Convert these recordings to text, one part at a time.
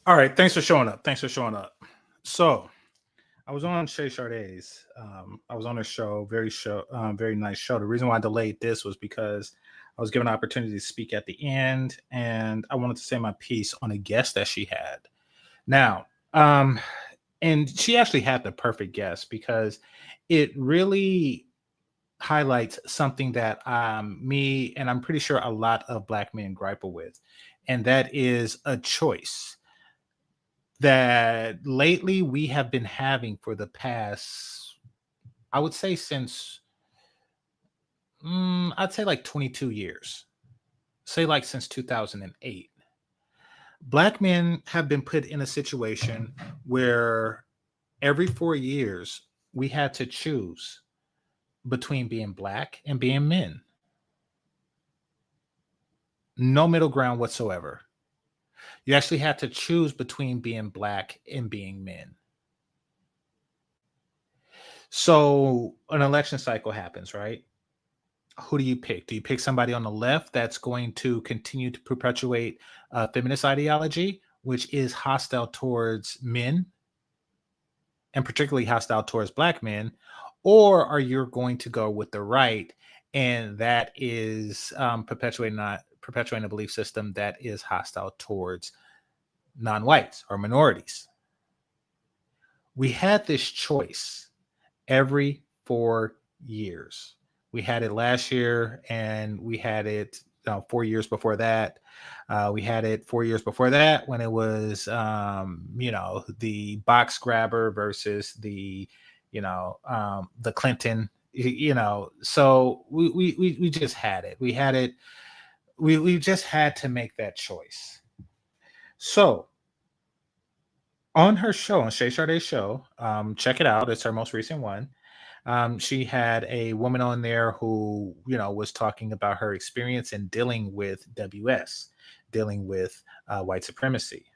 All right, thanks for showing up. Thanks for showing up. So I was on Shay Shardae's. I was on her very nice show. The reason why I delayed this was because I was given an opportunity to speak at the end, and I wanted to say my piece on a guest that she had. Now, and she actually had the perfect guest because it really highlights something that me and I'm pretty sure a lot of black men grapple with, and that is a choice that lately we have been having for the past, I would say since, I'd say like 22 years, say like since 2008. Black men have been put in a situation where every 4 years we had to choose between being black and being men. No middle ground whatsoever. You actually had to choose between being black and being men. So an election cycle happens, right? Who do you pick? Do you pick somebody on the left that's going to continue to perpetuate feminist ideology, which is hostile towards men and particularly hostile towards black men? Or are you going to go with the right, and that is perpetuating a belief system that is hostile towards non-whites or minorities? We had this choice every 4 years. We had it last year, and we had it 4 years before that. We had it 4 years before that when it was, the box grabber versus the Clinton. So we just had it. We had it. We just had to make that choice. So on her show, on Shay Shardae's show, check it out. It's her most recent one. She had a woman on there who, was talking about her experience in dealing with WS, dealing with white supremacy.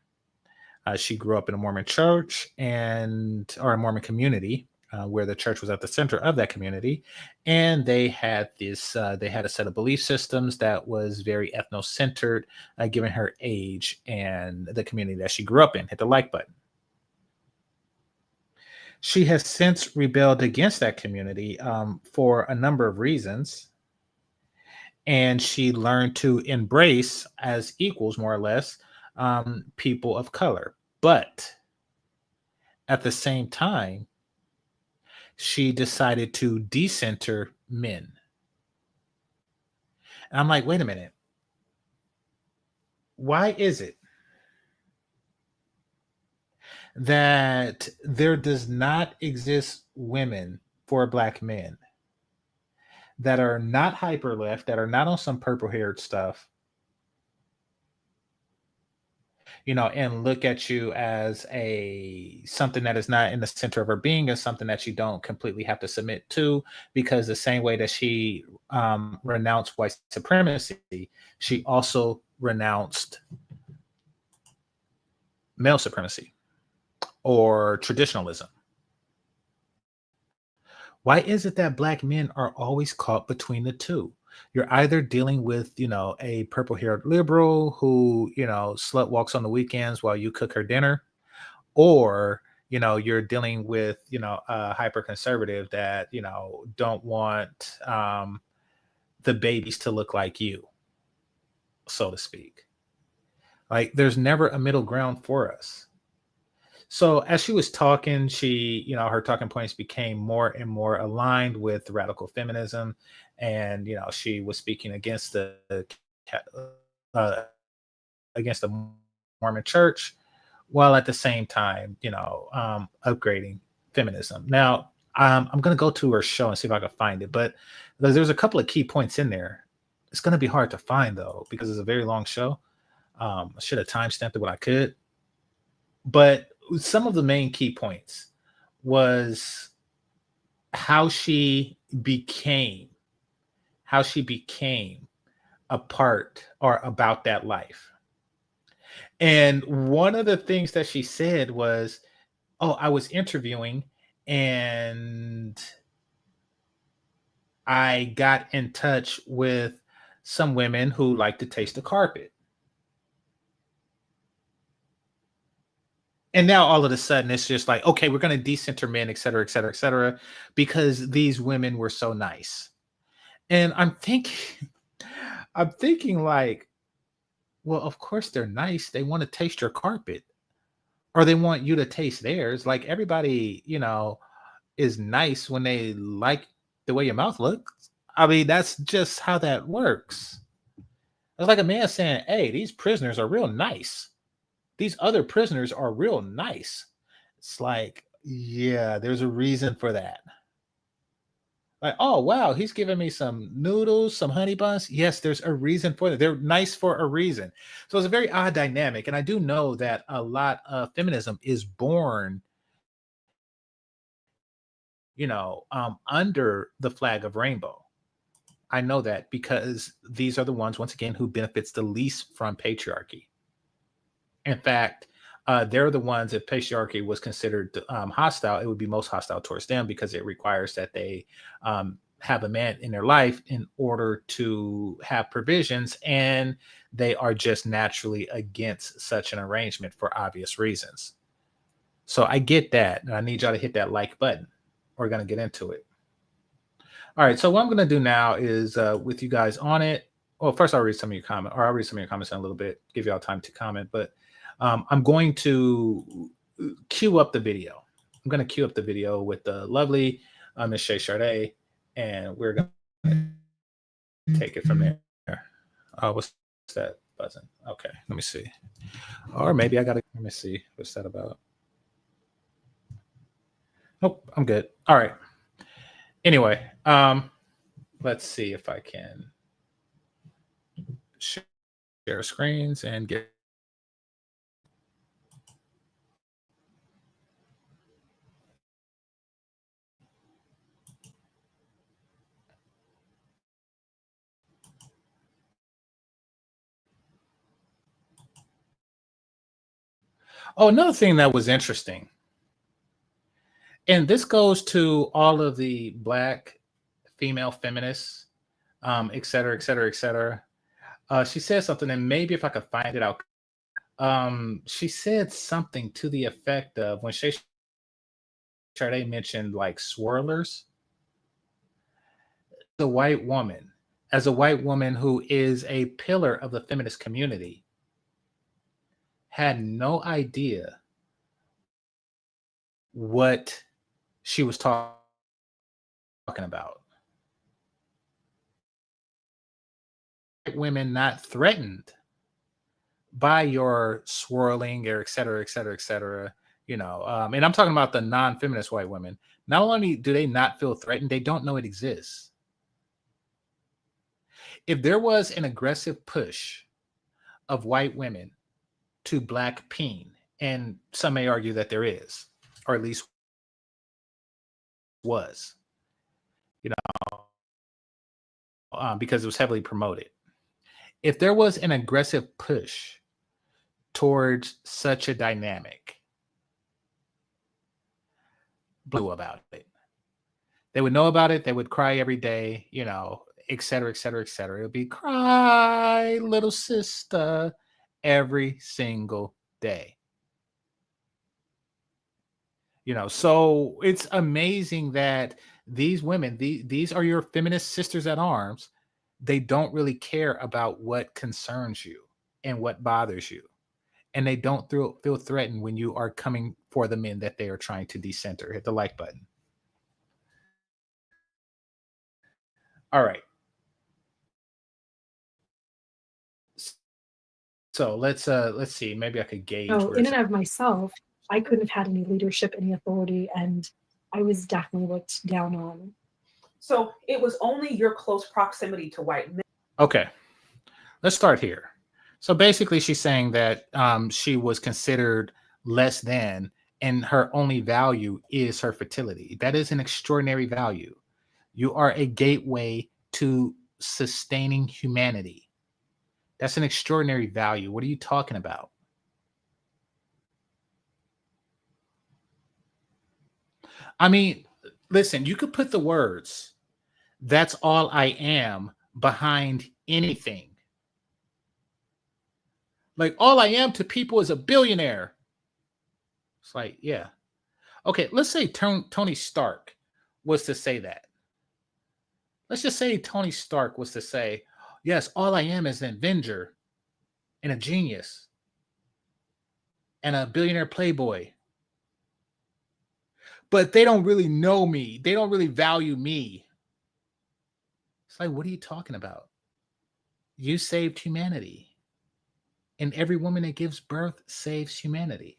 She grew up in a Mormon church or a Mormon community, where the church was at the center of that community, and they had a set of belief systems that was very ethnocentered, given her age and the community that she grew up in. Hit the like button. She has since rebelled against that community, for a number of reasons. And she learned to embrace as equals, more or less, people of color. But at the same time, she decided to decenter men. And I'm like, wait a minute. Why is it that there does not exist women for black men that are not hyper left, that are not on some purple haired stuff, and look at you as a something that is not in the center of her being, as something that you don't completely have to submit to, because the same way that she renounced white supremacy, she also renounced male supremacy or traditionalism. Why is it that black men are always caught between the two? You're either dealing with, a purple haired liberal who, slut walks on the weekends while you cook her dinner, or, you're dealing with, a hyper conservative that, don't want the babies to look like you, so to speak. Like there's never a middle ground for us. So as she was talking, her talking points became more and more aligned with radical feminism, and she was speaking ca- uh, against the Mormon Church, while at the same time, upgrading feminism. Now, I'm going to go to her show and see if I can find it, but there's a couple of key points in there. It's going to be hard to find though because it's a very long show. I should have time stamped it when I could, but some of the main key points was how she became how she became a part or about that life. And one of the things that she said was, oh, I was interviewing and I got in touch with some women who like to taste the carpet. And now all of a sudden it's just like, okay, we're going to decenter men, et cetera, et cetera, et cetera, because these women were so nice. And I'm thinking like, well, of course they're nice. They want to taste your carpet or they want you to taste theirs. Like everybody, is nice when they like the way your mouth looks. I mean, that's just how that works. It's like a man saying, hey, these prisoners are real nice. These other prisoners are real nice. It's like, yeah, there's a reason for that. Like, oh wow, he's giving me some noodles, some honey buns. Yes, there's a reason for that. They're nice for a reason. So it's a very odd dynamic. And I do know that a lot of feminism is born, under the flag of rainbow. I know that because these are the ones, once again, who benefits the least from patriarchy. In fact, they're the ones, if patriarchy was considered hostile, it would be most hostile towards them because it requires that they have a man in their life in order to have provisions. And they are just naturally against such an arrangement for obvious reasons. So I get that. And I need y'all to hit that like button. We're going to get into it. All right. So what I'm going to do now is with you guys on it. Well, first I'll read some of your comments, or I'll read some of your comments in a little bit, give y'all time to comment. But I'm going to queue up the video. I'm going to queue up the video with the lovely Miss Shay Sade, and we're going to take it from there. What's that buzzing? Okay, let me see. Or maybe I got to, let me see. What's that about? Nope, I'm good. All right. Anyway, let's see if I can share screens and get. Oh, another thing that was interesting, and this goes to all of the Black female feminists, et cetera, et cetera, et cetera. She said something, and maybe if I could find it out. She said something to the effect of, when Shay Sade mentioned like swirlers, the white woman, as a white woman who is a pillar of the feminist community, had no idea what she was talking about. Women not threatened by your swirling or et cetera, et cetera, et cetera. And I'm talking about the non-feminist white women. Not only do they not feel threatened, they don't know it exists. If there was an aggressive push of white women to Black peen, and some may argue that there is, or at least was, because it was heavily promoted. If there was an aggressive push towards such a dynamic, blew about it. They would know about it. They would cry every day, et cetera, et cetera, et cetera. It would be cry, little sister, every single day. So it's amazing that these women, these are your feminist sisters at arms. They don't really care about what concerns you and what bothers you. And they don't feel threatened when you are coming for the men that they are trying to decenter. Hit the like button. All right. So let's see. Maybe I could gauge. So in and of myself, I couldn't have had any leadership, any authority, and I was definitely looked down on. So it was only your close proximity to white men. Okay, let's start here. So basically, she's saying that she was considered less than, and her only value is her fertility. That is an extraordinary value. You are a gateway to sustaining humanity. That's an extraordinary value. What are you talking about? I mean, listen, you could put the words, "That's all I am," behind anything. Like, all I am to people is a billionaire. It's like, yeah. Okay, let's say Tony Stark was to say that. Let's just say Tony Stark was to say, yes, all I am is an Avenger and a genius and a billionaire playboy. But they don't really know me. They don't really value me. It's like, what are you talking about? You saved humanity. And every woman that gives birth saves humanity.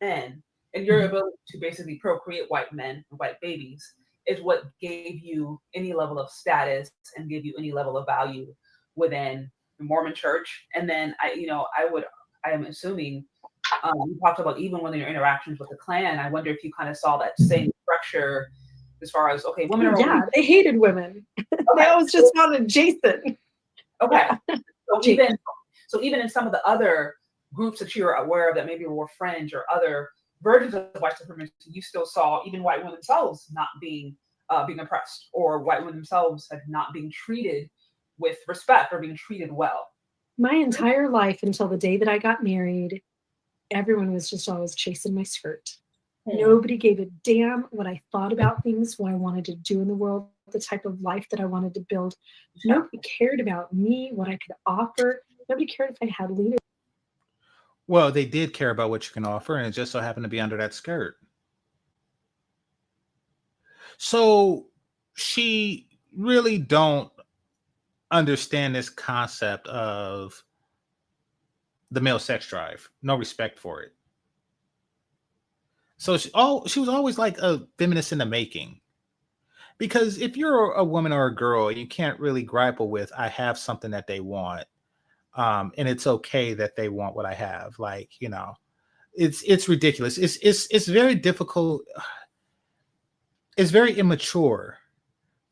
Men and your ability to basically procreate white men and white babies is what gave you any level of status and gave you any level of value within the Mormon church. And then I am assuming you talked about even within your interactions with the clan. I wonder if you kind of saw that same structure as far as, okay, women are Yeah, they hated women. They always just wanted Jason. okay. Yeah. So even in some of the other groups that you're aware of that maybe were fringe or other versions of white supremacy, you still saw even white women themselves not being oppressed, or white women themselves had not being treated with respect or being treated well. My entire life until the day that I got married, everyone was just always chasing my skirt. Nobody gave a damn what I thought about things, what I wanted to do in the world, the type of life that I wanted to build. Nobody cared about me, what I could offer. Nobody cared if I had leaders. Well, they did care about what you can offer, and it just so happened to be under that skirt. So she really don't understand this concept of the male sex drive. No respect for it. So she was always like a feminist in the making. Because if you're a woman or a girl, you can't really grapple with, I have something that they want. And it's okay that they want what I have. Like, it's ridiculous. It's very difficult. It's very immature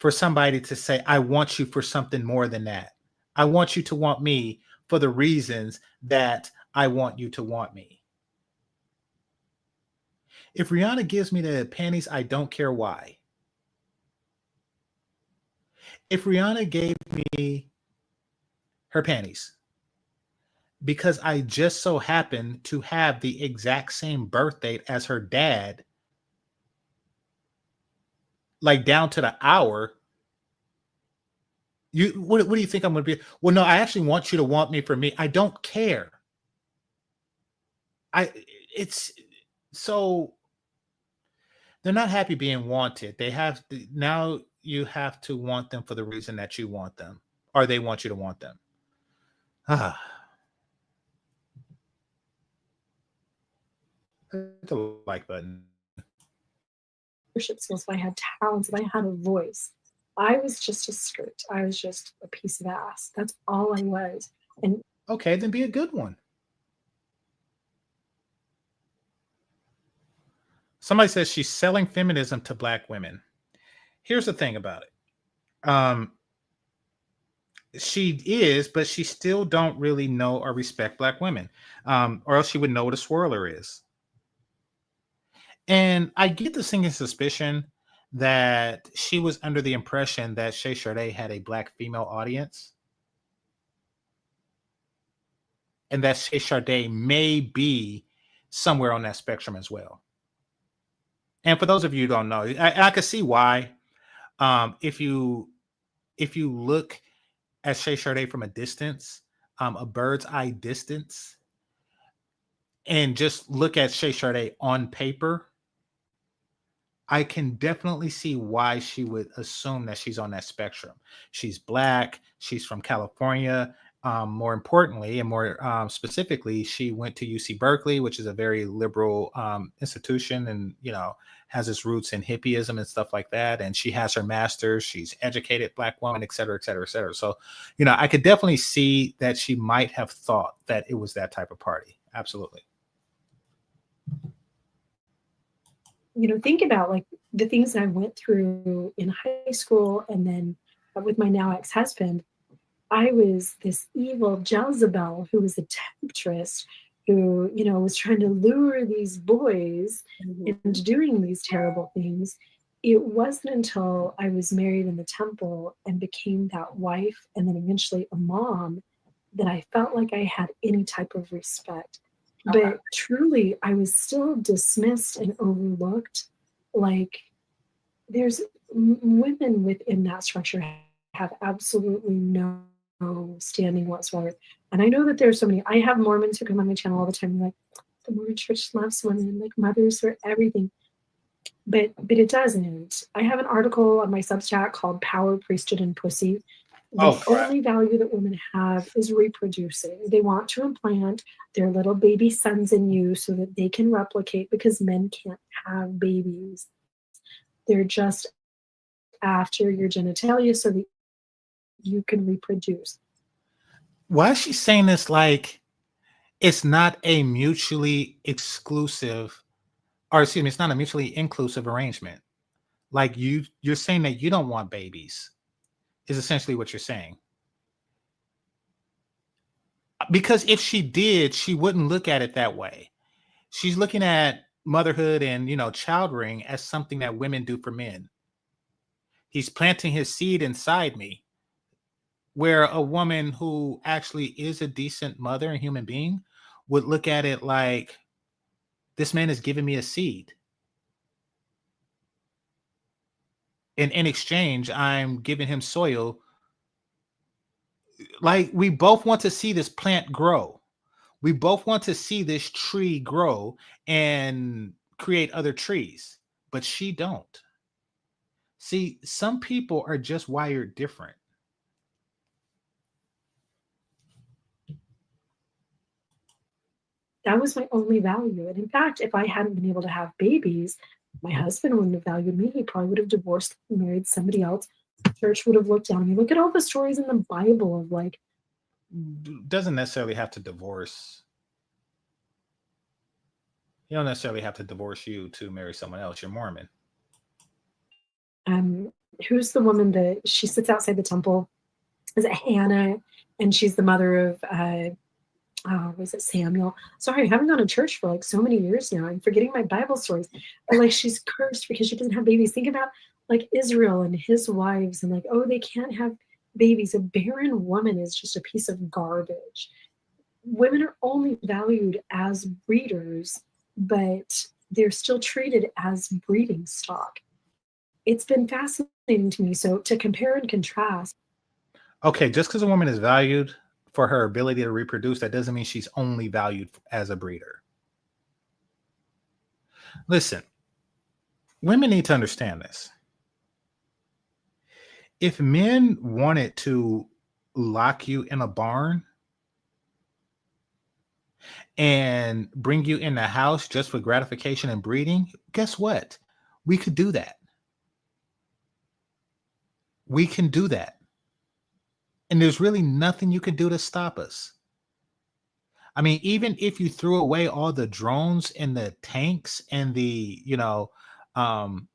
for somebody to say, I want you for something more than that. I want you to want me for the reasons that I want you to want me. If Rihanna gives me the panties, I don't care why. If Rihanna gave me her panties because I just so happen to have the exact same birth date as her dad, like down to the hour, what do you think I'm going to be? Well, no, I actually want you to want me for me. I don't care. It's so they're not happy being wanted. They have to, now you have to want them for the reason that you want them, or they want you to want them. The like button. Leadership skills, if I had talents, if I had a voice. I was just a skirt. I was just a piece of ass. That's all I was. And okay, then be a good one. Somebody says she's selling feminism to Black women. Here's the thing about it. She is, but she still don't really know or respect Black women, or else she would know what a swirler is. And I get the sinking suspicion that she was under the impression that Shay Sade had a Black female audience, and that Shay Sade may be somewhere on that spectrum as well. And for those of you who don't know, I can see why. If you look at Shay Sade from a distance, a bird's eye distance, and just look at Shay Sade on paper, I can definitely see why she would assume that she's on that spectrum. She's Black. She's from California. More importantly, and more specifically, she went to UC Berkeley, which is a very liberal institution, and has its roots in hippieism and stuff like that. And she has her master's. She's educated Black woman, et cetera, et cetera, et cetera. So, I could definitely see that she might have thought that it was that type of party. Absolutely. think about like the things that I went through in high school, and then with my now ex-husband. I was this evil Jezebel who was a temptress, who was trying to lure these boys into doing these terrible things. It wasn't until I was married in the temple and became that wife, and then eventually a mom, that I felt like I had any type of respect. Okay. But truly, I was still dismissed and overlooked. Like, there's women within that structure have absolutely no standing whatsoever. And I know that there's so many. I have Mormons who come on my channel all the time, like, the Mormon church loves women, like mothers are everything. But it doesn't. I have an article on my Substack called Power, Priesthood, and Pussy. Oh The crap. only value that women have is reproducing. They want to implant their little baby sons in you so that they can replicate, because men can't have babies. They're just after your genitalia so that you can reproduce. Why is she saying this like it's not a mutually exclusive, or excuse me, it's not a mutually inclusive arrangement? Like you're saying that you don't want babies is essentially what you're saying. Because if she did, she wouldn't look at it that way. She's looking at motherhood and, child rearing as something that women do for men. He's planting his seed inside me, where a woman who actually is a decent mother and human being would look at it like, this man is giving me a seed. And in exchange, I'm giving him soil. Like, we both want to see this plant grow. We both want to see this tree grow and create other trees, but she don't. See, some people are just wired different. That was my only value. And in fact, if I hadn't been able to have babies, my husband wouldn't have valued me. He probably would have divorced and married somebody else. The church would have looked down on me. Look at all the stories in the Bible of like, Doesn't necessarily have to divorce. You don't necessarily have to divorce you to marry someone else. You're Mormon. um, who's the woman that she sits outside the temple? Is it Hannah? And she's the mother of was it Samuel? Sorry, I haven't gone to church for like so many years now. I'm forgetting my Bible stories. But like, she's cursed because she doesn't have babies. Think about like Israel and his wives, and like, oh, they can't have babies. A barren woman is just a piece of garbage. Women are only valued as breeders, but they're still treated as breeding stock. It's been fascinating to me. So to compare and contrast. Okay, just because a woman is valued for her ability to reproduce, that doesn't mean she's only valued as a breeder. Listen, women need to understand this. If men wanted to lock you in a barn and bring you in the house just for gratification and breeding, guess what? We could do that. We can do that. And there's really nothing you can do to stop us. I mean, even if you threw away all the drones and the tanks and um,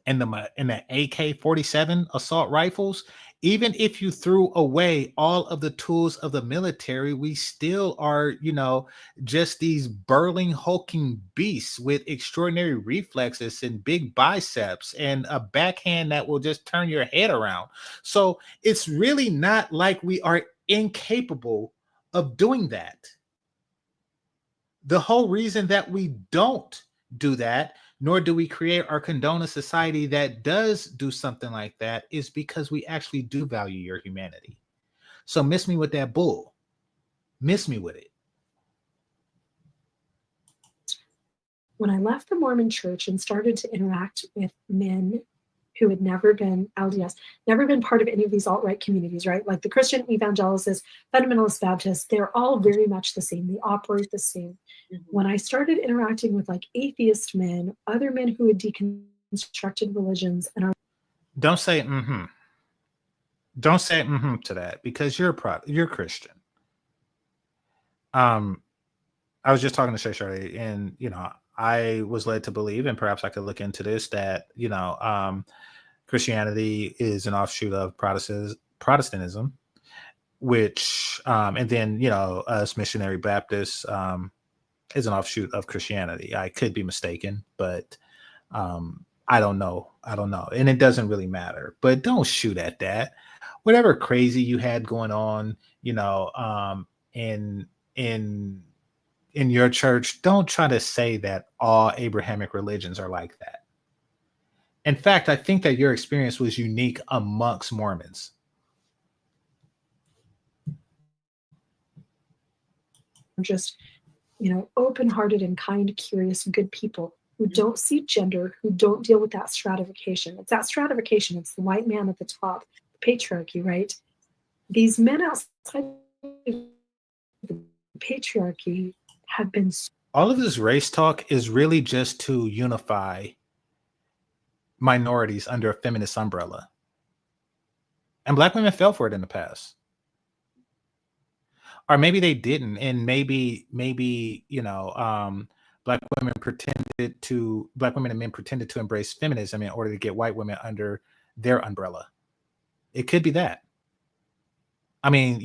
the AK-47 assault rifles, even if you threw away all of the tools of the military, we still are, just these burling, hulking beasts with extraordinary reflexes and big biceps and a backhand that will just turn your head around. So it's really not like we are incapable of doing that. The whole reason that we don't do that, nor do we create or condone a society that does do something like that, is because we actually do value your humanity. So miss me with that bull. Miss me with it. When I left the Mormon church and started to interact with men who had never been LDS, never been part of any of these alt-right communities, right? Like the Christian evangelicists, fundamentalist Baptists, they're all very much the same. They operate the same. Mm-hmm. When I started interacting with like atheist men, other men who had deconstructed religions and are— Don't say mm-hmm. Don't say mm-hmm to that, because you're Christian. I was just talking to Shay Shirley, and I was led to believe, and perhaps I could look into this, that Christianity is an offshoot of Protestantism, which and then us missionary Baptists is an offshoot of Christianity. I could be mistaken, but I don't know, and it doesn't really matter. But don't shoot at that. Whatever crazy you had going on, in in your church, don't try to say that all Abrahamic religions are like that. In fact, I think that your experience was unique amongst Mormons. Just, open-hearted and kind, curious, good people who don't see gender, who don't deal with that stratification. It's that stratification. It's the white man at the top, the patriarchy, right? These men outside the patriarchy have been. All of this race talk is really just to unify minorities under a feminist umbrella. And Black women fell for it in the past. Or maybe they didn't. And maybe, Black women and men pretended to embrace feminism in order to get white women under their umbrella. It could be that. I mean,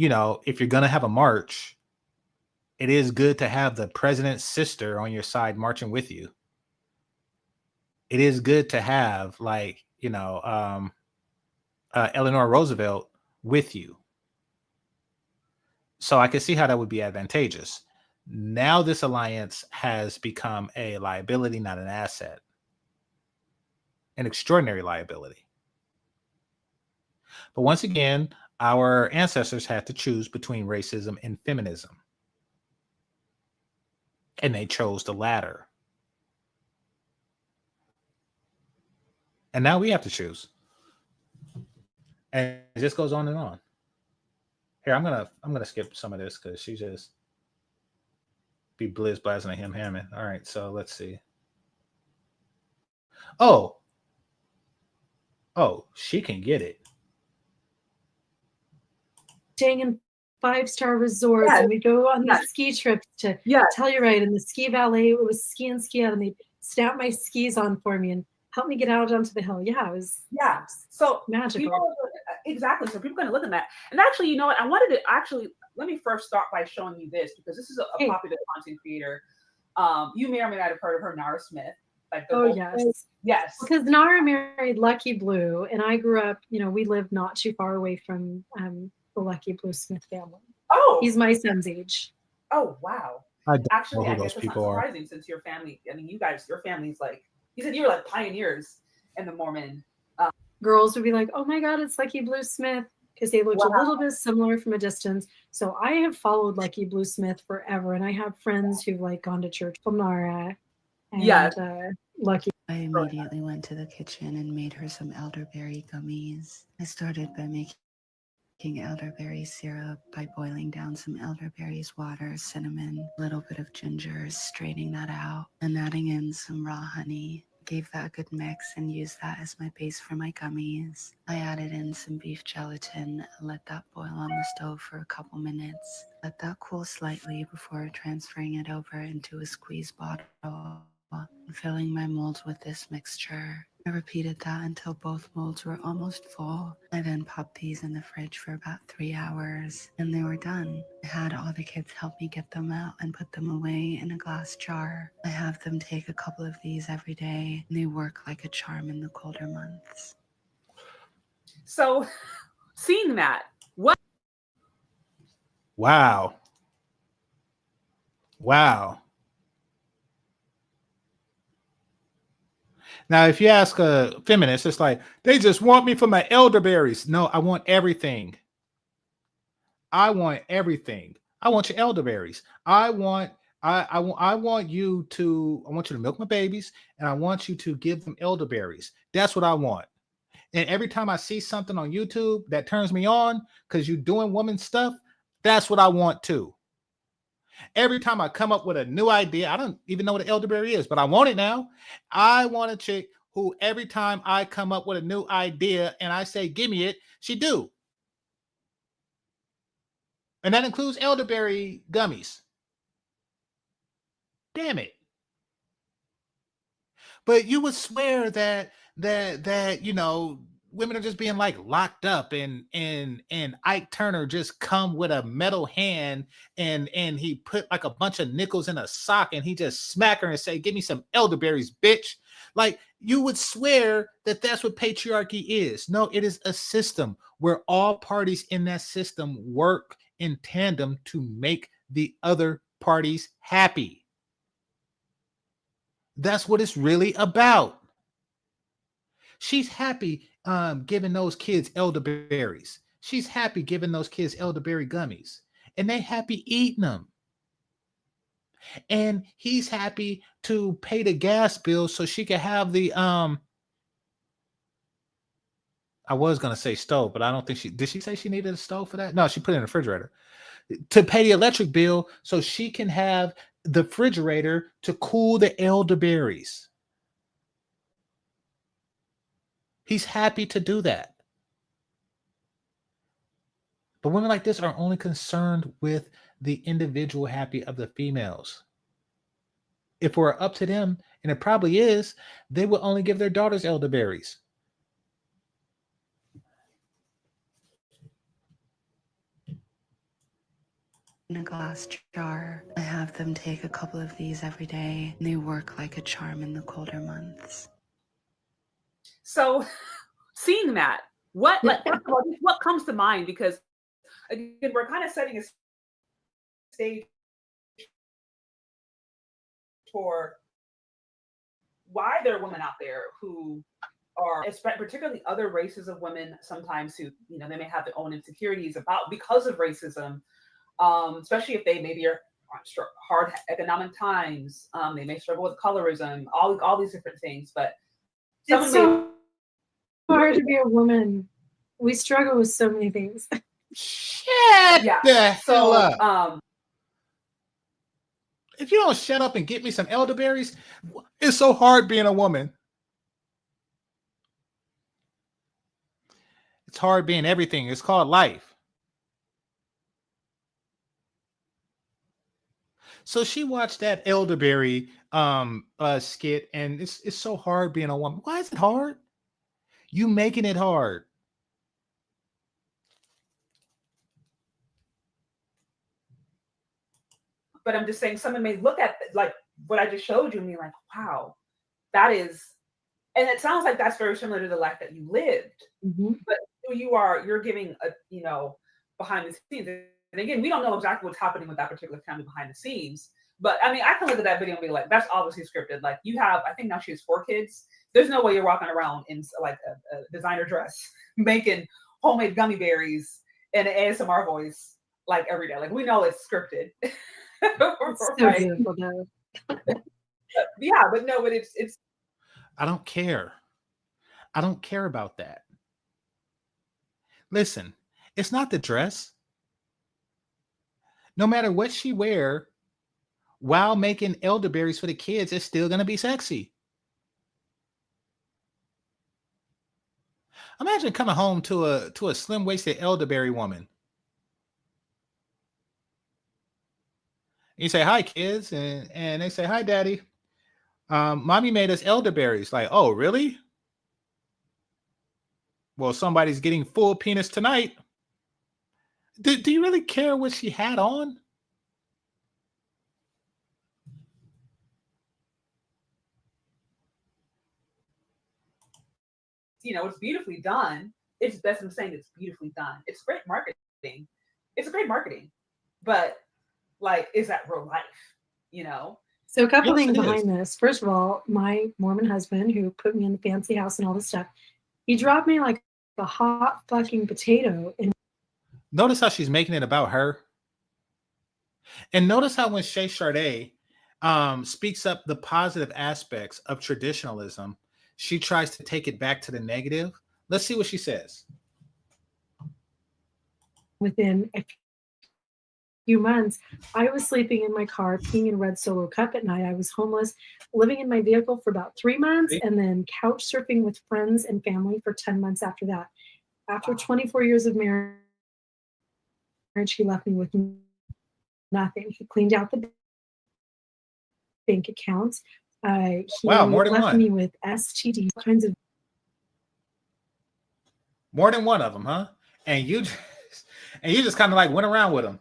if you're going to have a march, it is good to have the president's sister on your side marching with you. It is good to have Eleanor Roosevelt with you. So I can see how that would be advantageous. Now this alliance has become a liability, not an asset. An extraordinary liability. But once again, our ancestors had to choose between racism and feminism. And they chose the latter. And now we have to choose. And it just goes on and on. Here, I'm gonna skip some of this because she just be blizz blazzing at him hamming. All right, so let's see. Oh, she can get it. Staying in 5-star resorts, and we go on these ski trips to Telluride, and the ski valet was ski in, ski out, and they stamp my skis on for me and help me get out onto the hill. Yeah, it was so magical. Exactly. So people are going to look at that. And actually, you know what? I wanted to let me first start by showing you this, because this is a popular content creator. You may or may not have heard of her, Nara Smith. Yes. Because Nara married Lucky Blue, and I grew up, we lived not too far away from the Lucky Blue Smith family. Oh. He's my son's age. Oh, wow. Actually, I guess it's not surprising since your family, your family's like, you said you were like pioneers in the Mormon. Girls would be like, oh my God, it's Lucky Blue Smith, because they looked a little bit similar from a distance. So I have followed Lucky Blue Smith forever, and I have friends who've gone to church from Nara. And Lucky. I immediately went to the kitchen and made her some elderberry gummies. I started by making elderberry syrup by boiling down some elderberries, water, cinnamon, a little bit of ginger, straining that out, and adding in some raw honey. Gave that a good mix and used that as my base for my gummies. I added in some beef gelatin, let that boil on the stove for a couple minutes. Let that cool slightly before transferring it over into a squeeze bottle and filling my molds with this mixture. I repeated that until both molds were almost full. I then popped these in the fridge for about 3 hours, and they were done. I had all the kids help me get them out and put them away in a glass jar. I have them take a couple of these every day, and they work like a charm in the colder months. So, seeing that, what? Wow. Now, if you ask a feminist, it's like, they just want me for my elderberries. No, I want everything. I want your elderberries. I want you to milk my babies, and I want you to give them elderberries. That's what I want. And every time I see something on YouTube that turns me on because you're doing woman stuff, that's what I want too. Every time I come up with a new idea, I don't even know what an elderberry is, but I want it now. I want a chick who every time I come up with a new idea and I say, give me it, she do. And that includes elderberry gummies. Damn it. But you would swear that women are just being locked up, and Ike Turner just come with a metal hand and he put a bunch of nickels in a sock and he just smack her and say, give me some elderberries, bitch. You would swear that that's what patriarchy is. No, it is a system where all parties in that system work in tandem to make the other parties happy. That's what it's really about. She's happy giving those kids elderberries. She's happy giving those kids elderberry gummies. And they happy eating them. And he's happy to pay the gas bill so she can have the I was gonna say stove, but I don't think did she say she needed a stove for that? No, she put it in the refrigerator. To pay the electric bill so she can have the refrigerator to cool the elderberries. He's happy to do that. But women like this are only concerned with the individual happy of the females. If we're up to them, and it probably is, they will only give their daughters elderberries. In a glass jar. I have them take a couple of these every day, and they work like a charm in the colder months. So, seeing that, what first of all, what comes to mind? Because again, we're kind of setting a stage for why there are women out there who are, particularly other races of women, sometimes who, you know, they may have their own insecurities because of racism. Especially if they maybe are hard economic times, they may struggle with colorism, all these different things. But it's so hard to be a woman. We struggle with so many things. Shut yeah. the hell up. If you don't shut up and get me some elderberries, it's so hard being a woman. It's hard being everything. It's called life. So she watched that elderberry skit, and it's so hard being a woman. Why is it hard? You making it hard. But I'm just saying, someone may look at like what I just showed you and be like, "Wow, that is," and it sounds like that's very similar to the life that you lived. Mm-hmm. But you're giving a, you know, behind the scenes. And again, we don't know exactly what's happening with that particular family behind the scenes. But I mean, I can look at that video and be like, that's obviously scripted. Like, you have, I think now she has 4 kids. There's no way you're walking around in like a designer dress, making homemade gummy berries in an ASMR voice like every day. Like, we know it's scripted. It's so beautiful, though. Yeah, but no, but it's. I don't care. I don't care about that. Listen, it's not the dress. No matter what she wear, while making elderberries for the kids, it's still going to be sexy. Imagine coming home to a slim-waisted elderberry woman. You say, "Hi, kids," and they say, "Hi, Daddy. Mommy made us elderberries." Like, "Oh, really? Well, somebody's getting full penis tonight." Do you really care what she had on? You know, it's beautifully done. That's what I'm saying. It's beautifully done. It's great marketing. It's great marketing. But like, is that real life? You know? So a couple things behind this. First of all, my Mormon husband, who put me in the fancy house and all this stuff, he dropped me like a hot fucking potato. And notice how she's making it about her. And notice how when Shay Sade speaks up the positive aspects of traditionalism, she tries to take it back to the negative. Let's see what she says. Within a few months, I was sleeping in my car, peeing in Red Solo Cup at night. I was homeless, living in my vehicle for about 3 months, and then couch surfing with friends and family for 10 months after that. After 24 years of marriage, he left me with nothing. He cleaned out the bank accounts. He more than left one. me with STD, kinds of. More than one of them, huh? And you just kind of like went around with him.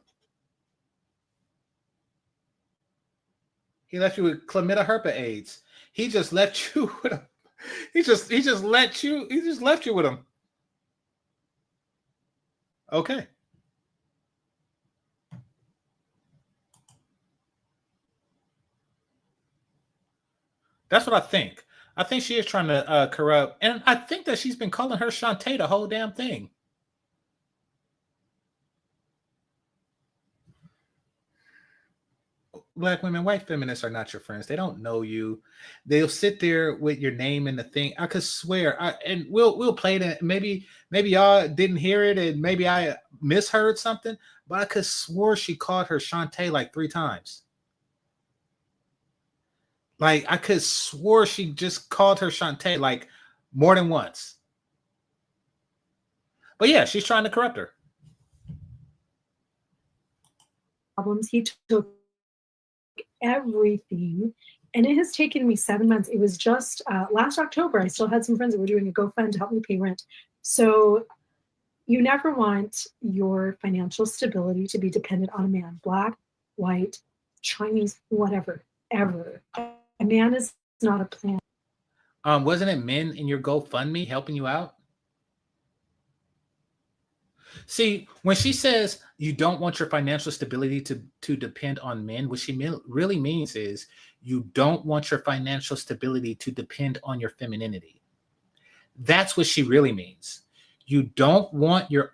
He left you with chlamydia herpes AIDS. He just left you with him. He just left you with him. Okay. That's what I think. I think she is trying to corrupt, and I think that she's been calling her Shantae the whole damn thing. Black women, white feminists are not your friends. They don't know you. They'll sit there with your name in the thing. I could swear, and we'll play that. Maybe y'all didn't hear it, and maybe I misheard something. But I could swear she called her Shantae like 3 times. Like I could swear she just called her Shantae like more than once. But yeah, she's trying to corrupt her. Problems. He took everything, and it has taken me 7 months. It was just last October. I still had some friends that were doing a GoFund to help me pay rent. So you never want your financial stability to be dependent on a man, black, white, Chinese, whatever, ever. A man is not a plan. Wasn't it men in your GoFundMe helping you out? See, when she says you don't want your financial stability to depend on men, what she really means is you don't want your financial stability to depend on your femininity. That's what she really means. You don't want your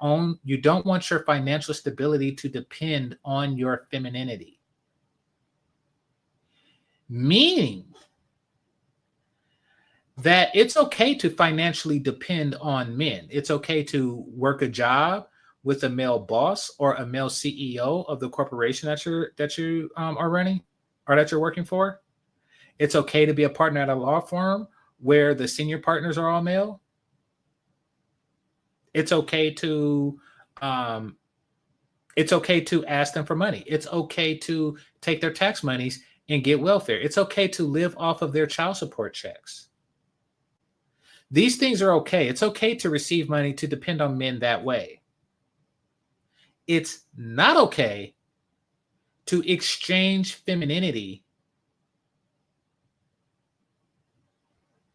financial stability to depend on your femininity. Meaning that it's okay to financially depend on men. It's okay to work a job with a male boss or a male CEO of the corporation that you are running or that you're working for. It's okay to be a partner at a law firm where the senior partners are all male. It's okay to ask them for money. It's okay to take their tax monies and get welfare. It's okay to live off of their child support checks. These things are okay. It's okay to receive money to depend on men that way. It's not okay to exchange femininity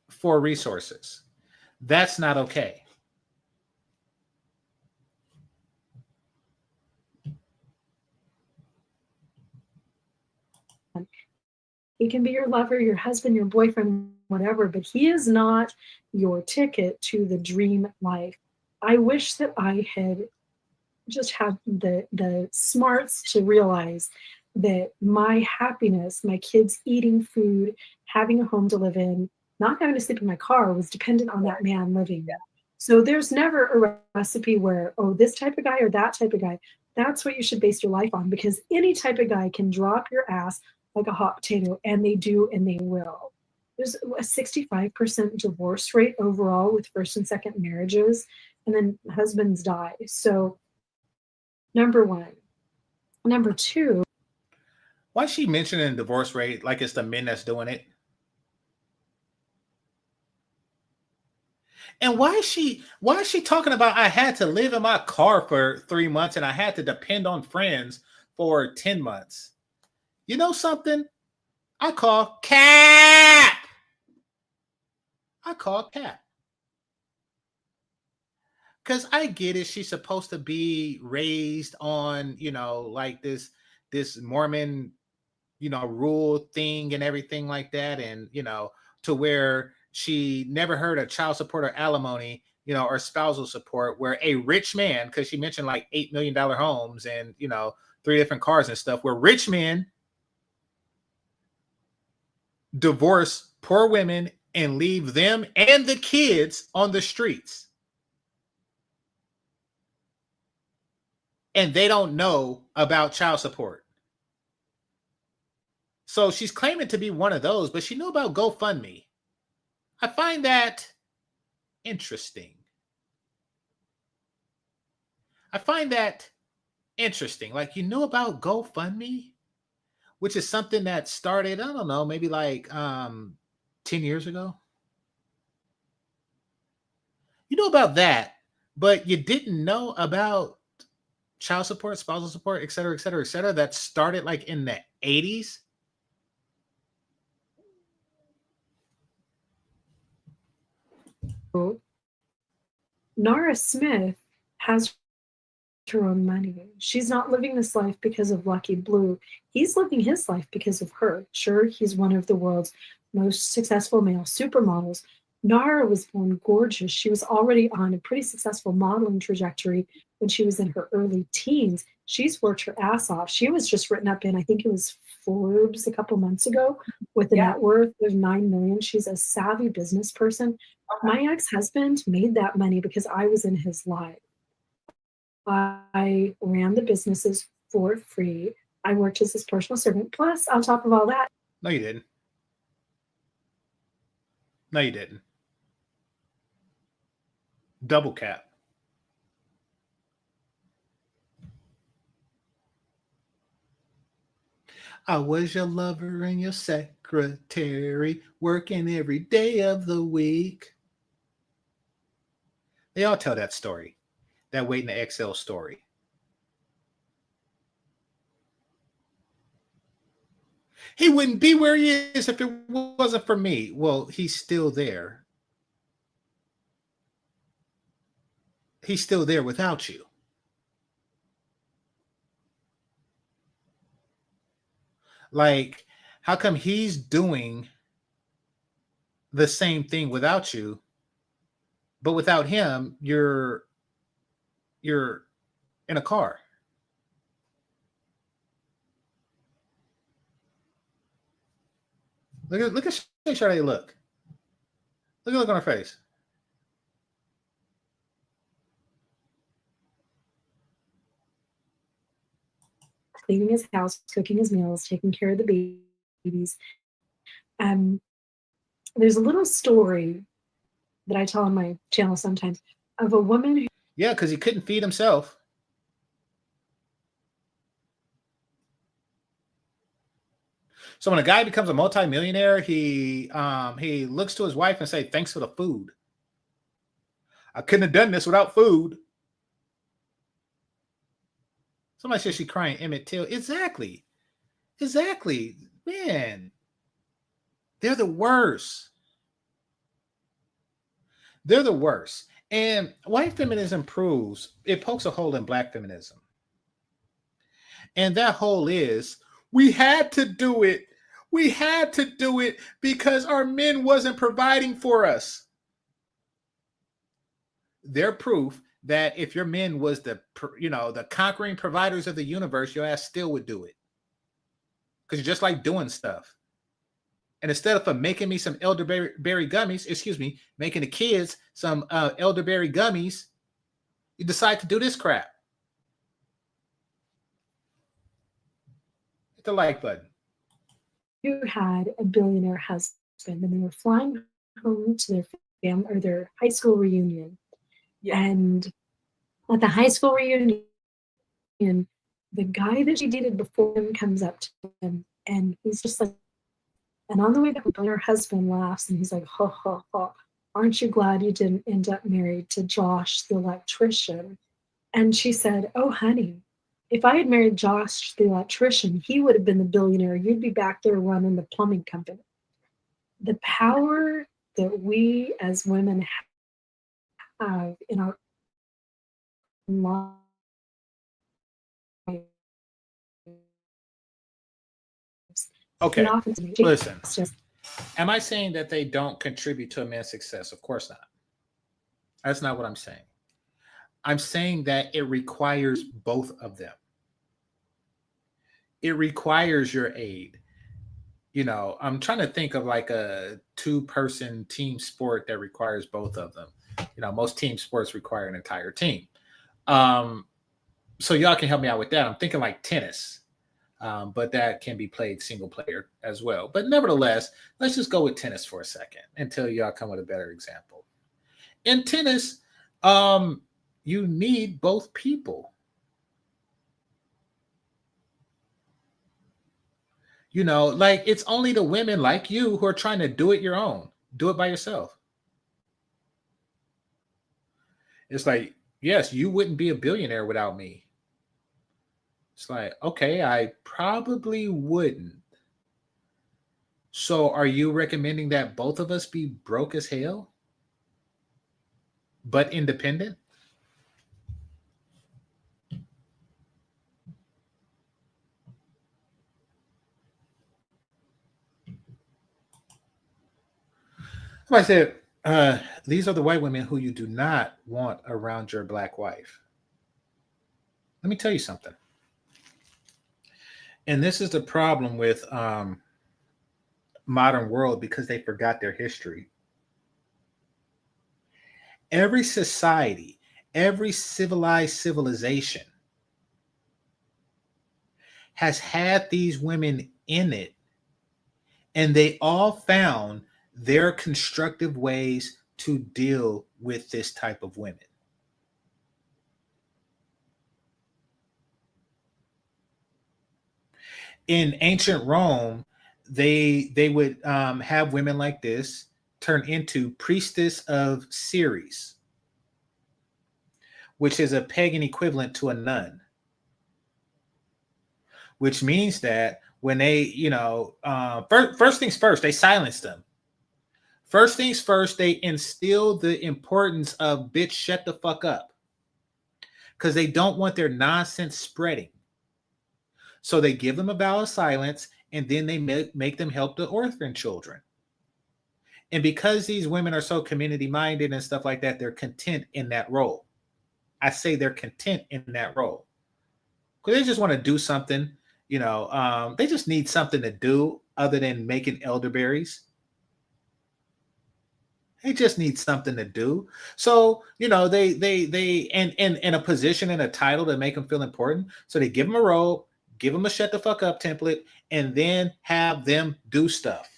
for resources. That's not okay. He can be your lover, your husband, your boyfriend, whatever, but he is not your ticket to the dream life. I wish that I had just had the smarts to realize that my happiness, my kids eating food, having a home to live in, not having to sleep in my car was dependent on that man living there. So there's never a recipe where, oh, this type of guy or that type of guy. That's what you should base your life on, because any type of guy can drop your ass like a hot potato, and they do, and they will. There's a 65% divorce rate overall with first and second marriages, and then husbands die. So number one. Number two. Why is she mentioning divorce rate like it's the men that's doing it? And why is she talking about I had to live in my car for 3 months and I had to depend on friends for 10 months? You know something? I call cap. Because I get it. She's supposed to be raised on, like this Mormon, rule thing and everything like that. And, to where she never heard of child support or alimony, or spousal support, where a rich man, because she mentioned like $8 million homes and, 3 different cars and stuff, where rich men divorce poor women and leave them and the kids on the streets. And they don't know about child support. So she's claiming to be one of those, but she knew about GoFundMe. I find that interesting. Like, you knew about GoFundMe, which is something that started, I don't know, maybe like 10 years ago. You know about that, but you didn't know about child support, spousal support, et cetera, et cetera, et cetera, that started like in the 80s. Nara Smith has her own money. She's not living this life because of Lucky Blue. He's living his life because of her. Sure, he's one of the world's most successful male supermodels. Nara was born gorgeous. She was already on a pretty successful modeling trajectory when she was in her early teens. She's worked her ass off. She was just written up in, I think it was Forbes a couple months ago, with a Yeah. net worth of 9 million. She's a savvy business person. Okay. My ex-husband made that money because I was in his life. I ran the businesses for free. I worked as his personal servant. Plus, on top of all that, No, you didn't. No, you didn't. Double cap. I was your lover and your secretary, working every day of the week. They all tell that story, that waiting to exhale story. He wouldn't be where he is if it wasn't for me. Well, he's still there. He's still there without you. Like, how come he's doing the same thing without you, but without him, you're in a car? Look at Sade look. Look on her face. cleaning his house, cooking his meals, taking care of the babies. Um, there's a little story that I tell on my channel sometimes of a woman who Yeah, because he couldn't feed himself. So when a guy becomes a multimillionaire, he looks to his wife and say, "Thanks for the food. I couldn't have done this without food." Somebody says she crying Emmett Till. Exactly. Exactly. Man, they're the worst. They're the worst. And white feminism proves it pokes a hole in black feminism. And that hole is we had to do it. We had to do it because our men wasn't providing for us. They're proof that if your men was the conquering providers of the universe, your ass still would do it. Because you just like doing stuff. And instead of making me some elderberry gummies, making the kids some elderberry gummies, you decide to do this crap. Hit the like button. had a billionaire husband, and they were flying home to their family or their high school reunion. Yeah. And at the high school reunion, the guy that she dated before him comes up to him, and he's just like, and on the way back, her husband laughs, and he's like, ha ha ha, aren't you glad you didn't end up married to Josh the electrician? And she said, oh honey, if I had married Josh the electrician, he would have been the billionaire. You'd be back there running the plumbing company. The power that we as women have in our lives. Okay, listen. Am I saying that they don't contribute to a man's success? Of course not. That's not what I'm saying. I'm saying that it requires both of them. It requires your aid. I'm trying to think of like a two-person team sport that requires both of them. Most team sports require an entire team. So y'all can help me out with that. I'm thinking like tennis, but that can be played single player as well. But nevertheless, let's just go with tennis for a second until y'all come with a better example. In tennis, you need both people. Like it's only the women like you who are trying to do it your own. Do it by yourself. It's like, yes, you wouldn't be a billionaire without me. It's like, okay, I probably wouldn't. So are you recommending that both of us be broke as hell, but independent? I said, these are the white women who you do not want around your black wife. Let me tell you something. And this is the problem with modern world, because they forgot their history. Every society, every civilized civilization has had these women in it, and they all found their constructive ways to deal with this type of women. In ancient Rome, they would have women like this turn into priestess of Ceres, which is a pagan equivalent to a nun. Which means that when they, first things first, they silence them. First things first, they instill the importance of bitch, shut the fuck up, because they don't want their nonsense spreading. So they give them a vow of silence, and then they make them help the orphan children. And because these women are so community minded and stuff like that, they're content in that role. I say they're content in that role because they just want to do something. They just need something to do other than making elderberries. They just need something to do. So, they and a position and a title to make them feel important. So they give them a robe, give them a shut the fuck up template, and then have them do stuff.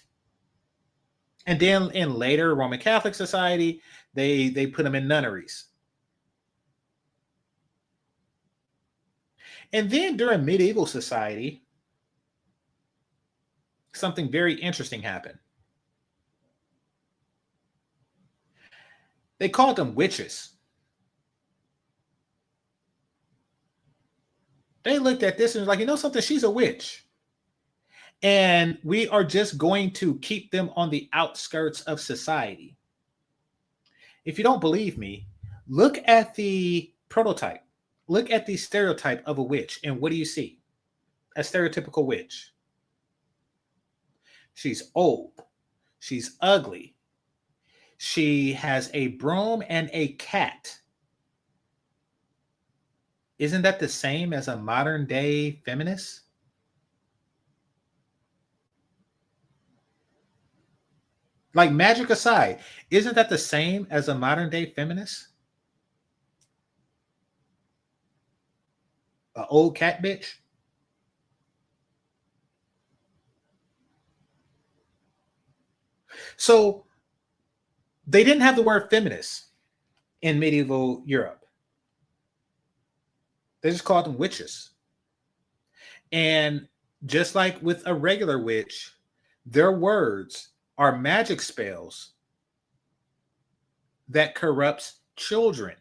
And then in later Roman Catholic society, they put them in nunneries. And then during medieval society, something very interesting happened. They called them witches. They looked at this and was like, you know something? She's a witch. And we are just going to keep them on the outskirts of society. If you don't believe me, look at the prototype. Look at the stereotype of a witch. And what do you see? A stereotypical witch. She's old. She's ugly. She has a broom and a cat. Isn't that the same as a modern day feminist? Like, magic aside, isn't that the same as a modern day feminist? An old cat bitch? So they didn't have the word feminist in medieval Europe. They just called them witches. And just like with a regular witch, their words are magic spells that corrupts children,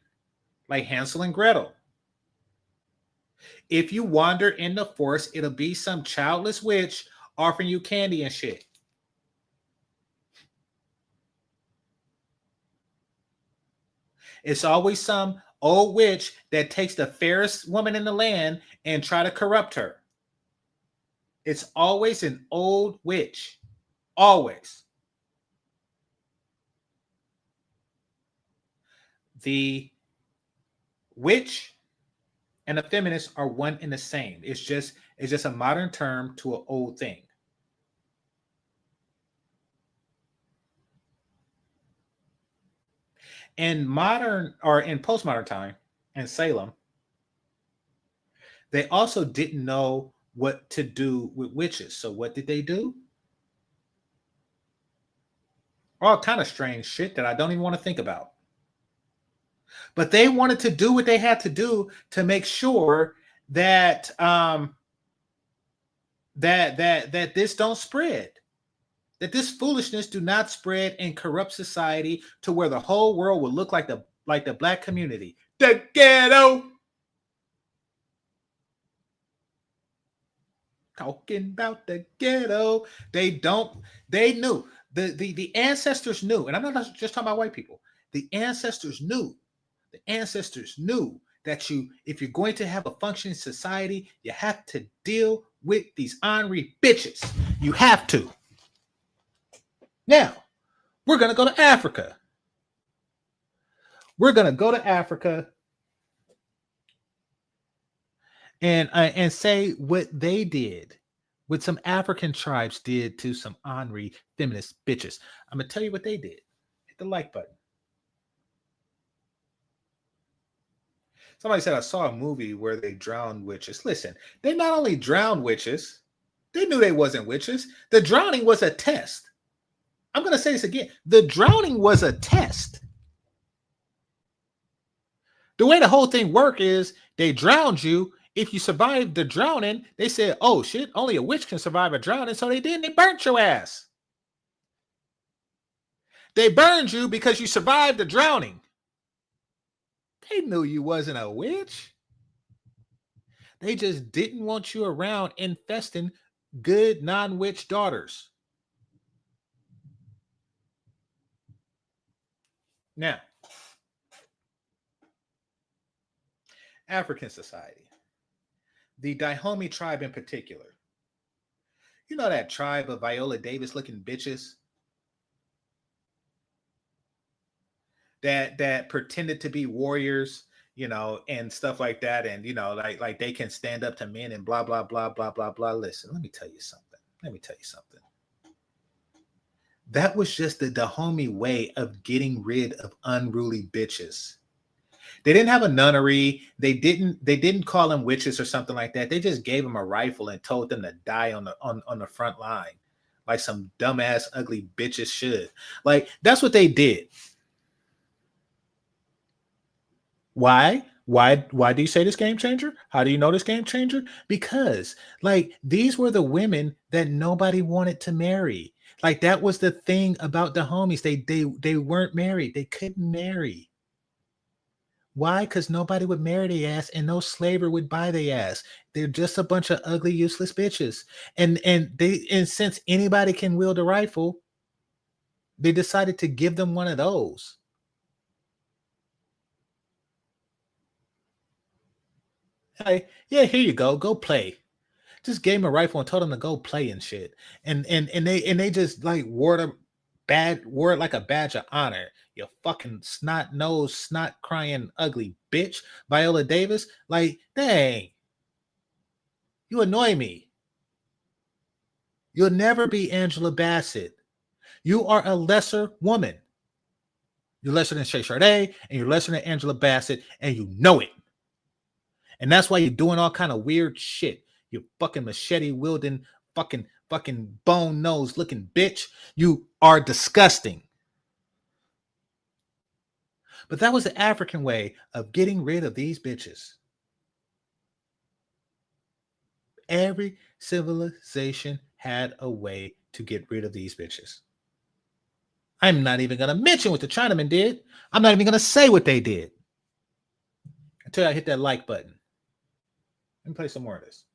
like Hansel and Gretel. If you wander in the forest, it'll be some childless witch offering you candy and shit. It's always some old witch that takes the fairest woman in the land and try to corrupt her. It's always an old witch. Always. The witch and the feminist are one and the same. It's just a modern term to an old thing. In modern or in postmodern time in Salem, they also didn't know what to do with witches. So what did they do? All kind of strange shit that I don't even want to think about. But they wanted to do what they had to do to make sure that that this don't spread. That this foolishness do not spread and corrupt society to where the whole world will look like the black community. The ghetto. Talking about the ghetto. They knew. The ancestors knew, and I'm not just talking about white people. The ancestors knew. The ancestors knew that if you're going to have a functioning society, you have to deal with these ornery bitches. You have to. Now, We're going to go to Africa. We're going to go to Africa and say what they did, what some African tribes did to some ornery feminist bitches. I'm going to tell you what they did. Hit the like button. Somebody said, I saw a movie where they drowned witches. Listen, they not only drowned witches, they knew they wasn't witches. The drowning was a test. I'm going to say this again. The drowning was a test. The way the whole thing worked is they drowned you. If you survived the drowning, they said, oh shit, only a witch can survive a drowning. So they did. They burnt your ass. They burned you because you survived the drowning. They knew you wasn't a witch. They just didn't want you around infesting good non-witch daughters. Now, African society, the Dahomey tribe in particular. You know that tribe of Viola Davis looking bitches that pretended to be warriors, you know, and stuff like that, and you know, like they can stand up to men and blah blah blah blah blah blah. Listen, let me tell you something. That was just the Dahomey way of getting rid of unruly bitches. They didn't have a nunnery. They didn't call them witches or something like that. They just gave them a rifle and told them to die on the front line, like some dumbass ugly bitches should. Like that's what they did. Why? Why do you say this game changer? How do you know this game changer? Because like these were the women that nobody wanted to marry. Like that was the thing about the homies. They weren't married. They couldn't marry. Why? Because nobody would marry their ass and no slaver would buy their ass. They're just a bunch of ugly, useless bitches. And since anybody can wield a rifle, they decided to give them one of those. Hey, yeah, here you go. Go play. Just gave him a rifle and told him to go play and shit. And they just like wore it like a badge of honor. You fucking snot nose, snot crying, ugly bitch, Viola Davis. Like, dang, you annoy me. You'll never be Angela Bassett. You are a lesser woman. You're lesser than Shay Sade, and you're lesser than Angela Bassett, and you know it. And that's why you're doing all kind of weird shit. You fucking machete wielding, fucking bone nose looking bitch. You are disgusting. But that was the African way of getting rid of these bitches. Every civilization had a way to get rid of these bitches. I'm not even going to mention what the Chinamen did. I'm not even going to say what they did until I hit that like button. Let me play some more of this.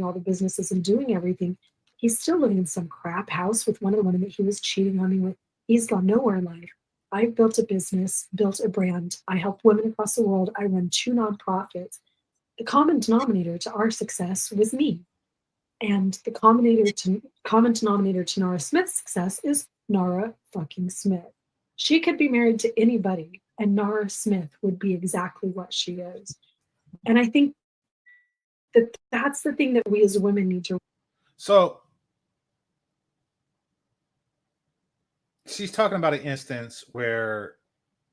All the businesses and doing everything. He's still living in some crap house with one of the women that he was cheating on me with. He's gone nowhere in life. I've built a business, built a brand. I help women across the world. I run 2 nonprofits. The common denominator to our success was me. And the common denominator to Nara Smith's success is Nara fucking Smith. She could be married to anybody, and Nara Smith would be exactly what she is. And I think that's the thing that we as women need to. So she's talking about an instance where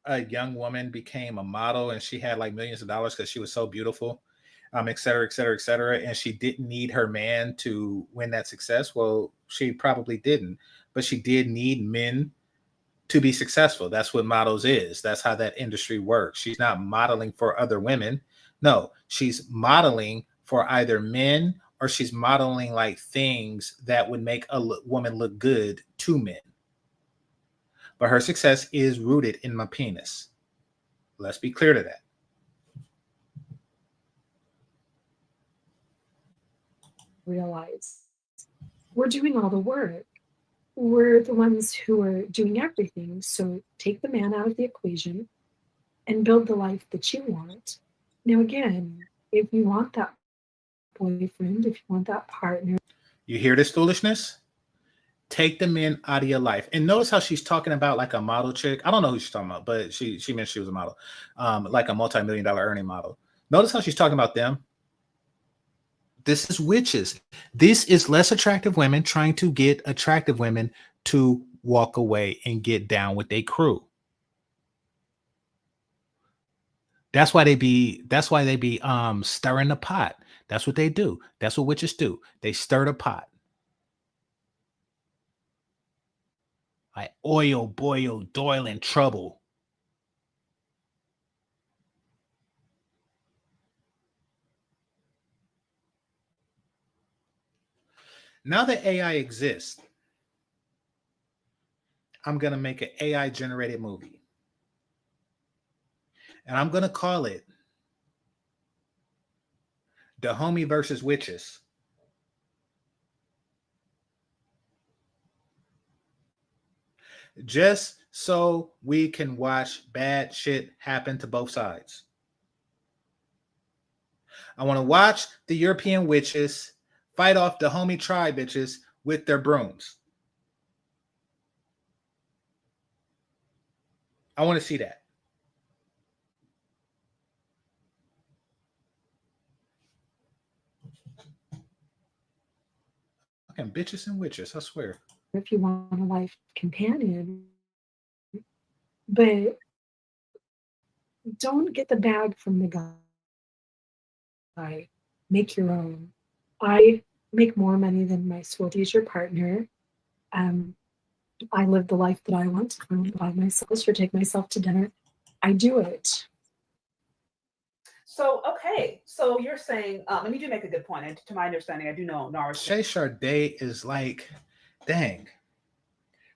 a young woman became a model and she had like millions of dollars because she was so beautiful, et cetera, et cetera, et cetera. And she didn't need her man to win that success. Well, she probably didn't, but she did need men to be successful. That's what models is. That's how that industry works. She's not modeling for other women. No, she's modeling for either men or she's modeling like things that would make a woman look good to men. But her success is rooted in my penis. Let's be clear to that. Realize we're doing all the work. We're the ones who are doing everything. So take the man out of the equation and build the life that you want. Now, again, if you want that boyfriend, if you want that partner. You hear this foolishness? Take the men out of your life. And notice how she's talking about like a model chick. I don't know who she's talking about, but she mentioned she was a model, like a multi-million-dollar earning model. Notice how she's talking about them. This is witches. This is less attractive women trying to get attractive women to walk away and get down with a crew. That's why they be stirring the pot. That's what they do. That's what witches do. They stir the pot. Like oil, boil, doil, and trouble. Now that AI exists, I'm going to make an AI generated movie. And I'm going to call it The Homie versus Witches. Just so we can watch bad shit happen to both sides. I want to watch the European witches fight off the homie tribe bitches with their brooms. I want to see that. Fucking bitches and witches, I swear. If you want a life companion, but don't get the bag from the guy. Make your own. I make more money than my school teacher partner. I live the life that I want to buy myself or take myself to dinner. I do it. So, okay. So you're saying, and you do make a good point. And to my understanding, I do know Nara. Shay Sharday is like, dang.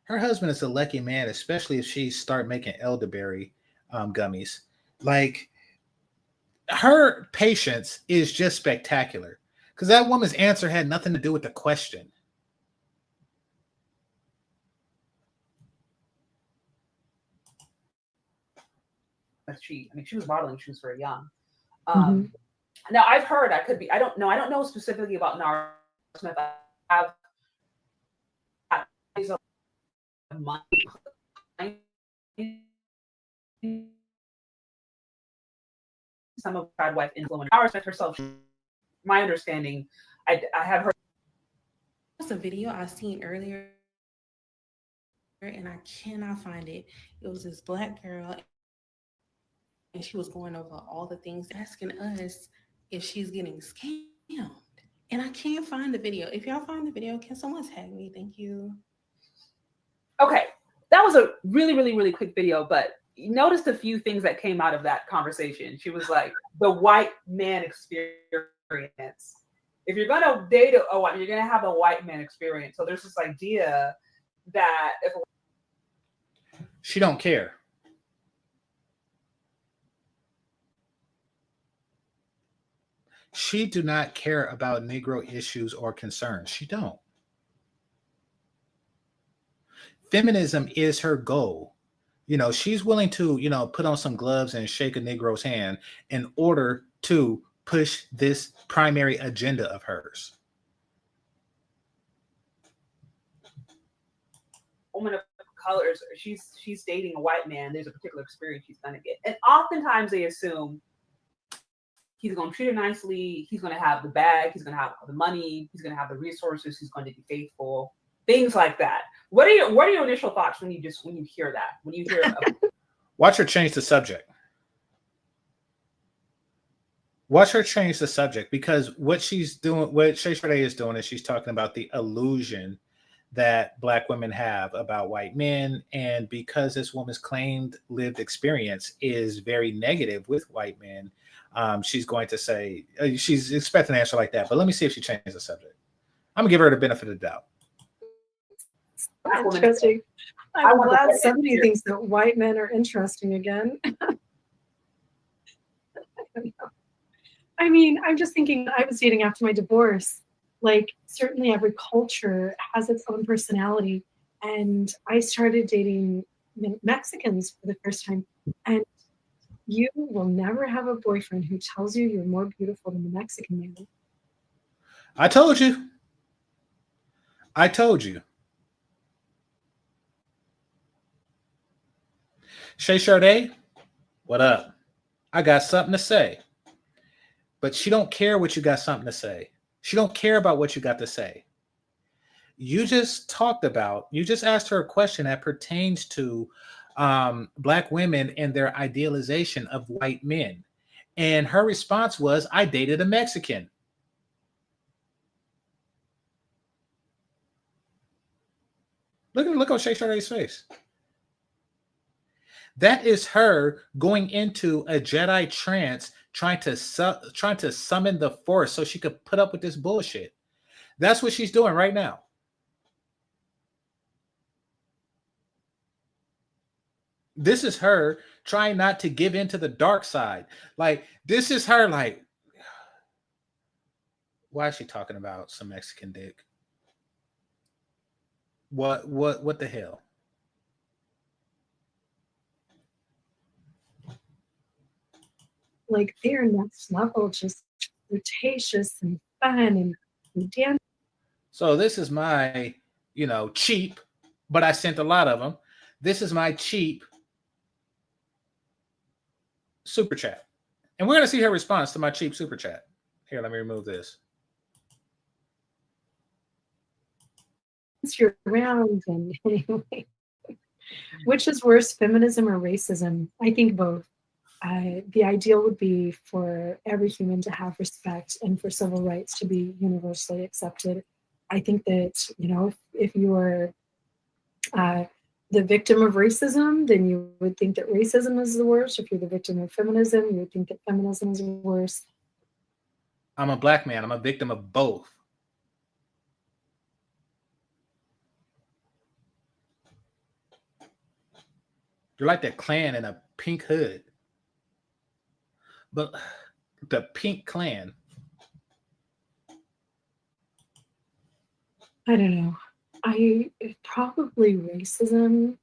Her husband is a lucky man, especially if she start making elderberry gummies. Like, her patience is just spectacular. Because that woman's answer had nothing to do with the question. She was modeling. She was very young. Now I've heard, I don't know specifically about Nara Smith. I have money. Some of Bad Wife influence. Nara Smith herself, my understanding, I have heard. It's a video I seen earlier, and I cannot find it. It was this Black girl, and she was going over all the things, asking us if she's getting scammed. And I can't find the video. If y'all find the video, can someone tag me? Thank you. Okay, that was a really, really, really quick video, but you noticed a few things that came out of that conversation. She was like, the white man experience. If you're going to date a white, you're going to have a white man experience. So there's this idea that if she don't care. She do not care about Negro issues or concerns. She don't. Feminism is her goal. You know, she's willing to, put on some gloves and shake a Negro's hand in order to push this primary agenda of hers. Woman of colors, she's dating a white man, there's a particular experience she's going to get. And oftentimes they assume he's going to treat her nicely, he's going to have the bag, he's going to have the money, he's going to have the resources, he's going to be faithful, things like that. What are your initial thoughts when you hear that? When you hear Watch her change the subject. Watch her change the subject, because what she's doing, what Shay Sharday is doing, is she's talking about the illusion that Black women have about white men. And because this woman's claimed lived experience is very negative with white men, she's going to say, she's expecting an answer like that. But let me see if she changes the subject. I'm gonna give her the benefit of the doubt. Interesting. I'm glad somebody thinks that white men are interesting again. I mean, I'm just thinking, I was dating after my divorce. Like, certainly every culture has its own personality. And I started dating Mexicans for the first time. And you will never have a boyfriend who tells you you're more beautiful than the Mexican man. I told you. Shay Sade, what up? I got something to say. But she don't care what you got something to say. She don't care about what you got to say. You just asked her a question that pertains to black women and their idealization of white men. And her response was, I dated a Mexican. Look on Shay Sade's face. That is her going into a Jedi trance, trying to summon the Force so she could put up with this bullshit. That's what she's doing right now. This is her trying not to give in to the dark side. Like, this is her, like, why is she talking about some Mexican dick? What the hell? Like they're next level, just flirtatious and fun and dance. So this is my, cheap, but I sent a lot of them. This is my cheap super chat. And we're going to see her response to my cheap super chat. Here, let me remove this. You're around and anyway. Which is worse, feminism or racism? I think both. The ideal would be for every human to have respect and for civil rights to be universally accepted. I think that, if you are the victim of racism, then you would think that racism is the worst. If you're the victim of feminism, you would think that feminism is worse. I'm a black man. I'm a victim of both. You're like that Klan in a pink hood. But the pink Klan. I don't know. Probably racism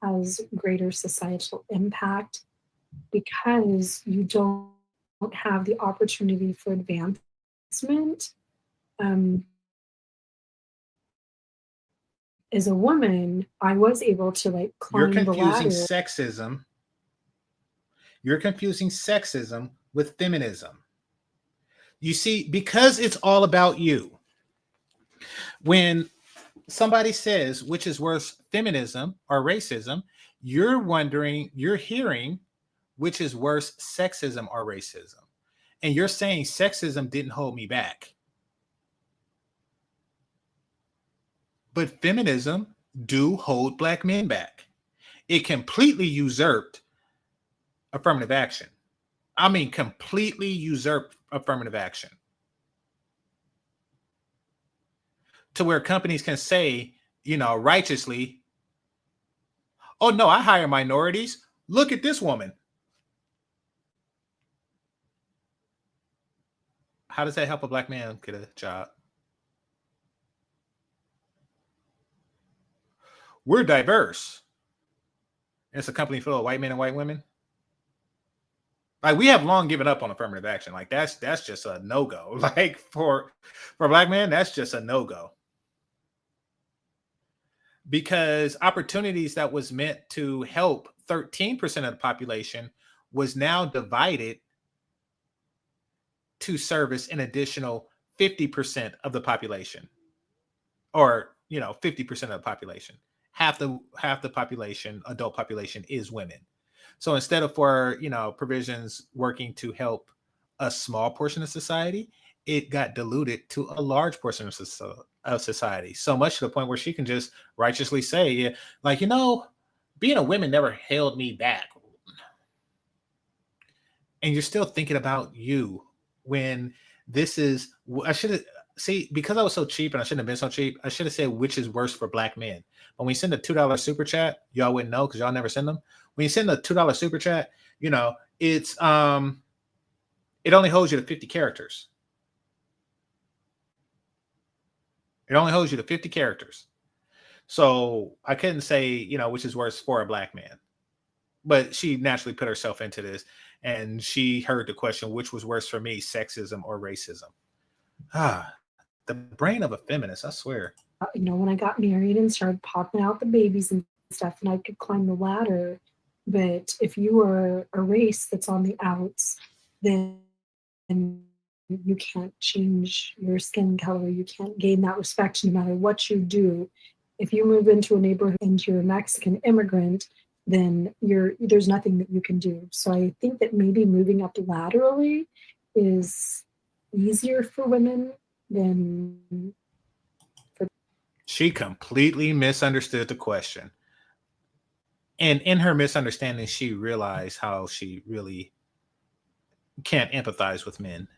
has greater societal impact because you don't have the opportunity for advancement. As a woman, I was able to climb the ladder. You're confusing sexism with feminism. You see, because it's all about you. When somebody says which is worse, feminism or racism, you're hearing which is worse, sexism or racism. And you're saying sexism didn't hold me back. But feminism do hold black men back. It completely usurped affirmative action. I mean, completely usurped affirmative action. To where companies can say, righteously, oh no, I hire minorities. Look at this woman. How does that help a black man get a job? We're diverse. It's a company full of white men and white women. Like, we have long given up on affirmative action. Like, that's just a no-go. Like, for black men, that's just a no-go. Because opportunities that was meant to help 13% of the population was now divided to service an additional 50% of the population, or 50% of the population. Half the population, adult population, is women. So instead of for provisions working to help a small portion of society, it got diluted to a large portion of society. So much to the point where she can just righteously say, like, being a woman never held me back. And you're still thinking about you when this is, I should have, because I was so cheap and I shouldn't have been so cheap, I should have said which is worse for black men. When we send a $2 super chat, y'all wouldn't know because y'all never send them. When you send a $2 super chat, it's it only holds you to 50 characters. It only holds you to 50 characters. So I couldn't say, which is worse for a black man. But she naturally put herself into this, and she heard the question, which was worse for me, sexism or racism? The brain of a feminist, I swear. When I got married and started popping out the babies and stuff, and I could climb the ladder, But if you are a race that's on the outs, then you can't change your skin color. You can't gain that respect no matter what you do. If you move into a neighborhood and you're a Mexican immigrant, then there's nothing that you can do. So I think that maybe moving up laterally is easier for women than for. She completely misunderstood the question. And in her misunderstanding, she realized how she really can't empathize with men.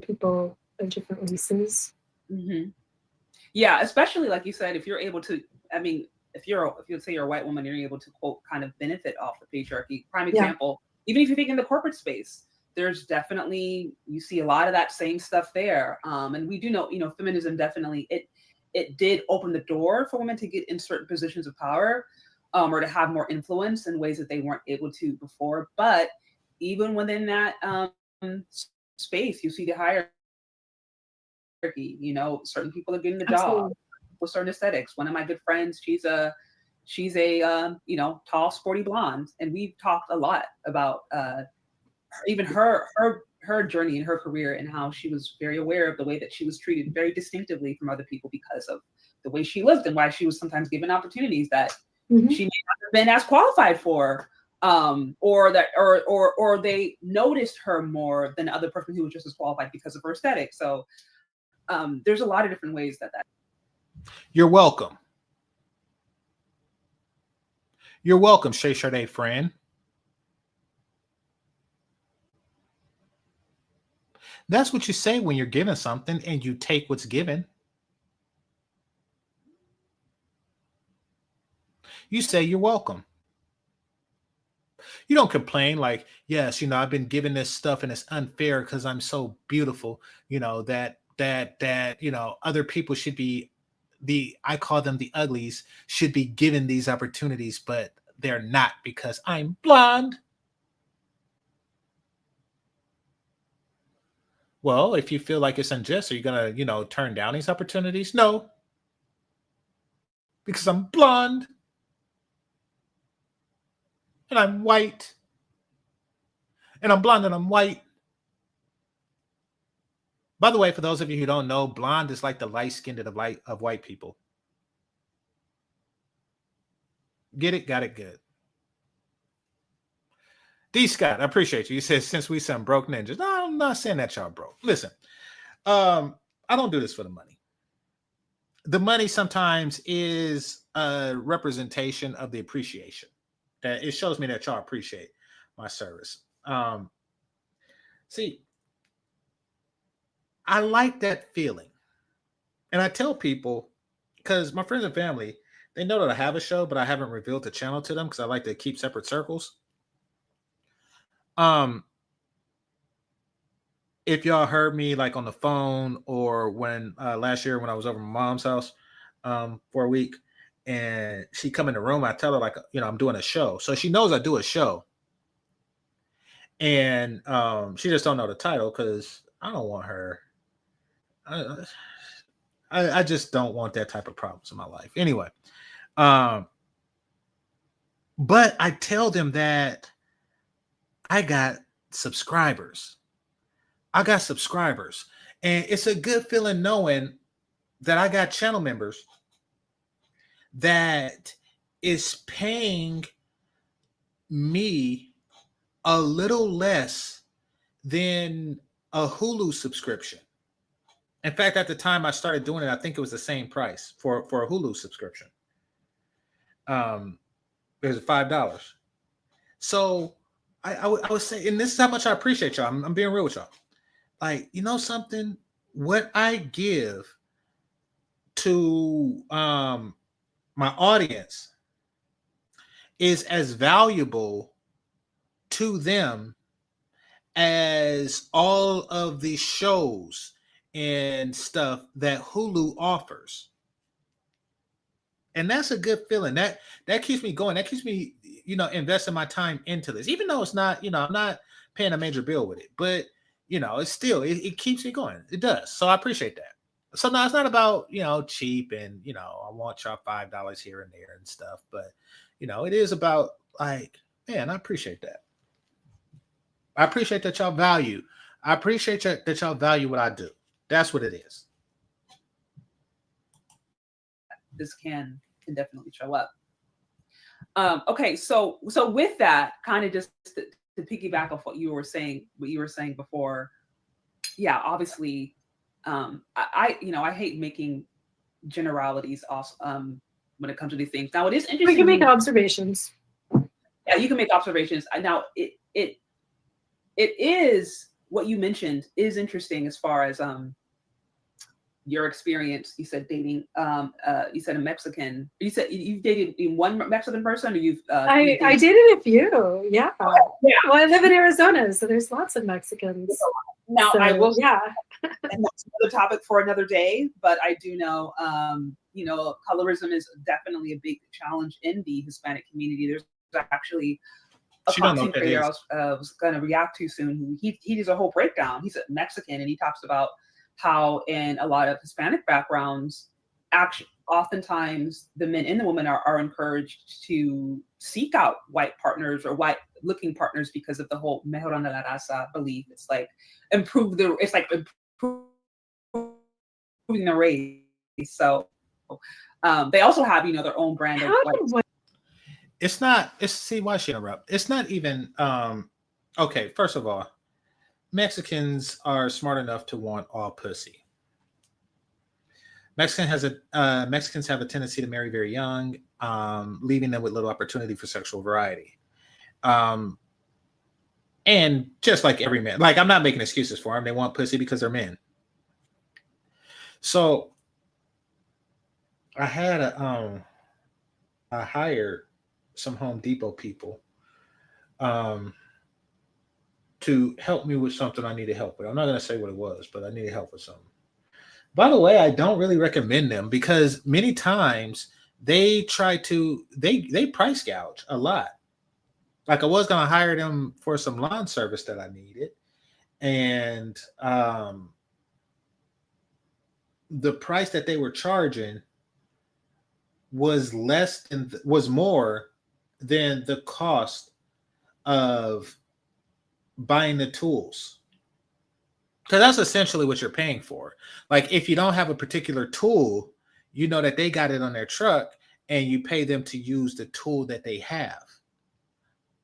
People of different races. Mm-hmm. Yeah, especially like you said, if you're able to, I mean, if you say you're a white woman, you're able to quote kind of benefit off the patriarchy. Prime example, even if you think in the corporate space, there's definitely, you see a lot of that same stuff there. And we do know, feminism definitely, it did open the door for women to get in certain positions of power, or to have more influence in ways that they weren't able to before. But even within that space, you see the hierarchy. Certain people are getting the job with certain aesthetics. One of my good friends, she's a tall, sporty blonde, and we've talked a lot about even her journey in her career and how she was very aware of the way that she was treated very distinctively from other people because of the way she lived and why she was sometimes given opportunities that she may not have been as qualified for, or they noticed her more than the other person who was just as qualified because of her aesthetic. So there's a lot of different ways that. You're welcome. You're welcome, Shay Sade friend. That's what you say when you're given something and you take what's given. You say you're welcome. You don't complain like, yes, I've been given this stuff and it's unfair because I'm so beautiful, that other people should be I call them the uglies, should be given these opportunities, but they're not because I'm blonde. Well, if you feel like it's unjust, are you going to, turn down these opportunities? No, because I'm blonde and I'm white and I'm blonde and I'm white. By the way, for those of you who don't know, blonde is like the light skinned of white people. Get it? Got it? Good. D. Scott, I appreciate you. You said, since we some broke ninjas. No, I'm not saying that y'all broke. Listen, I don't do this for the money. The money sometimes is a representation of the appreciation. That it shows me that y'all appreciate my service. See, I like that feeling. And I tell people, because my friends and family, they know that I have a show, but I haven't revealed the channel to them because I like to keep separate circles. If y'all heard me like on the phone or when last year when I was over my mom's house for a week and she come in the room, I tell her like, I'm doing a show. So she knows I do a show. And she just don't know the title because I don't want her. I just don't want that type of problems in my life. Anyway, but I tell them that I got subscribers. And it's a good feeling knowing that I got channel members that is paying me a little less than a Hulu subscription. In fact, at the time I started doing it, I think it was the same price for a Hulu subscription. It was $5. So I would say, and this is how much I appreciate y'all. I'm being real with y'all. Like, something, what I give to my audience is as valuable to them as all of the shows and stuff that Hulu offers. And that's a good feeling. That keeps me going. That keeps me, investing my time into this. Even though it's not, I'm not paying a major bill with it. But, it's still, it keeps me going. It does. So I appreciate that. So now it's not about, cheap and, I want y'all $5 here and there and stuff. But, It is about like, man, I appreciate that. I appreciate that y'all value. I appreciate that y'all value what I do. That's what it is. This can definitely show up. Okay, so with that, kind of just to piggyback off what you were saying before, yeah, obviously, I hate making generalities also when it comes to these things. Now, it is interesting. We can make observations. Yeah, you can make observations. Now, it is what you mentioned is interesting as far as your experience. You said dating. You said a Mexican. You said you've dated one Mexican person, or you've. I dated a few. Yeah. Yeah. Well, I live in Arizona, so there's lots of Mexicans. Now, So, I will. Yeah. And that's another topic for another day. But I do know, colorism is definitely a big challenge in the Hispanic community. There's actually a content creator I was going to react to soon. He does a whole breakdown. He's a Mexican, and he talks about how in a lot of Hispanic backgrounds, actually, oftentimes the men and the women are encouraged to seek out white partners or white looking partners because of the whole mejorando la raza belief. It's like improving the race. So they also have, their own brand of white. See why she interrupt. It's not even okay, first of all, Mexicans are smart enough to want all pussy. Mexicans have a tendency to marry very young, leaving them with little opportunity for sexual variety. And just like every man, like I'm not making excuses for them. They want pussy because they're men. So I had I hired some Home Depot people to help me with something I needed help with. I'm not going to say what it was, but I needed help with something. By the way, I don't really recommend them because many times they they price gouge a lot. Like I was going to hire them for some lawn service that I needed. And the price that they were charging was more than the cost of buying the tools. Because that's essentially what you're paying for. Like if you don't have a particular tool, you know that they got it on their truck and you pay them to use the tool that they have.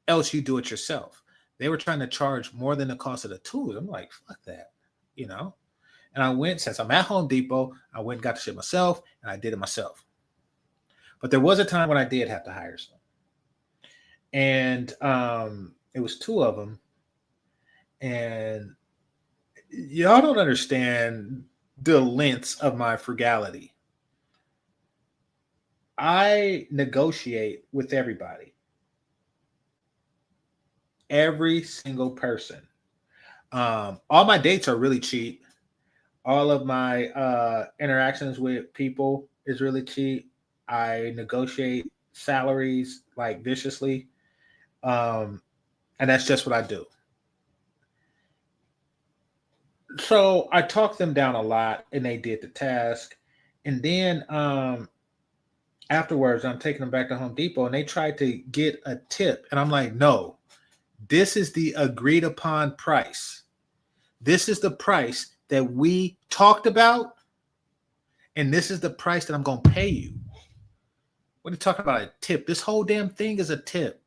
Else you do it yourself. They were trying to charge more than the cost of the tools. I'm like, fuck that, And I went, since I'm at Home Depot, I went and got the shit myself and I did it myself. But there was a time when I did have to hire some. And it was two of them. And y'all don't understand the lengths of my frugality. I negotiate with everybody. Every single person. All my dates are really cheap. All of my interactions with people is really cheap. I negotiate salaries like viciously. And that's just what I do. So I talked them down a lot and they did the task. And then afterwards, I'm taking them back to Home Depot and they tried to get a tip. And I'm like, no, this is the agreed upon price. This is the price that we talked about. And this is the price that I'm going to pay you. What are you talking about? A tip? This whole damn thing is a tip.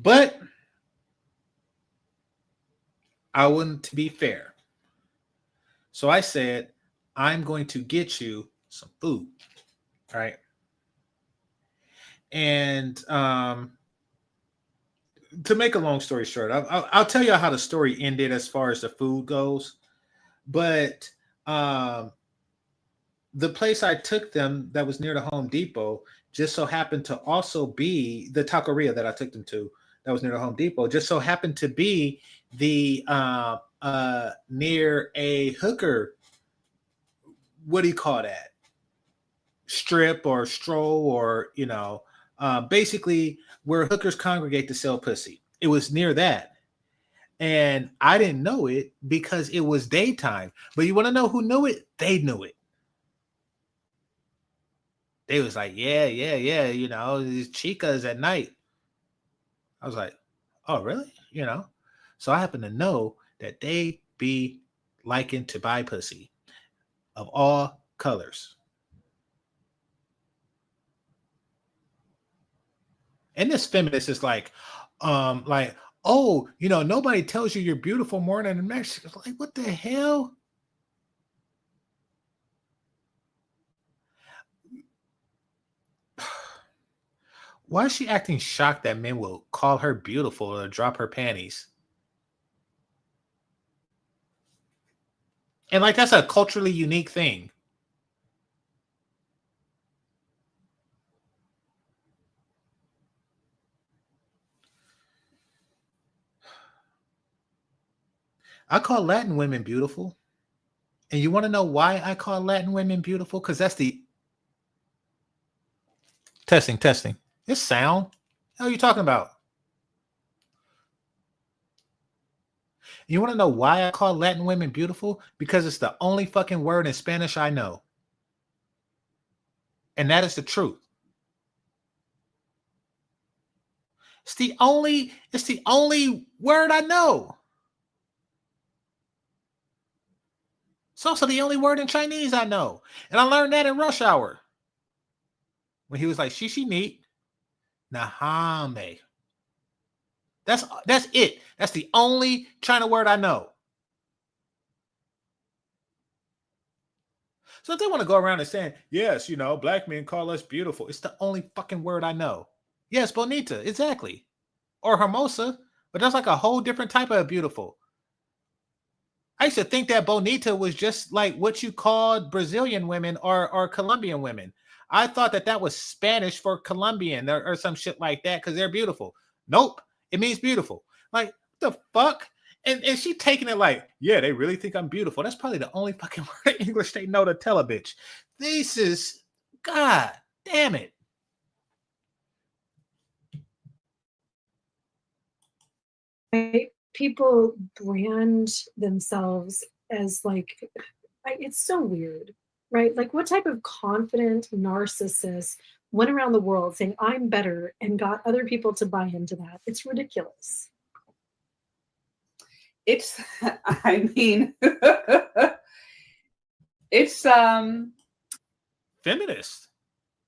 But I wanted to be fair. So I said, I'm going to get you some food. Right. And to make a long story short, I'll tell you how the story ended as far as the food goes. But the place I took them that was near the Home Depot just so happened to also be the taqueria that I took them to that was near the Home Depot, just so happened to be the near a hooker. What do you call that? Strip or stroll or, basically where hookers congregate to sell pussy. It was near that. And I didn't know it because it was daytime. But you want to know who knew it? They knew it. They was like, yeah, you know, these chicas at night. I was like, oh, really? You know? So I happen to know that they be liking to buy pussy of all colors. And this feminist is like, oh, you know, nobody tells you you're beautiful more than the Mexicans. Like, what the hell? Why is she acting shocked that men will call her beautiful or drop her panties? And like, that's a culturally unique thing. I call Latin women beautiful. And you want to know why I call Latin women beautiful? Because that's the testing. It's sound. What are you talking about? You want to know why I call Latin women beautiful? Because it's the only fucking word in Spanish I know. And that is the truth. It's the only word I know. It's also the only word in Chinese I know. And I learned that in Rush Hour. When he was like, Shishi neat, Nahame. That's it. That's the only China word I know. So if they want to go around and saying, yes, you know, black men call us beautiful, it's the only fucking word I know. Yes, bonita, exactly. Or hermosa, but that's like a whole different type of beautiful. I used to think that bonita was just like what you called Brazilian women or Colombian women. I thought that was Spanish for Colombian or some shit like that because they're beautiful. Nope, it means beautiful. Like, the fuck? And she taking it like, yeah, they really think I'm beautiful. That's probably the only fucking word in English they know to tell a bitch. This is, God damn it. People brand themselves as like, it's so weird, right? Like, what type of confident narcissist went around the world saying I'm better and got other people to buy into that? It's ridiculous. It's, I mean, it's Feminist.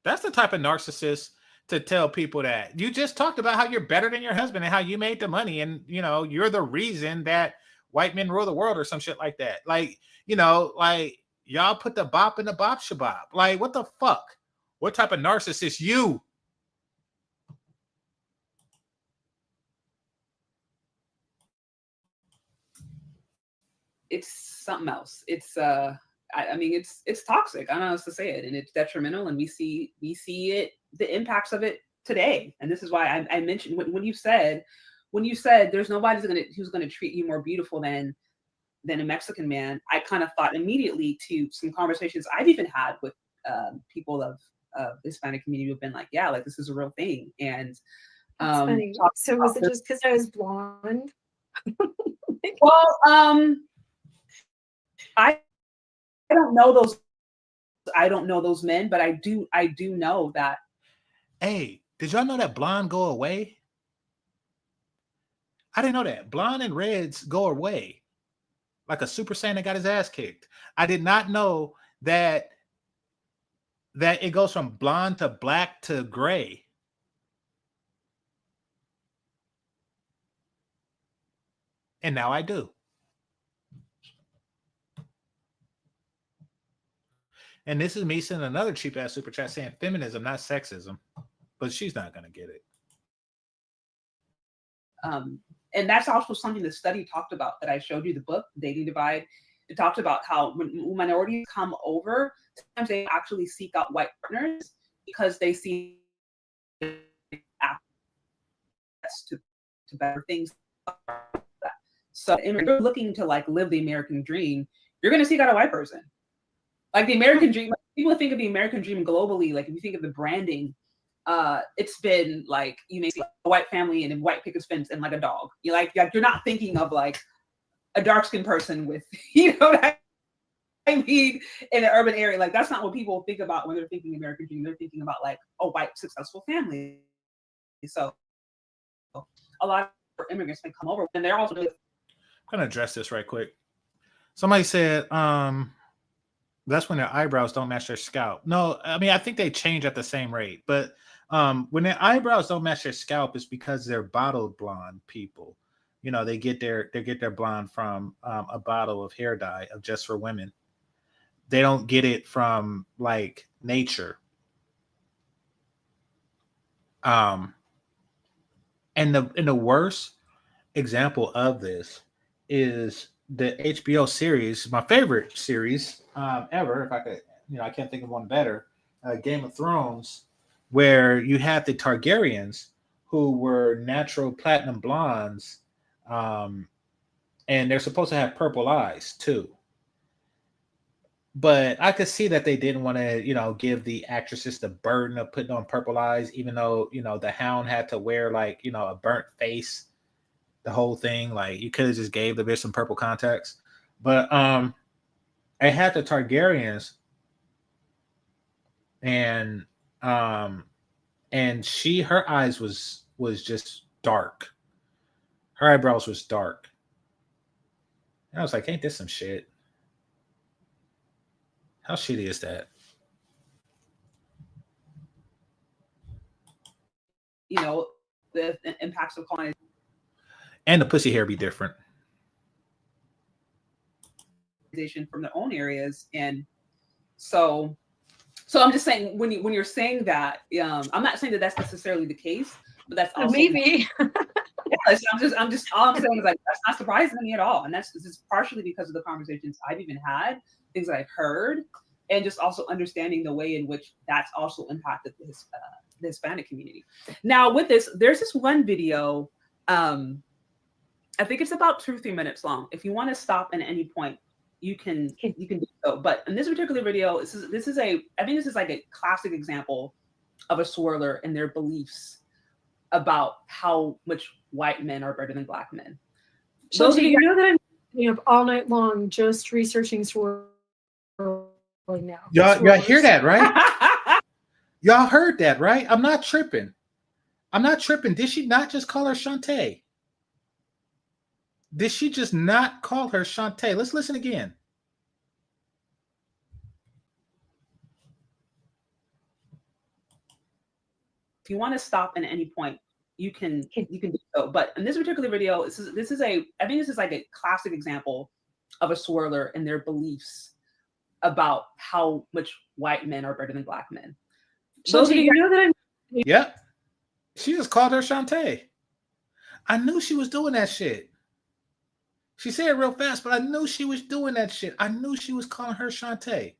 That's the type of narcissist to tell people that you just talked about how you're better than your husband and how you made the money and, you know, you're the reason that white men rule the world or some shit like that. Like, you know, like, y'all put the bop in the bop shabop. Like, what the fuck? What type of narcissist you? It's something else. It's I mean, it's toxic. I don't know how else to say it, and it's detrimental. And we see it, the impacts of it today. And this is why I mentioned when you said there's nobody who's gonna treat you more beautiful than a Mexican man. I kind of thought immediately to some conversations I've even had with people of the Hispanic community who've been like, yeah, like, this is a real thing. And funny. So was it just because I was blonde? Well, I don't know those. I don't know those men, but I do know that. Hey, did y'all know that blonde go away? I didn't know that. Blonde and reds go away. Like a Super Saiyan that got his ass kicked. I did not know that it goes from blonde to black to gray. And now I do. And this is me sending another cheap ass super chat saying feminism, not sexism. But she's not going to get it. And that's also something the study talked about that I showed you, the book, Dating Divide. It talked about how when minorities come over, sometimes they actually seek out white partners because they see access to better things. So if you're looking to like live the American dream, you're going to seek out a white person. Like the American dream, people think of the American dream globally. Like if you think of the branding, it's been like you may see a white family and a white picket fence and like a dog. You're not thinking of like a dark skinned person with, that mean, in an urban area, like that's not what people think about when they're thinking American dream. They're thinking about like a white successful family. So a lot of immigrants may come over, and they're also. I'm gonna address this right quick. Somebody said, that's when their eyebrows don't match their scalp. No, I mean I think they change at the same rate, but when their eyebrows don't match their scalp, it's because they're bottled blonde people. You know, they get their blonde from a bottle of hair dye of just for women. They don't get it from like nature. And the worst example of this is the HBO series, my favorite series ever. If I could, I can't think of one better. Game of Thrones, where you had the Targaryens, who were natural platinum blondes, and they're supposed to have purple eyes too. But I could see that they didn't want to, give the actresses the burden of putting on purple eyes, even though, the Hound had to wear like, a burnt face, the whole thing. Like you could have just gave the bitch some purple contacts. But I had the Targaryens, and her eyes was just dark. Her eyebrows was dark. And I was like, ain't this some shit? How shitty is that? The impacts of colonization. And the pussy hair be different From their own areas. And so I'm just saying, when you're saying that, I'm not saying that that's necessarily the case, but that's also maybe. Yeah, I'm just all I'm saying is like that's not surprising to me at all, and that's just partially because of the conversations I've even had, things that I've heard, and just also understanding the way in which that's also impacted the Hispanic community. Now, with this, there's this one video. I think it's about 2 or 3 minutes long. If you want to stop at any point, you can do so. But in this particular video, I think this is like a classic example of a swirler and their beliefs about how much white men are better than Black men. Those of you know that I'm staying up all night long just researching swirling now. Y'all hear that, right? Y'all heard that, right? I'm not tripping. Did she not just call her Shantae? Did she just not call her Shantae? Let's listen again. If you want to stop at any point, you can do so. But in this particular video, I think this is like a classic example of a swirler and their beliefs about how much white men are better than Black men. Those of you know that I'm. Yep. She just called her Shantae. I knew she was doing that shit. She said it real fast, but I knew she was doing that shit. I knew she was calling her Shantae.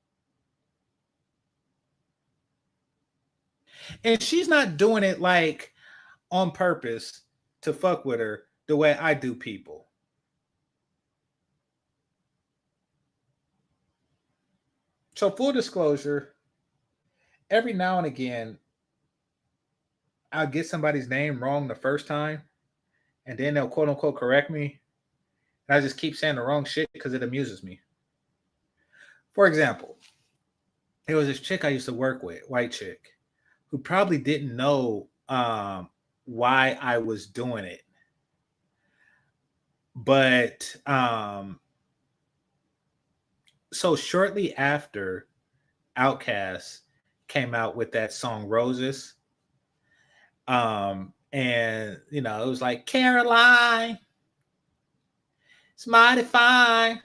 And she's not doing it like on purpose to fuck with her the way I do people. So full disclosure, every now and again, I'll get somebody's name wrong the first time, and then they'll quote unquote correct me. And I just keep saying the wrong shit because it amuses me. For example, there was this chick I used to work with, white chick, who probably didn't know why I was doing it. But so shortly after Outkast came out with that song Roses, and it was like, Caroline, it's mighty fine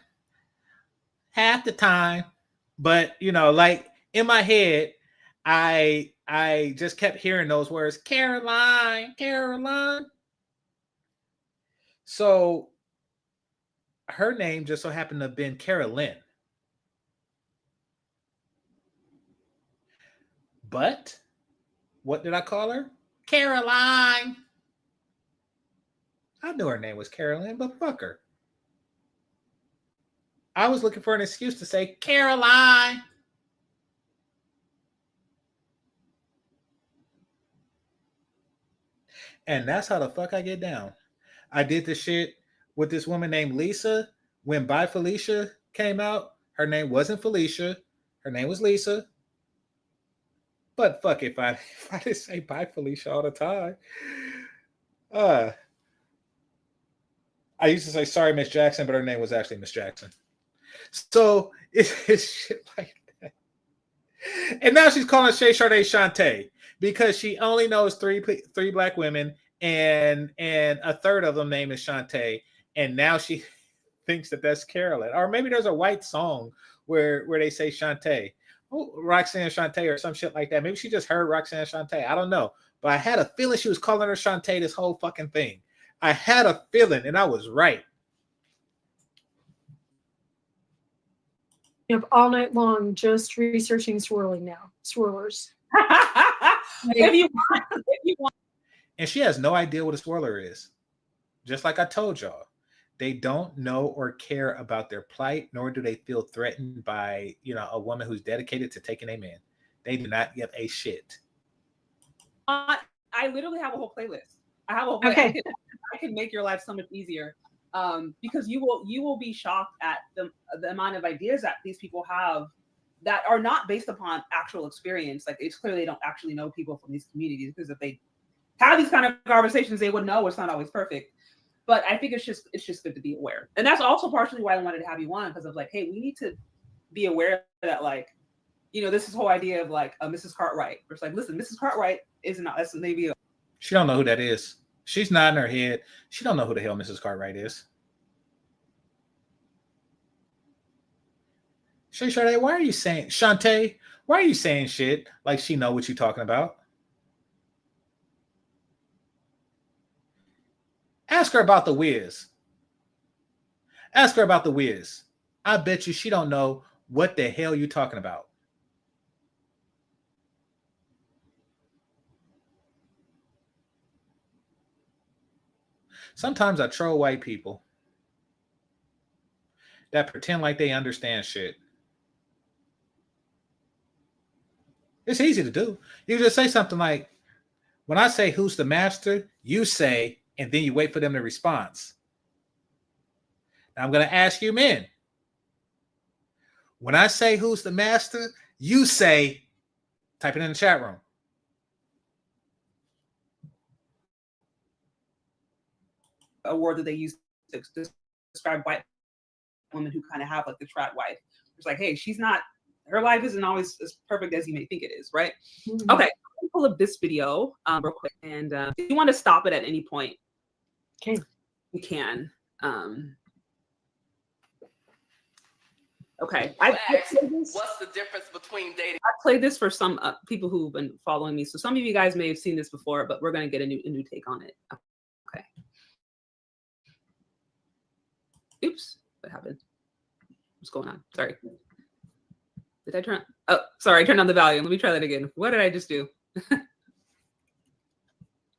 half the time. But like in my head, I just kept hearing those words, Caroline, Caroline. So her name just so happened to have been Carolyn. But what did I call her? Caroline. I knew her name was Carolyn, but fuck her. I was looking for an excuse to say Caroline. And that's how the fuck I get down. I did this shit with this woman named Lisa when Bye Felicia came out. Her name wasn't Felicia. Her name was Lisa. But fuck if I if I just say bye Felicia all the time. Uh I used to say sorry, Miss Jackson, but her name was actually Miss Jackson. So it's shit like that. And now she's calling Shay Sade Shantae because she only knows three black women, and a third of them name is Shantae, and now she thinks that that's Carolyn. Or maybe there's a white song where they say Shantae. Oh, Roxanne Shantae or some shit like that. Maybe she just heard Roxanne Shantae. I don't know. But I had a feeling she was calling her Shantae this whole fucking thing. I had a feeling, and I was right. Up all night long just researching swirling now. Swirlers. if you want. And she has no idea what a swirler is. Just like I told y'all. They don't know or care about their plight, nor do they feel threatened by, a woman who's dedicated to taking a man. They do not give a shit. I literally have a whole playlist. I have a whole playlist. Okay. I can make your life so much easier. Because you will be shocked at the amount of ideas that these people have that are not based upon actual experience. Like, it's clear they don't actually know people from these communities, because if they have these kind of conversations, they would know it's not always perfect. But I think it's just good to be aware. And that's also partially why I wanted to have you on, because of like, hey, we need to be aware that, like, this whole idea of like a Mrs. Cartwright. It's like, listen, Mrs. Cartwright is not, that's maybe she don't know who that is. She's nodding her head. She don't know who the hell Mrs. Cartwright is. Shay Sade, why are you saying Shantae? Why are you saying shit like she know what you're talking about? Ask her about the Wiz. Ask her about the Wiz. I bet you she don't know what the hell you're talking about. Sometimes I troll white people that pretend like they understand shit. It's easy to do. You just say something like, when I say who's the master, you say, and then you wait for them to respond. Now I'm going to ask you men. When I say who's the master, you say, type it in the chat room. a word that they use to describe white women who kind of have like the trad wife. It's like, hey, her life isn't always as perfect as you may think it is, right? Mm-hmm. Okay, I'll pull up this video real quick, and if you want to stop it at any point, okay, you can. Okay, what's the difference between dating? I played this for some people who've been following me, so some of you guys may have seen this before, but we're going to get a new take on it. Okay. Oops, what happened? What's going on? Sorry. Did I turn? Oh, sorry, I turned on the volume. Let me try that again. What did I just do?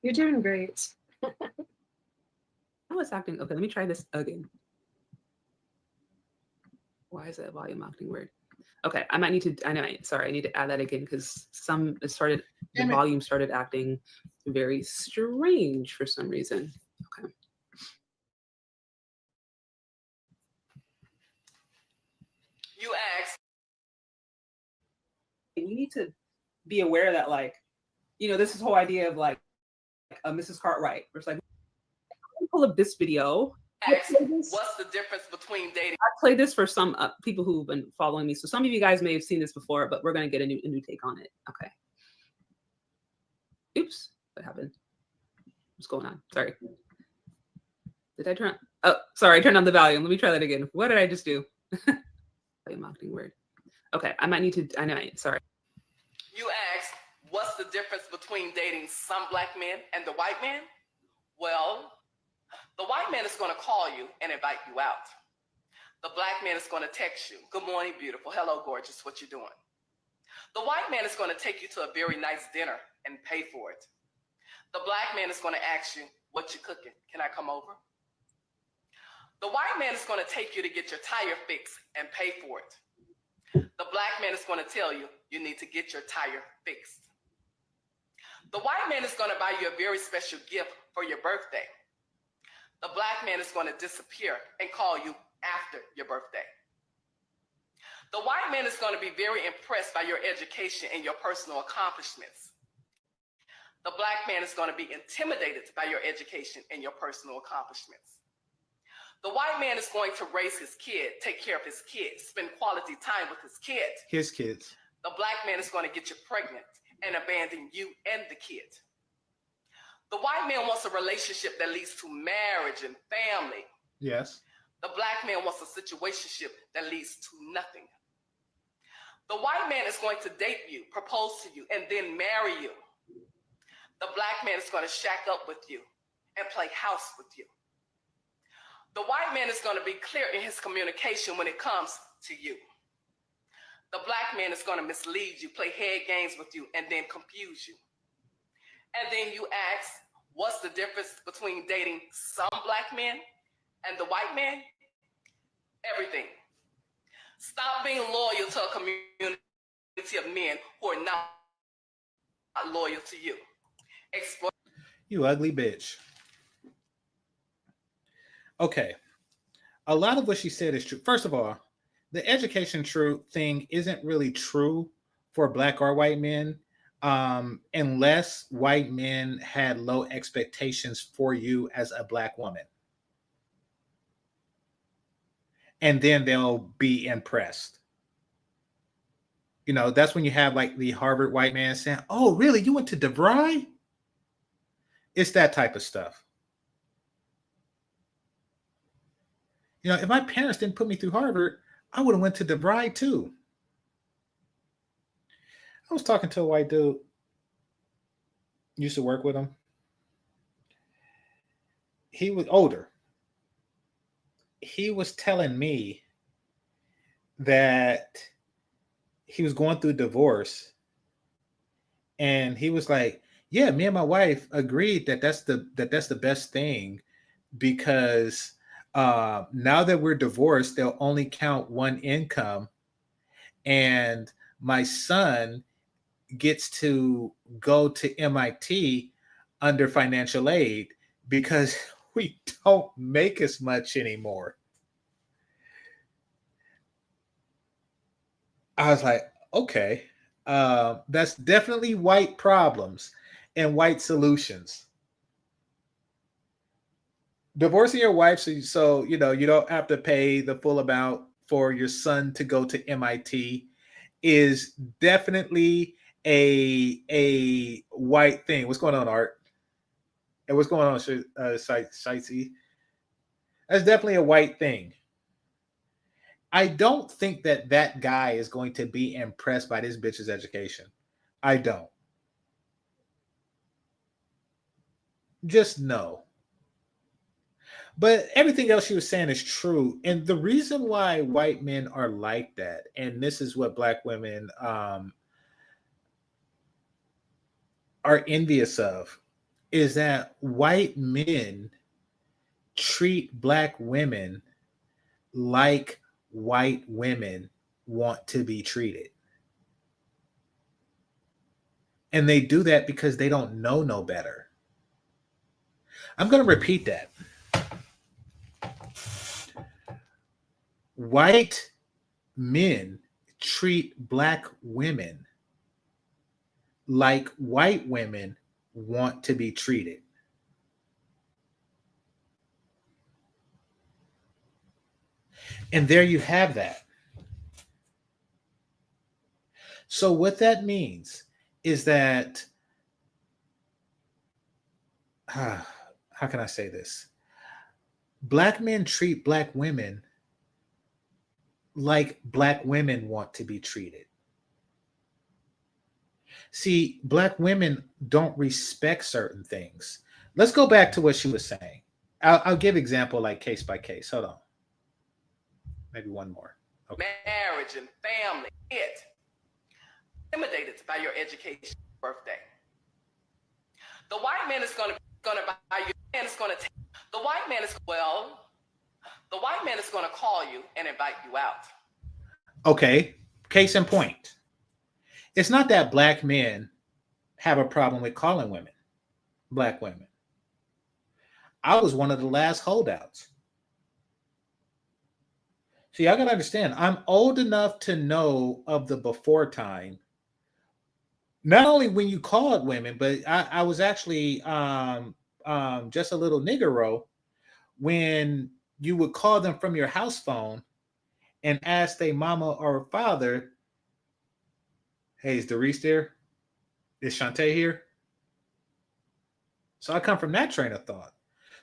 You're doing great. I was acting. Okay, let me try this again. Why is that volume acting weird? Okay, I might need to. I need to add that again, because the volume started acting very strange for some reason. Okay. You asked. We need to be aware that, like, this whole idea of like a Mrs. Cartwright. It's like, pull up this video. What's the difference between dating? I played this for some people who've been following me, so some of you guys may have seen this before, but we're going to get a new take on it. Okay. Oops, what happened? What's going on? Sorry. Did I turn? Oh, sorry, I turned on the volume. Let me try that again. What did I just do? Volume acting weird. Okay, I might need to. Sorry. You asked, what's the difference between dating some black men and the white man? Well, the white man is going to call you and invite you out. The black man is going to text you, good morning, beautiful. Hello, gorgeous. What you doing? The white man is going to take you to a very nice dinner and pay for it. The black man is going to ask you, what you cooking? Can I come over? The white man is going to take you to get your tire fixed and pay for it. The black man is going to tell you, you need to get your tire fixed. The white man is going to buy you a very special gift for your birthday. The black man is going to disappear and call you after your birthday. The white man is going to be very impressed by your education and your personal accomplishments. The black man is going to be intimidated by your education and your personal accomplishments. The white man is going to raise his kid, take care of his kid, spend quality time with his kid. His kids. The black man is going to get you pregnant and abandon you and the kid. The white man wants a relationship that leads to marriage and family. Yes. The black man wants a situationship that leads to nothing. The white man is going to date you, propose to you, and then marry you. The black man is going to shack up with you and play house with you. The white man is going to be clear in his communication when it comes to you. The black man is going to mislead you, play head games with you, and then confuse you. And then you ask, what's the difference between dating some black men and the white man? Everything. Stop being loyal to a community of men who are not loyal to you. Explore. You ugly bitch. Okay. A lot of what she said is true. First of all, the education true thing isn't really true for black or white men, unless white men had low expectations for you as a black woman. And then they'll be impressed. You know, that's when you have like the Harvard white man saying, "Oh, really? You went to DeVry?" It's that type of stuff. You know, if my parents didn't put me through Harvard, I would have went to DeVry too. I was talking to a white dude, used to work with him. He was older. He was telling me that he was going through divorce, and he was like, "Yeah, me and my wife agreed that that's the best thing, because now that we're divorced, they'll only count one income, and my son gets to go to MIT under financial aid because we don't make as much anymore." I was like, okay, that's definitely white problems and white solutions. Divorcing your wife so you know you don't have to pay the full amount for your son to go to MIT is definitely a white thing. What's going on, Art? And what's going on, Shitey? That's definitely a white thing. I don't think that guy is going to be impressed by this bitch's education. I don't. Just no. But everything else she was saying is true. And the reason why white men are like that, and this is what black women are envious of, is that white men treat black women like white women want to be treated. And they do that because they don't know no better. I'm going to repeat that. White men treat black women like white women want to be treated. And there you have that. So what that means is that, how can I say this? Black men treat black women like black women want to be treated. See, black women don't respect certain things. Let's go back to what she was saying. I'll give example like case by case. Hold on. Maybe one more. Okay. Marriage and family. Intimidated by your education birthday. The white man is going to buy you, and it's going to take. The white man is going to call you and invite you out. Okay, case in point. It's not that black men have a problem with calling women black women. I was one of the last holdouts. So y'all gotta understand, I'm old enough to know of the before time. Not only when you called women, but I was actually just a little niggero when you would call them from your house phone and ask their mama or father, "Hey, is Doris there? Is Shantae here?" So I come from that train of thought.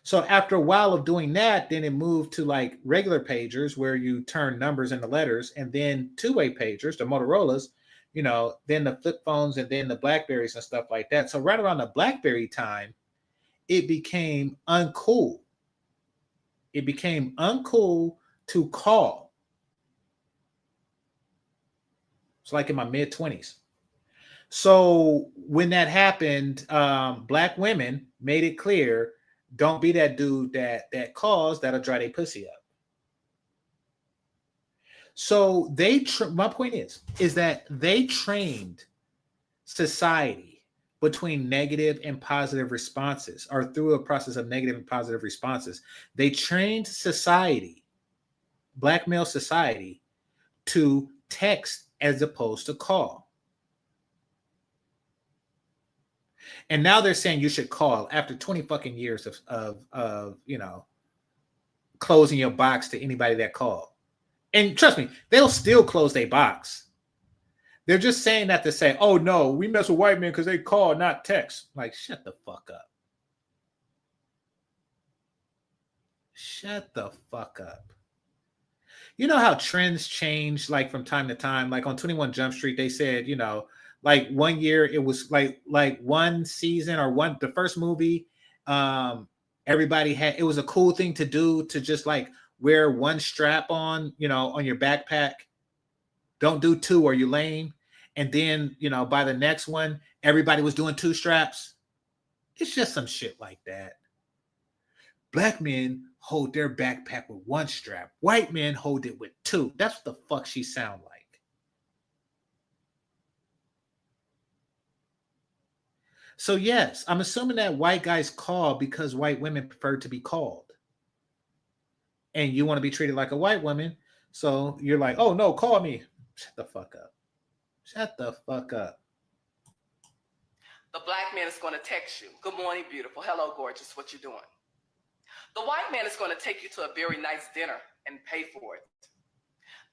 So after a while of doing that, then it moved to like regular pagers where you turn numbers into letters, and then two-way pagers, the Motorola's, then the flip phones, and then the Blackberries and stuff like that. So right around the Blackberry time, it became uncool. It became uncool to call. It's like in my mid-20s. So when that happened, black women made it clear, don't be that dude that calls that'll dry their pussy up. So my point is that they trained society between negative and positive responses, or through a process of negative and positive responses. They trained society, black male society, to text as opposed to call. And now they're saying you should call after 20 fucking years of closing your box to anybody that called. And trust me, they'll still close their box. They're just saying that to say, oh no, we mess with white men because they call, not text. Like, shut the fuck up. Shut the fuck up. You know how trends change like from time to time? Like on 21 Jump Street, they said, like 1 year it was like one season or the first movie, everybody it was a cool thing to do to just like wear one strap on your backpack. Don't do two or you're lame. And then by the next one everybody was doing two straps. It's just some shit like that. Black men hold their backpack with one strap. White men hold it with two. That's what the fuck she sound like. So yes, I'm assuming that white guys call because white women prefer to be called. And you want to be treated like a white woman. So you're like, oh no, call me. Shut the fuck up. Shut the fuck up. The black man is going to text you, good morning, beautiful. Hello, gorgeous. What you doing? The white man is going to take you to a very nice dinner and pay for it.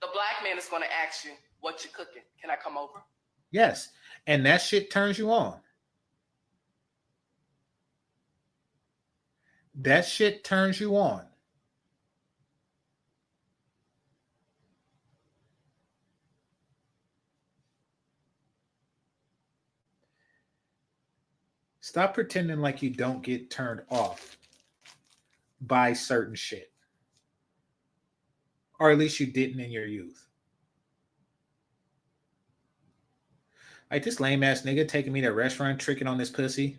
The black man is going to ask you, what you cooking? Can I come over? Yes. And that shit turns you on. That shit turns you on. Stop pretending like you don't get turned off by certain shit. Or at least you didn't in your youth. Like this lame ass nigga taking me to a restaurant, tricking on this pussy.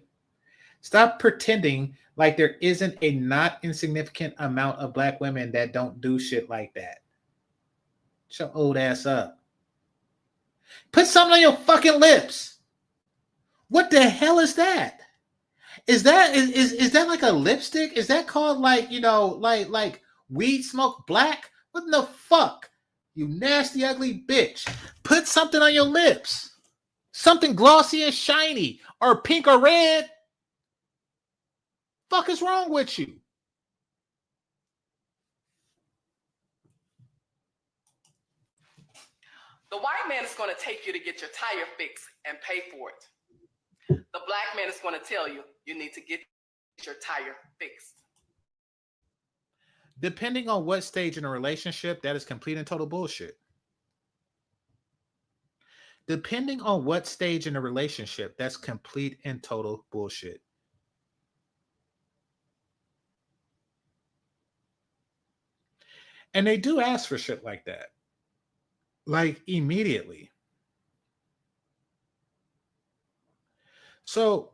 Stop pretending like there isn't a not insignificant amount of black women that don't do shit like that. Shut your old ass up. Put something on your fucking lips. What the hell is that? Is that like a lipstick? Is that called like, like weed smoke black? What the fuck? You nasty, ugly bitch. Put something on your lips. Something glossy and shiny, or pink or red. Fuck is wrong with you? The white man is going to take you to get your tire fixed and pay for it. The black man is going to tell you, you need to get your tire fixed. Depending on what stage in a relationship, that is complete and total bullshit. Depending on what stage in a relationship, that's complete and total bullshit. And they do ask for shit like that. Like immediately. So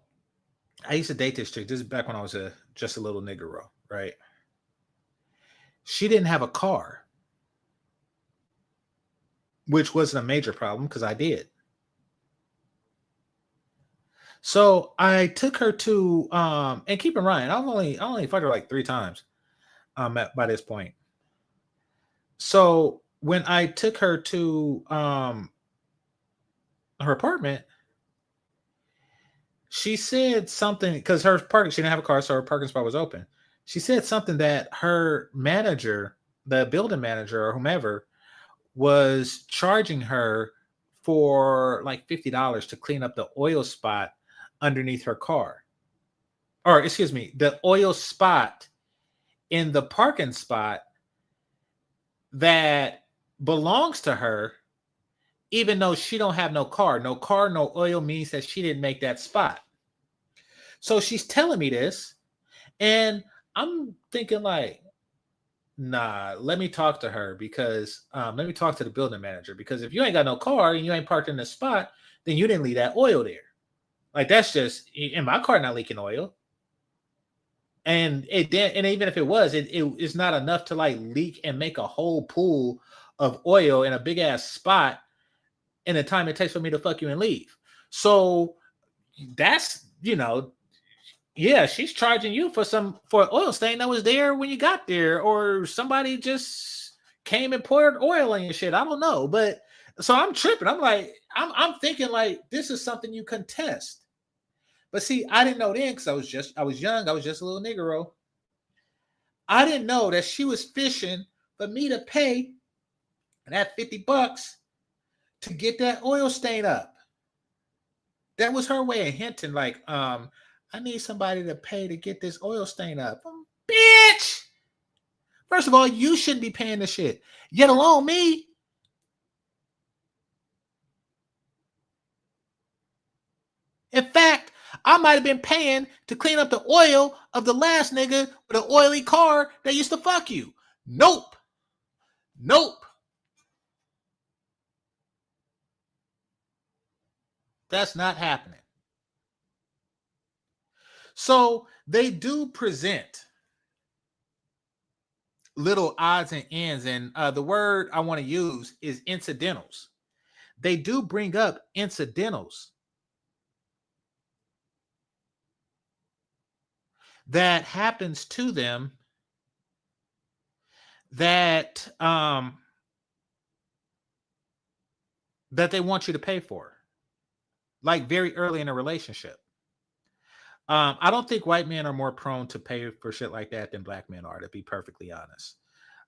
I used to date this chick. This is back when I was just a little niggero, right? She didn't have a car, which wasn't a major problem because I did. So I took her to and keep in mind, I only fucked her like 3 times by this point. So when I took her to her apartment, she said something because her park, she didn't have a car, so her parking spot was open. She said something that her manager, the building manager or whomever, was charging her for like $50 to clean up the oil spot underneath her car. Or excuse me, the oil spot in the parking spot that belongs to her, even though she don't have no car. No car, no oil means that she didn't make that spot. So she's telling me this, and I'm thinking like, nah, let me talk to her because let me talk to the building manager because if you ain't got no car and you ain't parked in the spot, then you didn't leave that oil there. Like that's just in my car not leaking oil. And and even if it was, it's not enough to like leak and make a whole pool of oil in a big ass spot in the time it takes for me to fuck you and leave. So that's yeah, she's charging you for an oil stain that was there when you got there, or somebody just came and poured oil on your shit. I don't know, but so I'm tripping. I'm like, I'm thinking like this is something you contest. But see, I didn't know then because I was young. I was just a little niggero. I didn't know that she was fishing for me to pay that $50 to get that oil stain up. That was her way of hinting, like, I need somebody to pay to get this oil stain up. Bitch! First of all, you shouldn't be paying the shit, yet alone me. In fact, I might have been paying to clean up the oil of the last nigga with an oily car that used to fuck you. Nope. Nope. That's not happening. So they do present little odds and ends, and the word I want to use is incidentals. They do bring up incidentals that happens to them that that they want you to pay for, like very early in a relationship. I don't think white men are more prone to pay for shit like that than black men are, to be perfectly honest.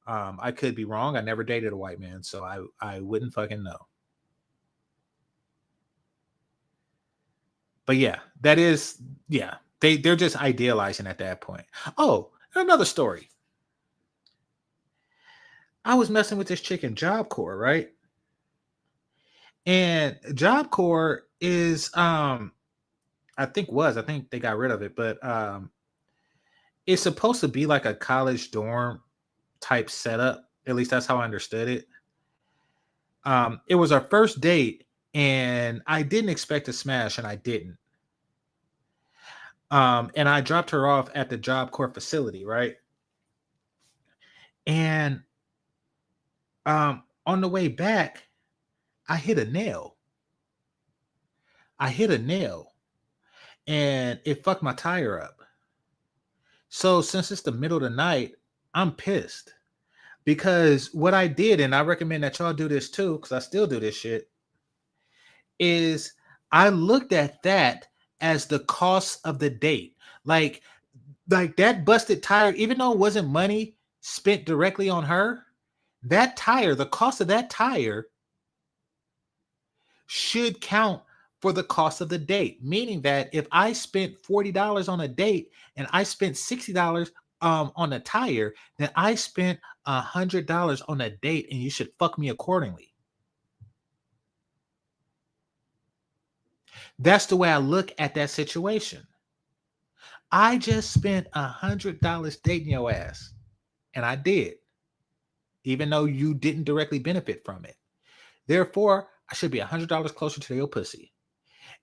I could be wrong. I never dated a white man, so I wouldn't fucking know. But yeah, that is, yeah, they're just idealizing at that point. Oh, another story. I was messing with this chick in Job Corps, right? And Job Corps is I think they got rid of it, but it's supposed to be like a college dorm type setup. At least that's how I understood it. It was our first date, and I didn't expect to smash, and I didn't. And I dropped her off at the Job Corps facility, right? And on the way back, I hit a nail. I hit a nail, and it fucked my tire up. So since it's the middle of the night, I'm pissed. Because what I did, and I recommend that y'all do this too, because I still do this shit, is I looked at that as the cost of the date. Like that busted tire, even though it wasn't money spent directly on her, that tire, the cost of that tire should count for the cost of the date. Meaning that if I spent $40 on a date and I spent $60 on a tire, then I spent $100 on a date, and you should fuck me accordingly. That's the way I look at that situation. I just spent $100 dating your ass, and I did, even though you didn't directly benefit from it. Therefore, I should be $100 closer to your pussy.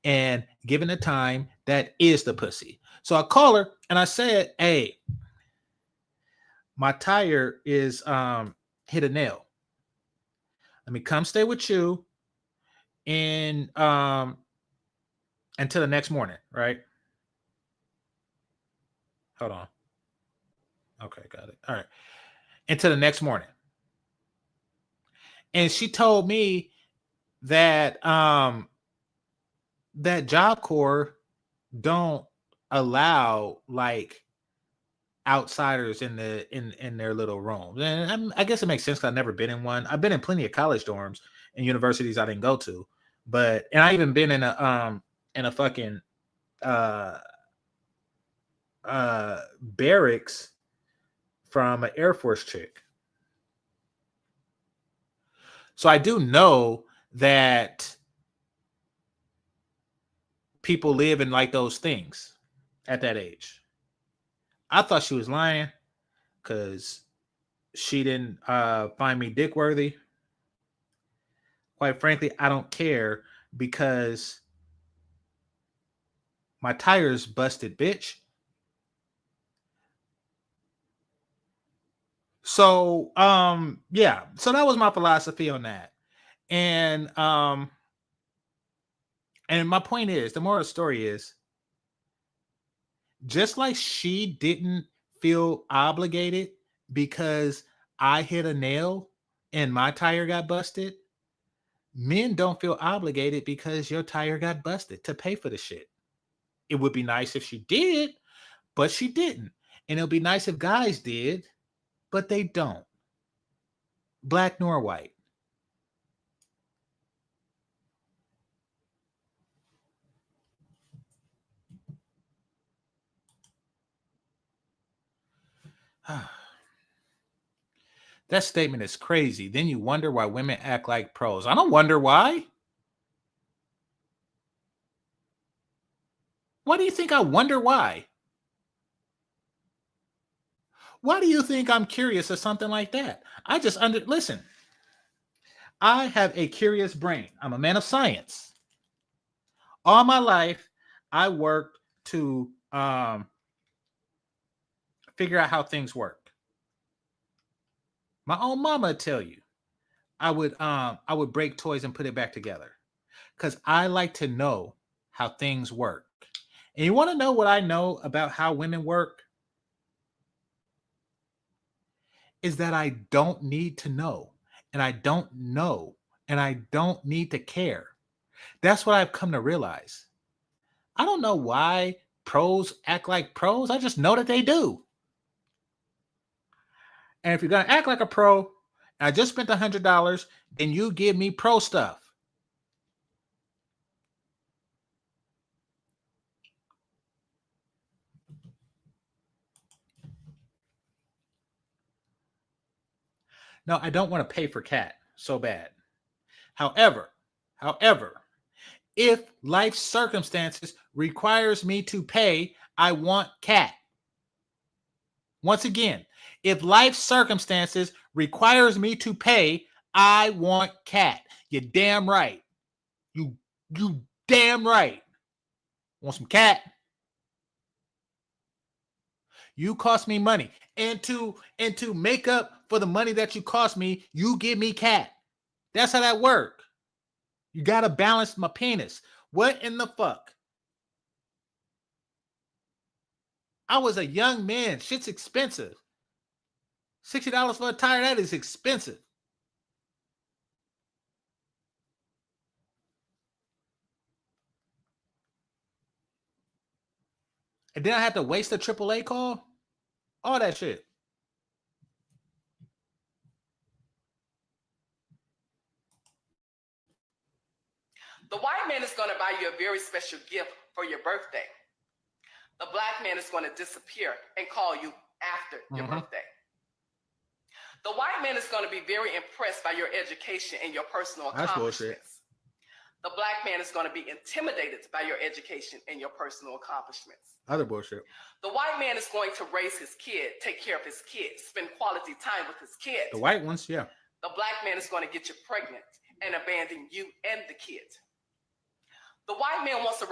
And given the time, that is the pussy. So I call her and I said, hey, my tire is hit a nail. Let me come stay with you in until the next morning, right? Hold on. Okay, got it. All right. Until the next morning. And she told me that that Job Corps don't allow like outsiders in their little rooms. And I guess it makes sense because I've never been in one. I've been in plenty of college dorms and universities I didn't go to, but and I even been in a fucking uh barracks from an Air Force chick. So I do know that people live in like those things at that age. I thought she was lying because she didn't find me dick worthy. Quite frankly, I don't care because my tire's busted, bitch. So yeah, so that was my philosophy on that. And my point is, the moral of the story is, just like she didn't feel obligated because I hit a nail and my tire got busted, men don't feel obligated because your tire got busted to pay for the shit. It would be nice if she did, but she didn't. And it'll be nice if guys did, but they don't. Black nor white. That statement is crazy. Then you wonder why women act like pros. I don't wonder why. Why do you think I wonder why? Why do you think I'm curious of something like that? I just listen. I have a curious brain. I'm a man of science. All my life, I worked to figure out how things work. My own mama would tell you I would break toys and put it back together because I like to know how things work. And you want to know what I know about how women work? Is that I don't need to know, and I don't know, and I don't need to care. That's what I've come to realize. I don't know why pros act like pros. I just know that they do. And if you're going to act like a pro, and I just spent $100, then you give me pro stuff. No, I don't want to pay for cat so bad. However, if life circumstances requires me to pay, I want cat. Once again, if life circumstances requires me to pay, I want cat. You're damn right. You damn right. Want some cat? You cost me money. And to make up for the money that you cost me, you give me cat. That's how that works. You got to balance my penis. What in the fuck? I was a young man. Shit's expensive. $60 for a tire, that is expensive. And then I had to waste a AAA call? All that shit. The white man is going to buy you a very special gift for your birthday. The black man is going to disappear and call you after your birthday. The white man is going to be very impressed by your education and your personal accomplishments. The black man is going to be intimidated by your education and your personal accomplishments. Other bullshit. The white man is going to raise his kid, take care of his kid, spend quality time with his kid. The white ones, yeah. The black man is going to get you pregnant and abandon you and the kid. The white man wants a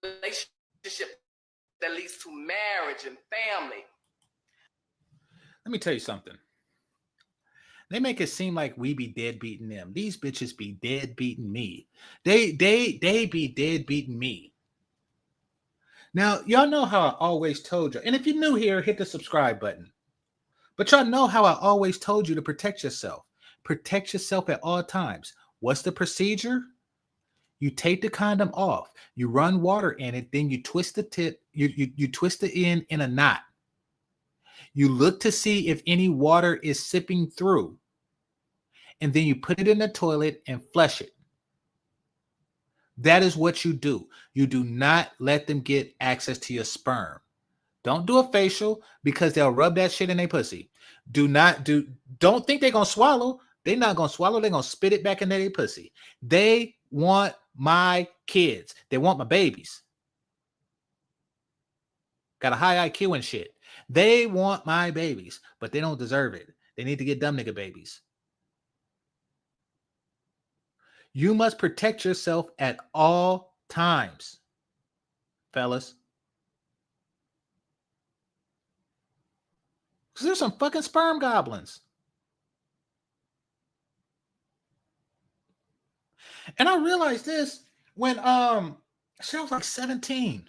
relationship that leads to marriage and family. Let me tell you something. They make it seem like we be dead beating them. These bitches be dead beating me. They be dead beating me. Now, y'all know how I always told you. And if you're new here, hit the subscribe button. But y'all know how I always told you to protect yourself. Protect yourself at all times. What's the procedure? You take the condom off, you run water in it, then you twist the tip, you twist it in a knot. You look to see if any water is sipping through, and then you put it in the toilet and flush it. That is what you do. You do not let them get access to your sperm. Don't do a facial because they'll rub that shit in their pussy. Don't think they're gonna swallow. They're not gonna swallow, they're gonna spit it back into their pussy. They want my kids. They want my babies. Got a high IQ and shit. They want my babies, but they don't deserve it. They need to get dumb nigga babies. You must protect yourself at all times, fellas. Because there's some fucking sperm goblins. And I realized this when I was like 17.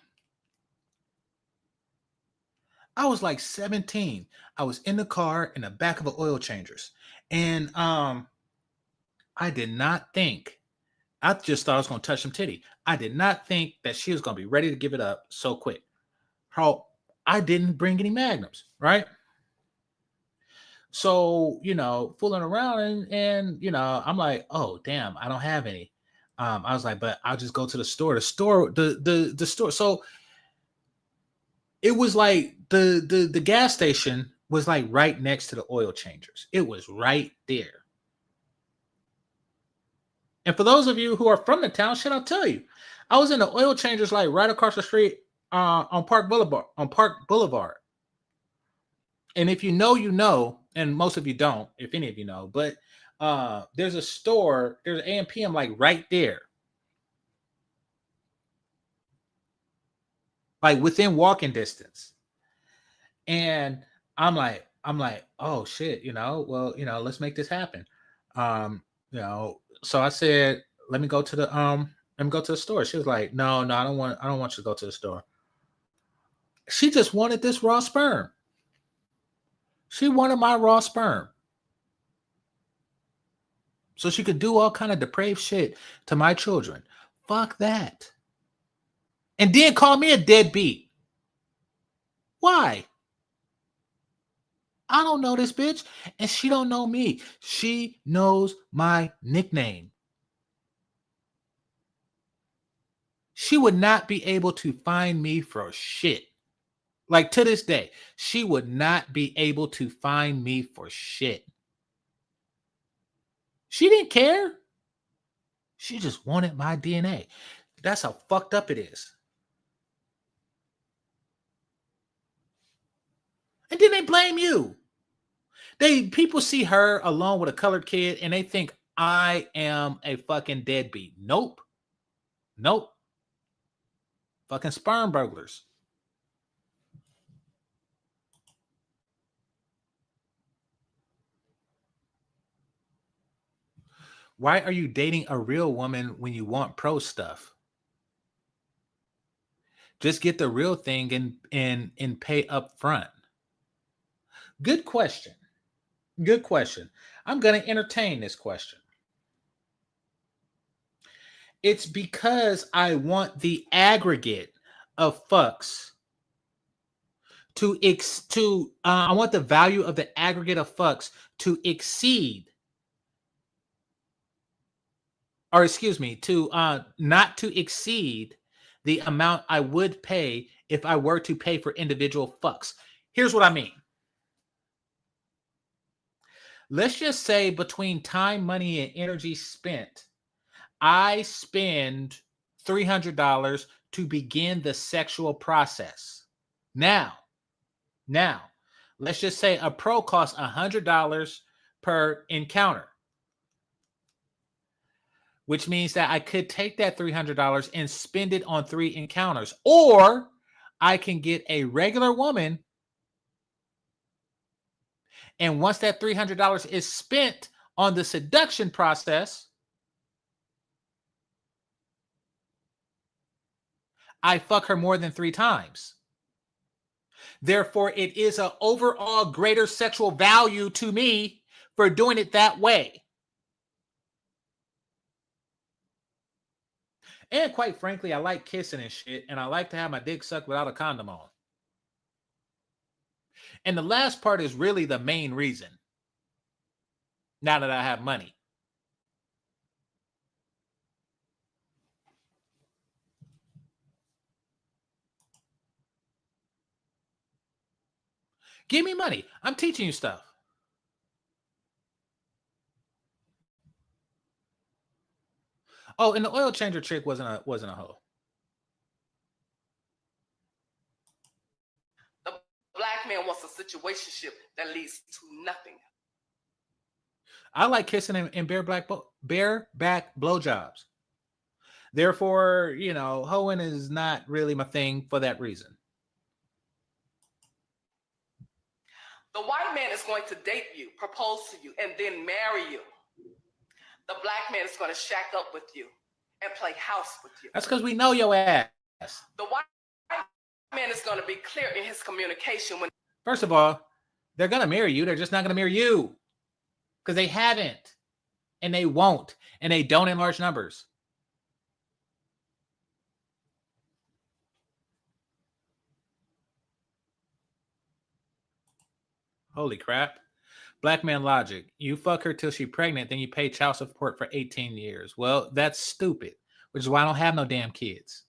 I was like 17. I was in the car in the back of an oil changers. And I did not think, I just thought I was going to touch some titty. I did not think that she was going to be ready to give it up so quick. How I didn't bring any magnums, right? So, fooling around and I'm like, oh, damn, I don't have any. I was like, but I'll just go to the store. The store. So it was like the gas station was like right next to the oil changers. It was right there. And for those of you who are from the town, shit, I'll tell you, I was in the oil changers like right across the street on Park Boulevard. And if you know, and most of you don't, if any of you know, but there's a store, there's an A&PM like right there. Like within walking distance. And I'm like, oh shit, well, let's make this happen. So I said, let me go to the store. She was like, no, I don't want you to go to the store. She just wanted this raw sperm. She wanted my raw sperm. So she could do all kind of depraved shit to my children. Fuck that. And then call me a deadbeat. Why? I don't know this bitch, and she don't know me. She knows my nickname. She would not be able to find me for shit. Like to this day, she would not be able to find me for shit. She didn't care. She just wanted my DNA. That's how fucked up it is. And then they blame you. People see her alone with a colored kid and they think I am a fucking deadbeat. Nope. Fucking sperm burglars. Why are you dating a real woman when you want pro stuff? Just get the real thing and pay up front. Good question. I'm going to entertain this question. It's because I want the aggregate of fucks I want the value of the aggregate of fucks to exceed, or excuse me, to not to exceed the amount I would pay if I were to pay for individual fucks. Here's what I mean. Let's just say between time, money, and energy spent, I spend $300 to begin the sexual process. Now, let's just say a pro costs $100 per encounter, which means that I could take that $300 and spend it on 3 encounters, or I can get a regular woman, and once that $300 is spent on the seduction process, I fuck her more than 3 times. Therefore, it is an overall greater sexual value to me for doing it that way. And quite frankly, I like kissing and shit, and I like to have my dick sucked without a condom on. And the last part is really the main reason. Now that I have money. Give me money. I'm teaching you stuff. Oh, and the oil changer chick wasn't a hoe. The black man wants a situationship that leads to nothing. I like kissing and bareback blowjobs. Therefore, hoeing is not really my thing for that reason. The white man is going to date you, propose to you, and then marry you. The black man is going to shack up with you and play house with you. That's because we know your ass. The white man is going to be clear in his communication. First of all, they're going to marry you. They're just not going to marry you. Because they haven't. And they won't. And they don't in large numbers. Holy crap. Black man logic. You fuck her till she's pregnant, then you pay child support for 18 years. Well, that's stupid, which is why I don't have no damn kids.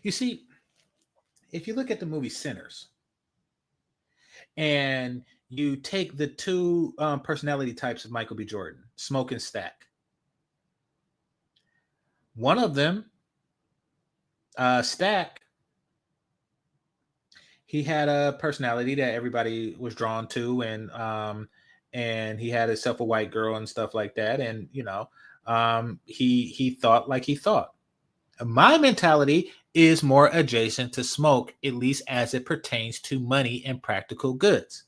You see, if you look at the movie Sinners, and you take the two personality types of Michael B. Jordan, Smoke and Stack. One of them, Stack, he had a personality that everybody was drawn to, and he had himself a white girl and stuff like that, and he thought like he thought. My mentality is more adjacent to Smoke, at least as it pertains to money and practical goods.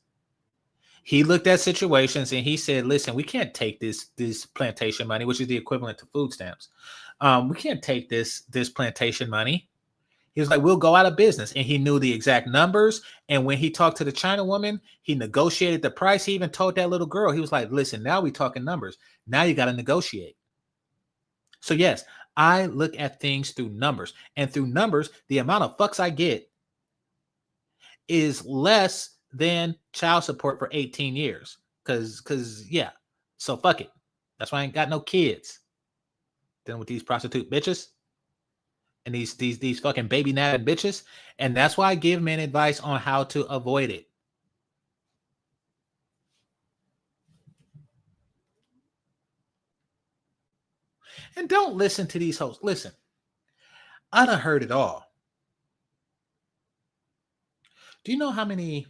He looked at situations and he said, listen, we can't take this plantation money, which is the equivalent to food stamps. We can't take this plantation money. He was like, we'll go out of business. And he knew the exact numbers. And when he talked to the China woman, he negotiated the price. He even told that little girl, he was like, listen, now we talking numbers. Now you got to negotiate. So yes, I look at things through numbers. And through numbers, the amount of fucks I get is less than child support for 18 years. Cause yeah. So fuck it. That's why I ain't got no kids. Dealing with these prostitute bitches. And these fucking baby napping bitches. And that's why I give men advice on how to avoid it. And don't listen to these hoes. Listen, I done heard it all. Do you know how many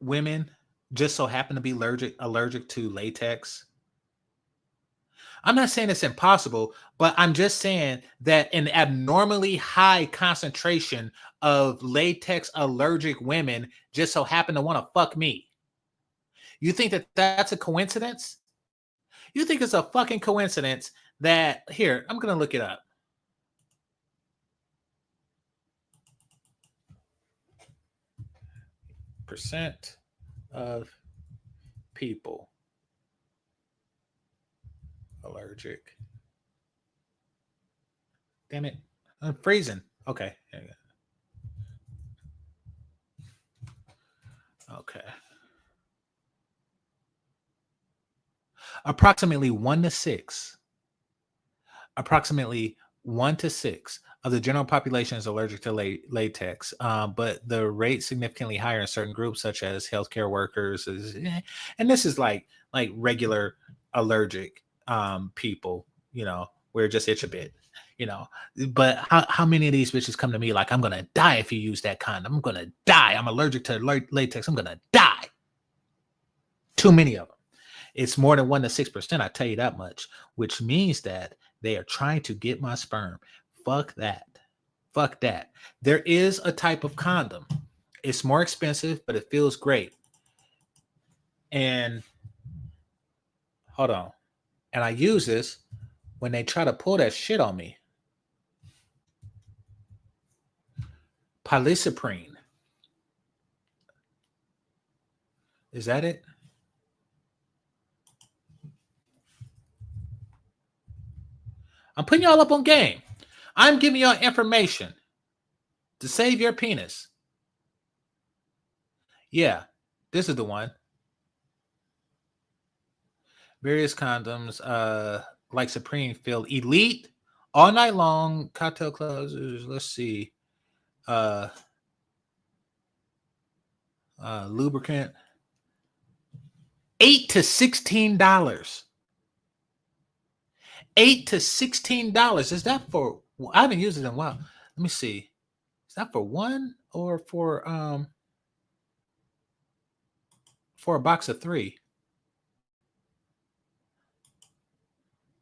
women just so happen to be allergic to latex? I'm not saying it's impossible, but I'm just saying that an abnormally high concentration of latex allergic women just so happen to want to fuck me. You think that that's a coincidence? You think it's a fucking coincidence that, here, I'm going to look it up. Percent of people allergic. Damn it. I'm freezing. Okay. There you go. Okay. Approximately 1 to 6. Approximately 1 to 6 of the general population is allergic to latex, but the rate significantly higher in certain groups, such as healthcare workers. And this is like regular allergic people, where it just itch a bit, But how many of these bitches come to me like, I'm gonna die if you use that condom? I'm gonna die. I'm allergic to latex. I'm gonna die. Too many of them. It's more than 1 to 6%. I tell you that much, which means that they are trying to get my sperm. Fuck that. Fuck that. There is a type of condom. It's more expensive, but it feels great. And hold on. And I use this when they try to pull that shit on me. Palisoprene. Is that it? I'm putting y'all up on game. I'm giving y'all information to save your penis. Yeah, this is the one. Various condoms, like Supreme, feel elite all night long. Cocktail closers. Let's see. Lubricant. $8 to $16. $8 to $16. Is that for? I haven't used it in a while. Let me see. Is that for one or for a box of 3?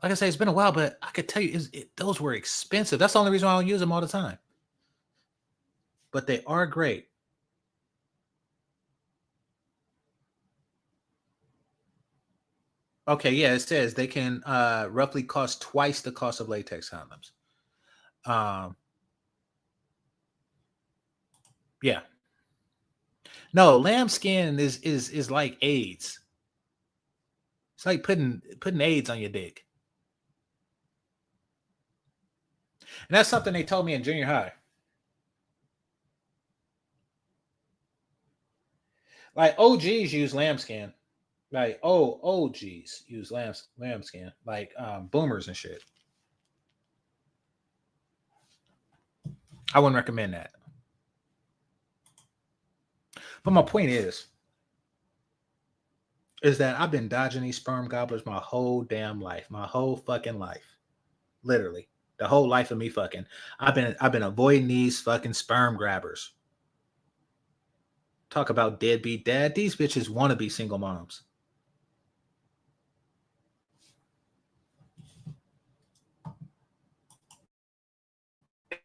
Like I say, it's been a while, but I could tell you those were expensive. That's the only reason why I don't use them all the time. But they are great. Okay, yeah, it says they can roughly cost twice the cost of latex condoms. Yeah. No, lambskin is like AIDS. It's like putting AIDS on your dick. And that's something they told me in junior high. Like OGs use lambskin. Like OGs use lambskin. Like boomers and shit. I wouldn't recommend that. But my point is that I've been dodging these sperm gobblers my whole damn life. My whole fucking life. Literally. The whole life of me fucking. I've been avoiding these fucking sperm grabbers. Talk about deadbeat dad. These bitches want to be single moms.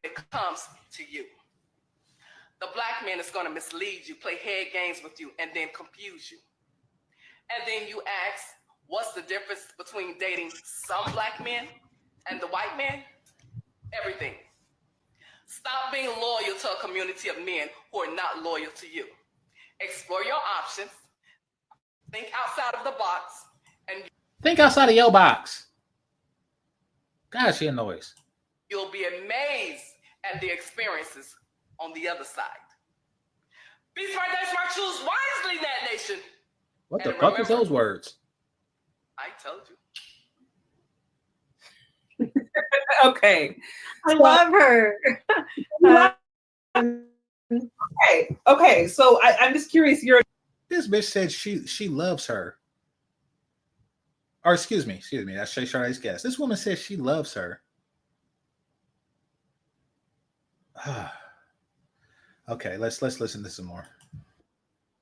It comes to you. The black man is going to mislead you, play head games with you, and then confuse you. And then you ask, what's the difference between dating some black men and the white man? Everything. Stop being loyal to a community of men who are not loyal to you. Explore your options. Think outside of the box. And think outside of your box. God, she annoys. You'll be amazed at the experiences on the other side. Be smart, that's smart, choose wisely, Nat Nation. What the fuck is those words? I told you. Okay. I love her. Okay. So I'm just curious. This bitch said she loves her. Or excuse me. That's Shay Shardy's guess. This woman says she loves her. Okay, let's listen to some more.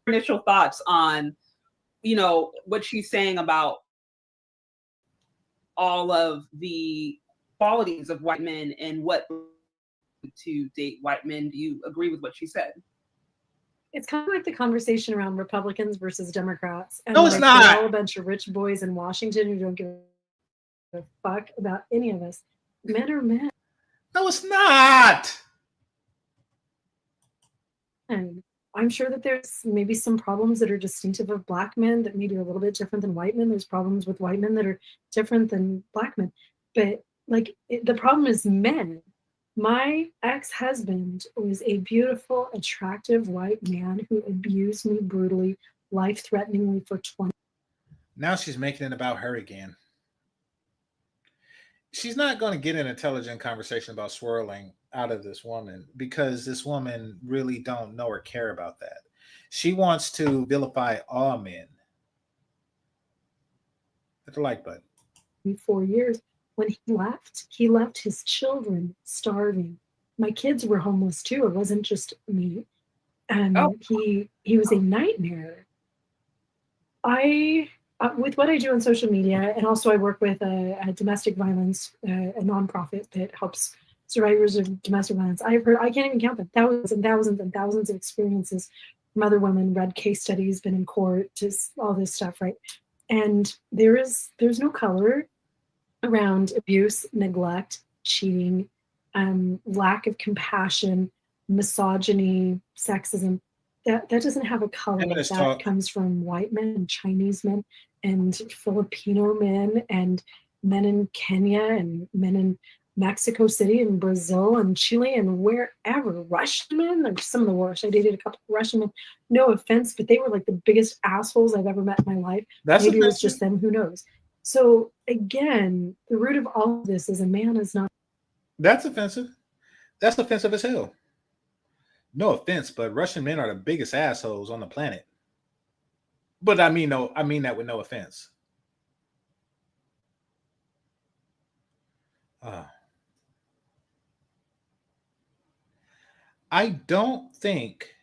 Initial thoughts on, what she's saying about all of the qualities of white men and what to date white men. Do you agree with what she said? It's kind of like the conversation around Republicans versus Democrats. And no, it's not. We're all a bunch of rich boys in Washington who don't give a fuck about any of us. Men are men. No, it's not. And I'm sure that there's maybe some problems that are distinctive of black men that maybe are a little bit different than white men. There's problems with white men that are different than black men. But the problem is men. My ex-husband was a beautiful, attractive white man who abused me brutally, life-threateningly for 20 years. Now she's making it about her again. She's not going to get an intelligent conversation about swirling out of this woman because this woman really don't know or care about that. She wants to vilify all men. Hit the like button. 4 years. When he left his children starving. My kids were homeless too. It wasn't just me. And he was a nightmare. With what I do on social media, and also I work with a domestic violence, a nonprofit that helps survivors of domestic violence. I can't even count them, thousands and thousands and thousands of experiences from other women, read case studies, been in court, just all this stuff, right? And there's no color around abuse, neglect, cheating, lack of compassion, misogyny, sexism, that doesn't have a color. Feminist That talk. comes from white men and Chinese men and Filipino men and men in Kenya and men in Mexico City and Brazil and Chile and wherever. Russian men, they're some of the worst. I dated a couple of Russian men. No offense, but they were like the biggest assholes I've ever met in my life. That's Maybe it was offensive. just them, who knows? So again, the root of all of this is a man is not. That's offensive. That's offensive as hell. No offense, but Russian men are the biggest assholes on the planet. But I mean that with no offense. I don't think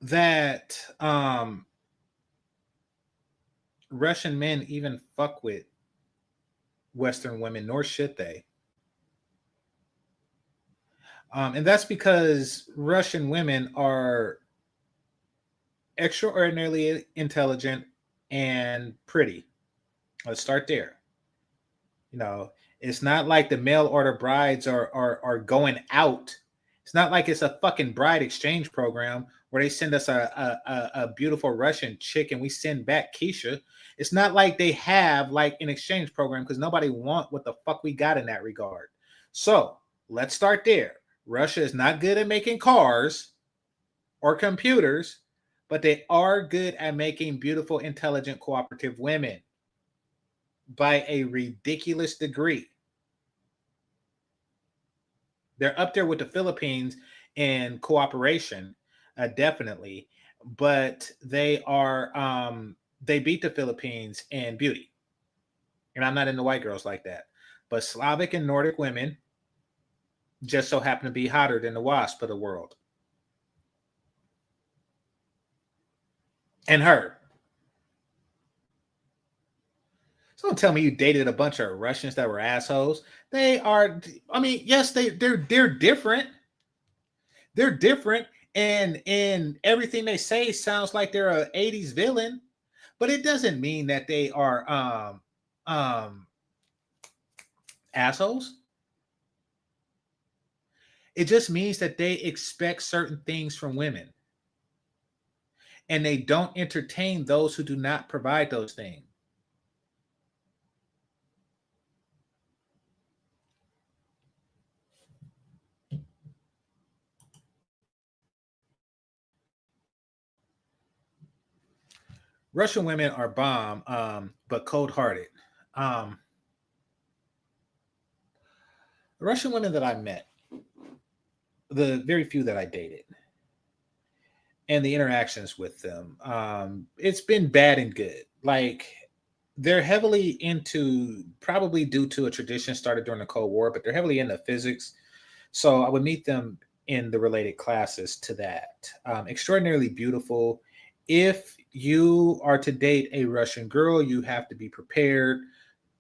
that Russian men even fuck with Western women, nor should they. And that's because Russian women are extraordinarily intelligent and pretty. Let's start there. You know, it's not like the mail order brides are going out. It's not like it's a fucking bride exchange program where they send us a beautiful Russian chick and we send back Keisha. It's not like they have like an exchange program because nobody want what the fuck we got in that regard. So let's start there. Russia is not good at making cars or computers, but they are good at making beautiful, intelligent, cooperative women by a ridiculous degree. They're up there with the Philippines in cooperation, definitely, but they beat the Philippines in beauty. And I'm not into white girls like that, but Slavic and Nordic women just so happen to be hotter than the WASP of the world. And her. So don't tell me you dated a bunch of Russians that were assholes. They are, I mean, yes, they're different. They're different, and everything they say sounds like they're a 80s villain, but it doesn't mean that they are assholes. It just means that they expect certain things from women. And they don't entertain those who do not provide those things. Russian women are bomb, but cold-hearted. The Russian women that I met, the very few that I dated, and the interactions with them, it's been bad and good. Like, they're heavily into, probably due to a tradition started during the Cold War, but they're heavily into physics. So I would meet them in the related classes to that. Extraordinarily beautiful. If you are to date a Russian girl, you have to be prepared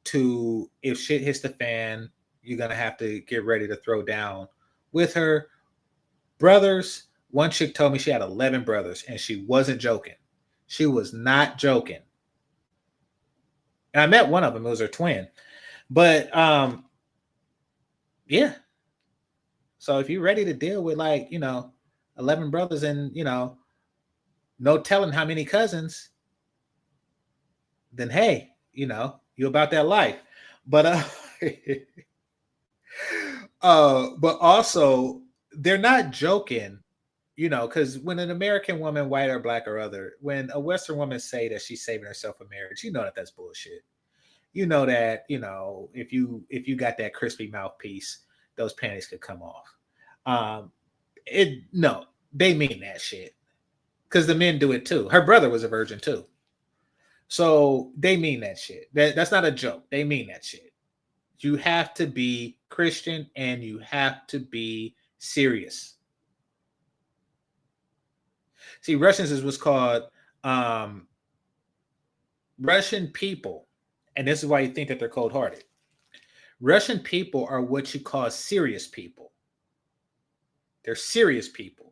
to, if shit hits the fan, you're going to have to get ready to throw down with her. Brothers, one chick told me she had 11 brothers, and she wasn't joking. She was not joking. And I met one of them. It was her twin. But yeah. So if you're ready to deal with 11 brothers and, no telling how many cousins, then hey, you about that life. But but also they're not joking, because when an American woman, white or black or other, when a Western woman say that she's saving herself for marriage, that that's bullshit. You know that, if you got that crispy mouthpiece, those panties could come off. No, they mean that shit. Because the men do it too. Her brother was a virgin too. So they mean that shit. That's not a joke. They mean that shit. You have to be Christian and you have to be serious. See, Russians is what's called Russian people, and this is why you think that they're cold-hearted. Russian people are what you call serious people. They're serious people.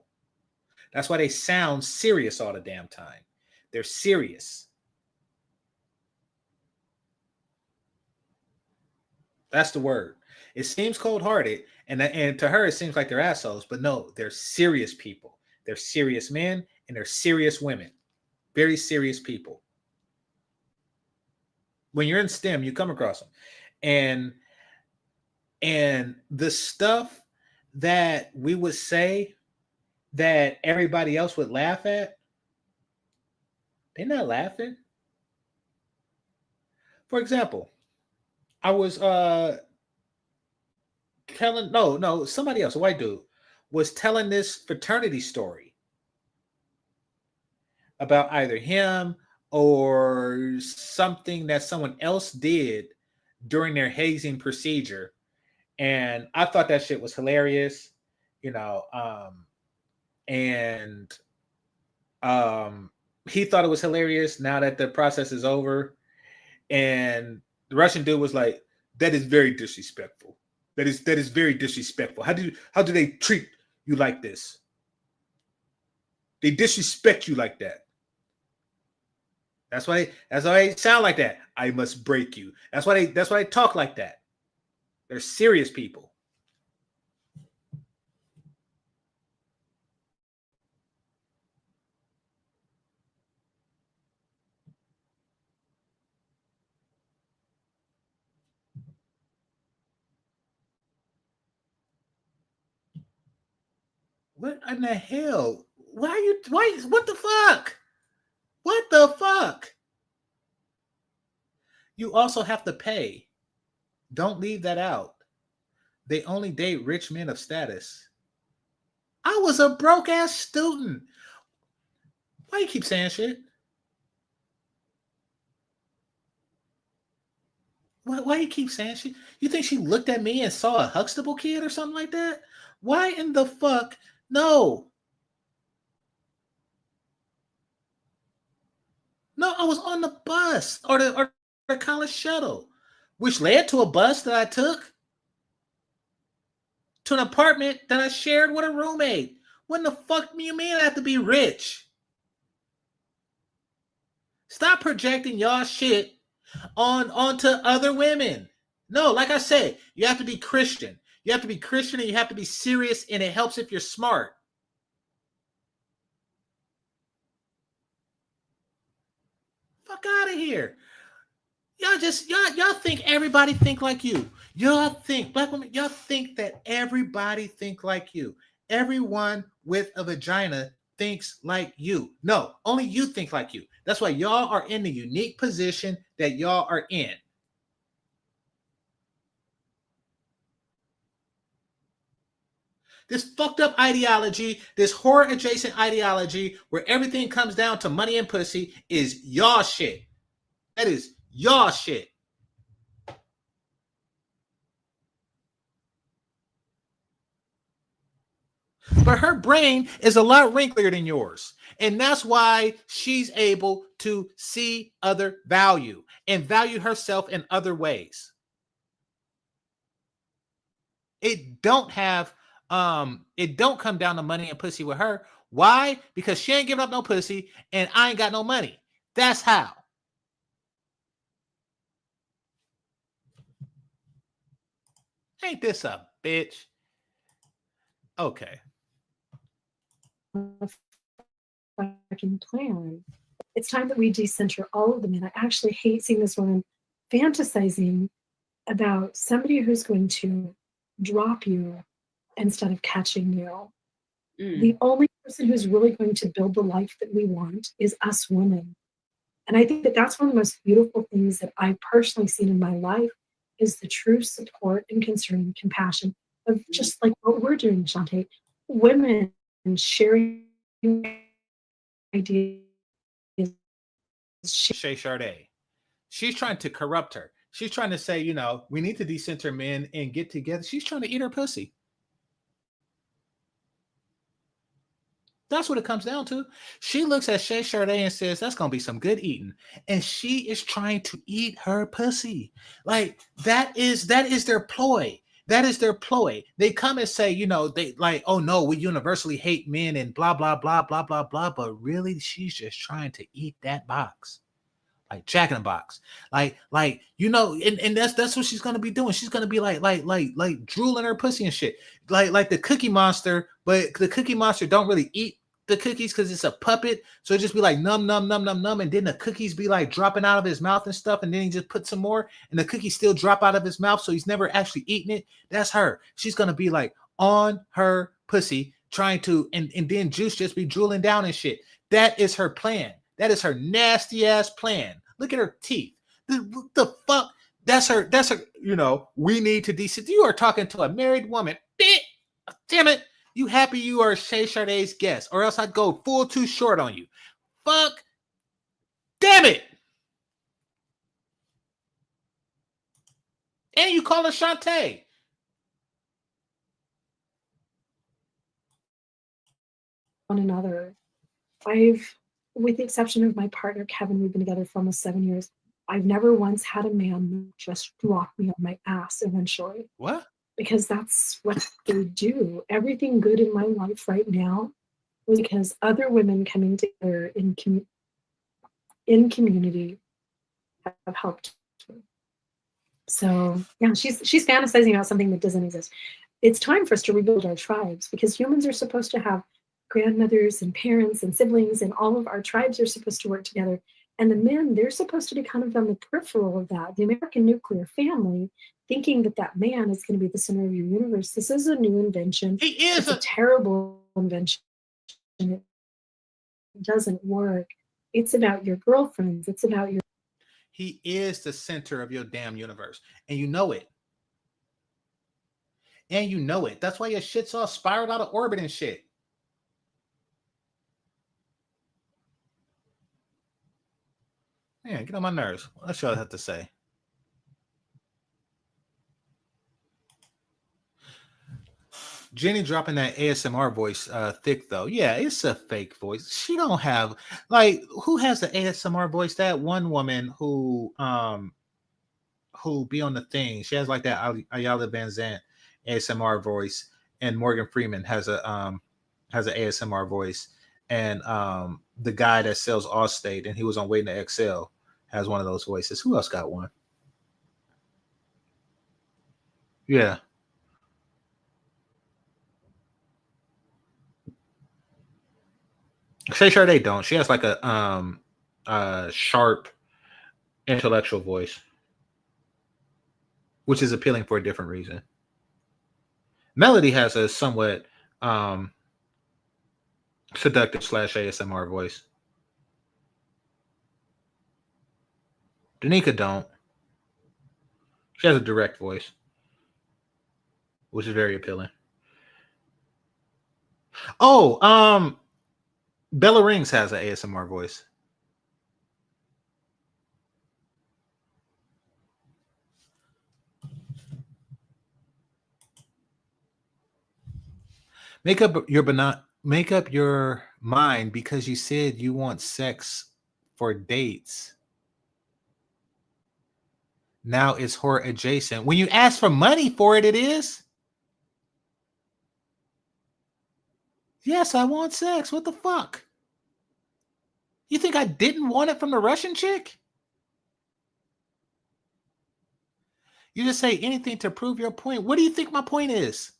That's why they sound serious all the damn time. They're serious. That's the word. It seems cold-hearted, And to her, it seems like they're assholes, but no, they're serious people. They're serious men and they're serious women. Very serious people. When you're in STEM, you come across them. And the stuff that we would say that everybody else would laugh at, they're not laughing. For example, I was telling somebody else, a white dude, was telling this fraternity story about either him or something that someone else did during their hazing procedure. And I thought that shit was hilarious, you know. And he thought it was hilarious now that the process is over. And the Russian dude was like, that is very disrespectful. That is very disrespectful. How do they treat you like this? They disrespect you like that. That's why they sound like that. I must break you. That's why they talk like that. They're serious people. What in the hell? What the fuck? What the fuck? You also have to pay. Don't leave that out. They only date rich men of status. I was a broke ass student. Why you keep saying shit? Why you keep saying shit? You think she looked at me and saw a Huxtable kid or something like that? Why in the fuck? No. No, I was on the bus or the college shuttle, which led to a bus that I took to an apartment that I shared with a roommate. When the fuck do you mean I have to be rich? Stop projecting y'all shit onto other women. No, like I said, you have to be Christian. You have to be Christian and you have to be serious, and it helps if you're smart. Fuck out of here. Y'all think everybody think like you. Y'all think, black women, y'all think that everybody think like you. Everyone with a vagina thinks like you. No, only you think like you. That's why y'all are in the unique position that y'all are in. This fucked up ideology, this horror adjacent ideology where everything comes down to money and pussy is y'all shit. That is y'all shit. But her brain is a lot wrinklier than yours. And that's why she's able to see other value and value herself in other ways. It don't come down to money and pussy with her. Why? Because she ain't giving up no pussy and I ain't got no money. That's how. Ain't this a bitch? Okay. Fucking plan. It's time that we decenter all of them. And I actually hate seeing this woman fantasizing about somebody who's going to drop you instead of catching you. The only person who's really going to build the life that we want is us women. And I think that that's one of the most beautiful things that I've personally seen in my life is the true support and concern and compassion of just like what we're doing, Shantae. Women sharing ideas. Shay Sade. She's trying to corrupt her. She's trying to say, we need to decenter men and get together. She's trying to eat her pussy. That's what it comes down to. She looks at Shay Sade and says, that's going to be some good eating. And she is trying to eat her pussy. Like, that is their ploy. That is their ploy. They come and say, they like, oh no, we universally hate men and blah, blah, blah, blah, blah, blah. But really, she's just trying to eat that box. like Jack in the Box, like you know, and that's what she's gonna be doing. She's gonna be like drooling her pussy and shit, like the Cookie Monster, but the Cookie Monster don't really eat the cookies because it's a puppet, so it just be like num num num num num, and then the cookies be like dropping out of his mouth and stuff, and then he just put some more, and the cookies still drop out of his mouth, so he's never actually eating it. That's her. She's gonna be like on her pussy trying to, and then Juice just be drooling down and shit. That is her plan. That is her nasty ass plan. Look at her teeth. The fuck? That's her. That's her. You know, we need to desist. You are talking to a married woman. Damn it. You happy you are Shay Shardae's guest, or else I'd go full too short on you. Fuck. Damn it. And you call her Shantae. One another. With the exception of my partner, Kevin, we've been together for almost 7 years. I've never once had a man just drop me on my ass eventually. What? Because that's what they do. Everything good in my life right now was because other women coming together in community have helped me. So yeah, she's fantasizing about something that doesn't exist. It's time for us to rebuild our tribes, because humans are supposed to have grandmothers and parents and siblings, and all of our tribes are supposed to work together. And the men, they're supposed to be kind of on the peripheral of that. The American nuclear family, thinking that man is going to be the center of your universe. This is a new invention. He is a terrible invention. It doesn't work. It's about your girlfriends. It's about your... He is the center of your damn universe. And you know it. And you know it. That's why your shit's all spiraled out of orbit and shit. Man, get on my nerves. That's all I have to say. Jenny dropping that ASMR voice thick though. Yeah, it's a fake voice. She don't have, like, who has the ASMR voice? That one woman who be on the thing. She has like that Ayala Van Zandt ASMR voice, and Morgan Freeman has an ASMR voice, and the guy that sells Allstate and he was on Waiting to Excel has one of those voices. Who else got one? Yeah. Shay Sharday don't. She has like a sharp intellectual voice, which is appealing for a different reason. Melody has a somewhat seductive / ASMR voice. Danica don't. She has a direct voice, which is very appealing. Oh, Bella Rings has an ASMR voice. Make up your mind, because you said you want sex for dates. Now it's horror adjacent. When you ask for money for it, it is. Yes, I want sex. What the fuck? You think I didn't want it from the Russian chick? You just say anything to prove your point. What do you think my point is?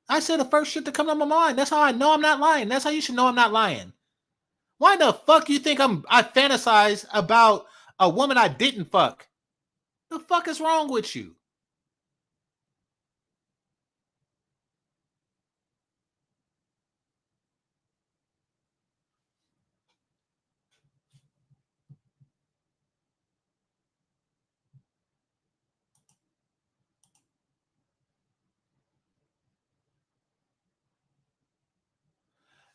I said the first shit to come to my mind. That's how I know I'm not lying. That's how you should know I'm not lying. Why the fuck you think I fantasize about a woman I didn't fuck? The fuck is wrong with you?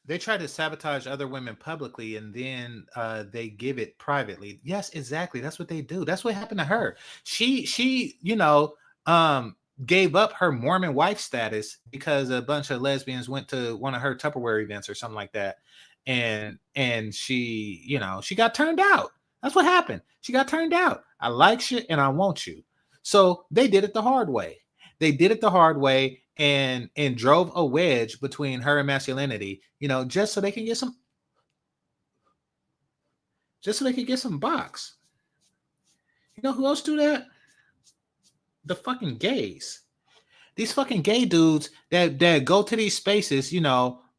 They try to sabotage other women publicly, and then they give it privately. Yes, exactly. That's what they do. That's what happened to her. She gave up her Mormon wife status because a bunch of lesbians went to one of her Tupperware events or something like that, and she got turned out. That's what happened. She got turned out. I like shit and I want you. So they did it the hard way. They did it the hard way, and drove a wedge between her and masculinity, just so they can get some box. You know who else do that? The fucking gays. These fucking gay dudes that go to these spaces,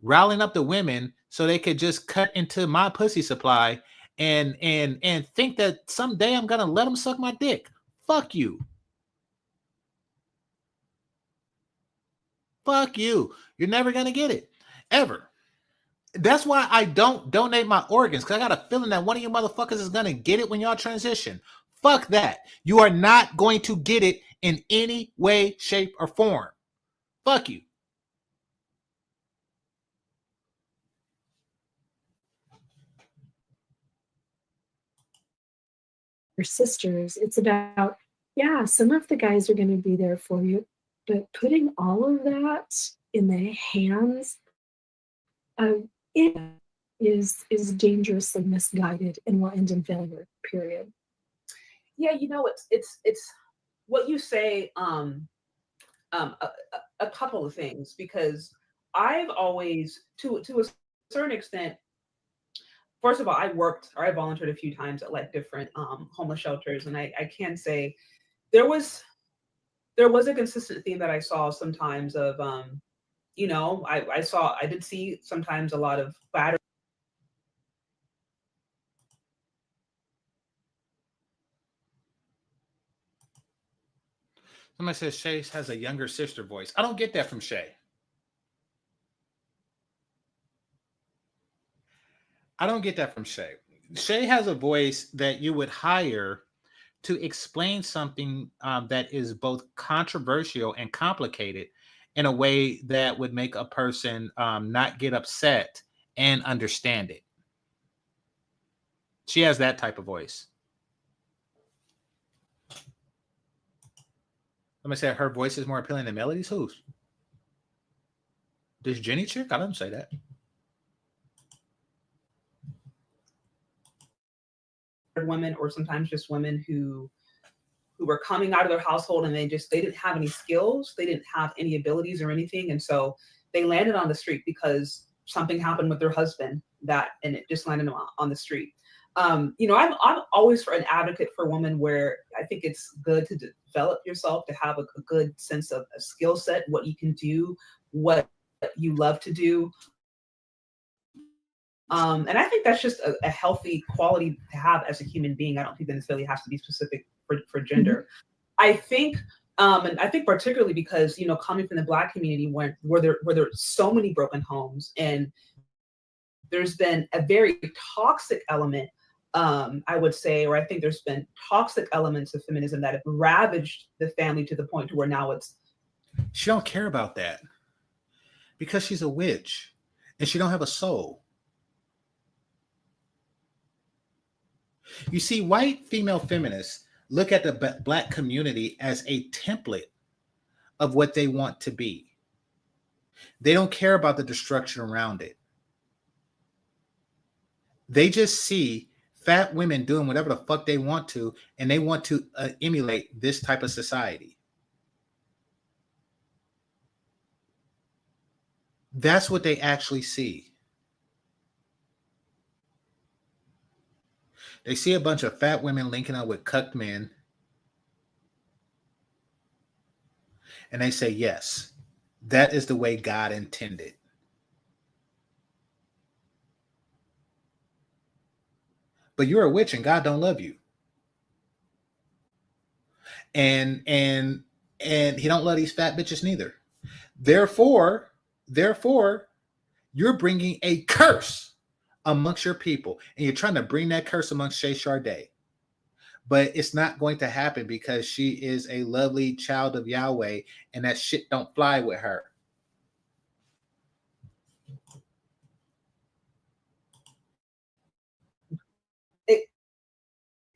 riling up the women so they could just cut into my pussy supply and think that someday I'm gonna let them suck my dick. Fuck you. Fuck you. You're never gonna get it. Ever. That's why I don't donate my organs, because I got a feeling that one of you motherfuckers is gonna get it when y'all transition. Fuck that. You are not going to get it in any way, shape, or form. Fuck you. Your sisters, it's about, yeah, some of the guys are going to be there for you, but putting all of that in the hands of it is dangerously misguided and will end in failure, period. Yeah, it's what you say, a couple of things, because I've always, to a certain extent, first of all, I volunteered a few times at like different homeless shelters, and I can say there was a consistent theme that I saw sometimes of I did see sometimes a lot of battery. Somebody says Shay has a younger sister voice. I don't get that from Shay. I don't get that from Shay. Shay has a voice that you would hire to explain something that is both controversial and complicated in a way that would make a person not get upset and understand it. She has that type of voice. Let me say her voice is more appealing than Melody's. Whose? This Jenny chick? I didn't say that. Women, or sometimes just women who were coming out of their household and they didn't have any skills, they didn't have any abilities or anything, and so they landed on the street because something happened with their husband and it just landed them on the street. I'm always an advocate for women, where I think it's good to develop yourself, to have a good sense of a skill set, what you can do, what you love to do. And I think that's just a healthy quality to have as a human being. I don't think that necessarily has to be specific for gender. I think, and I think particularly because, coming from the Black community, where there are so many broken homes, and there's been a very toxic element, I would say, or I think there's been toxic elements of feminism that have ravaged the family to the point to where now she don't care about that because she's a witch and she don't have a soul. You see, white female feminists look at the Black community as a template of what they want to be. They don't care about the destruction around it. They just see fat women doing whatever the fuck they want to, and they want to emulate this type of society. That's what they actually see. They see a bunch of fat women linking up with cucked men, and they say, yes, that is the way God intended. But you're a witch and God don't love you. And he don't love these fat bitches neither. Therefore, you're bringing a curse amongst your people, and you're trying to bring that curse amongst Shay Sharday. But it's not going to happen because she is a lovely child of Yahweh, and that shit don't fly with her.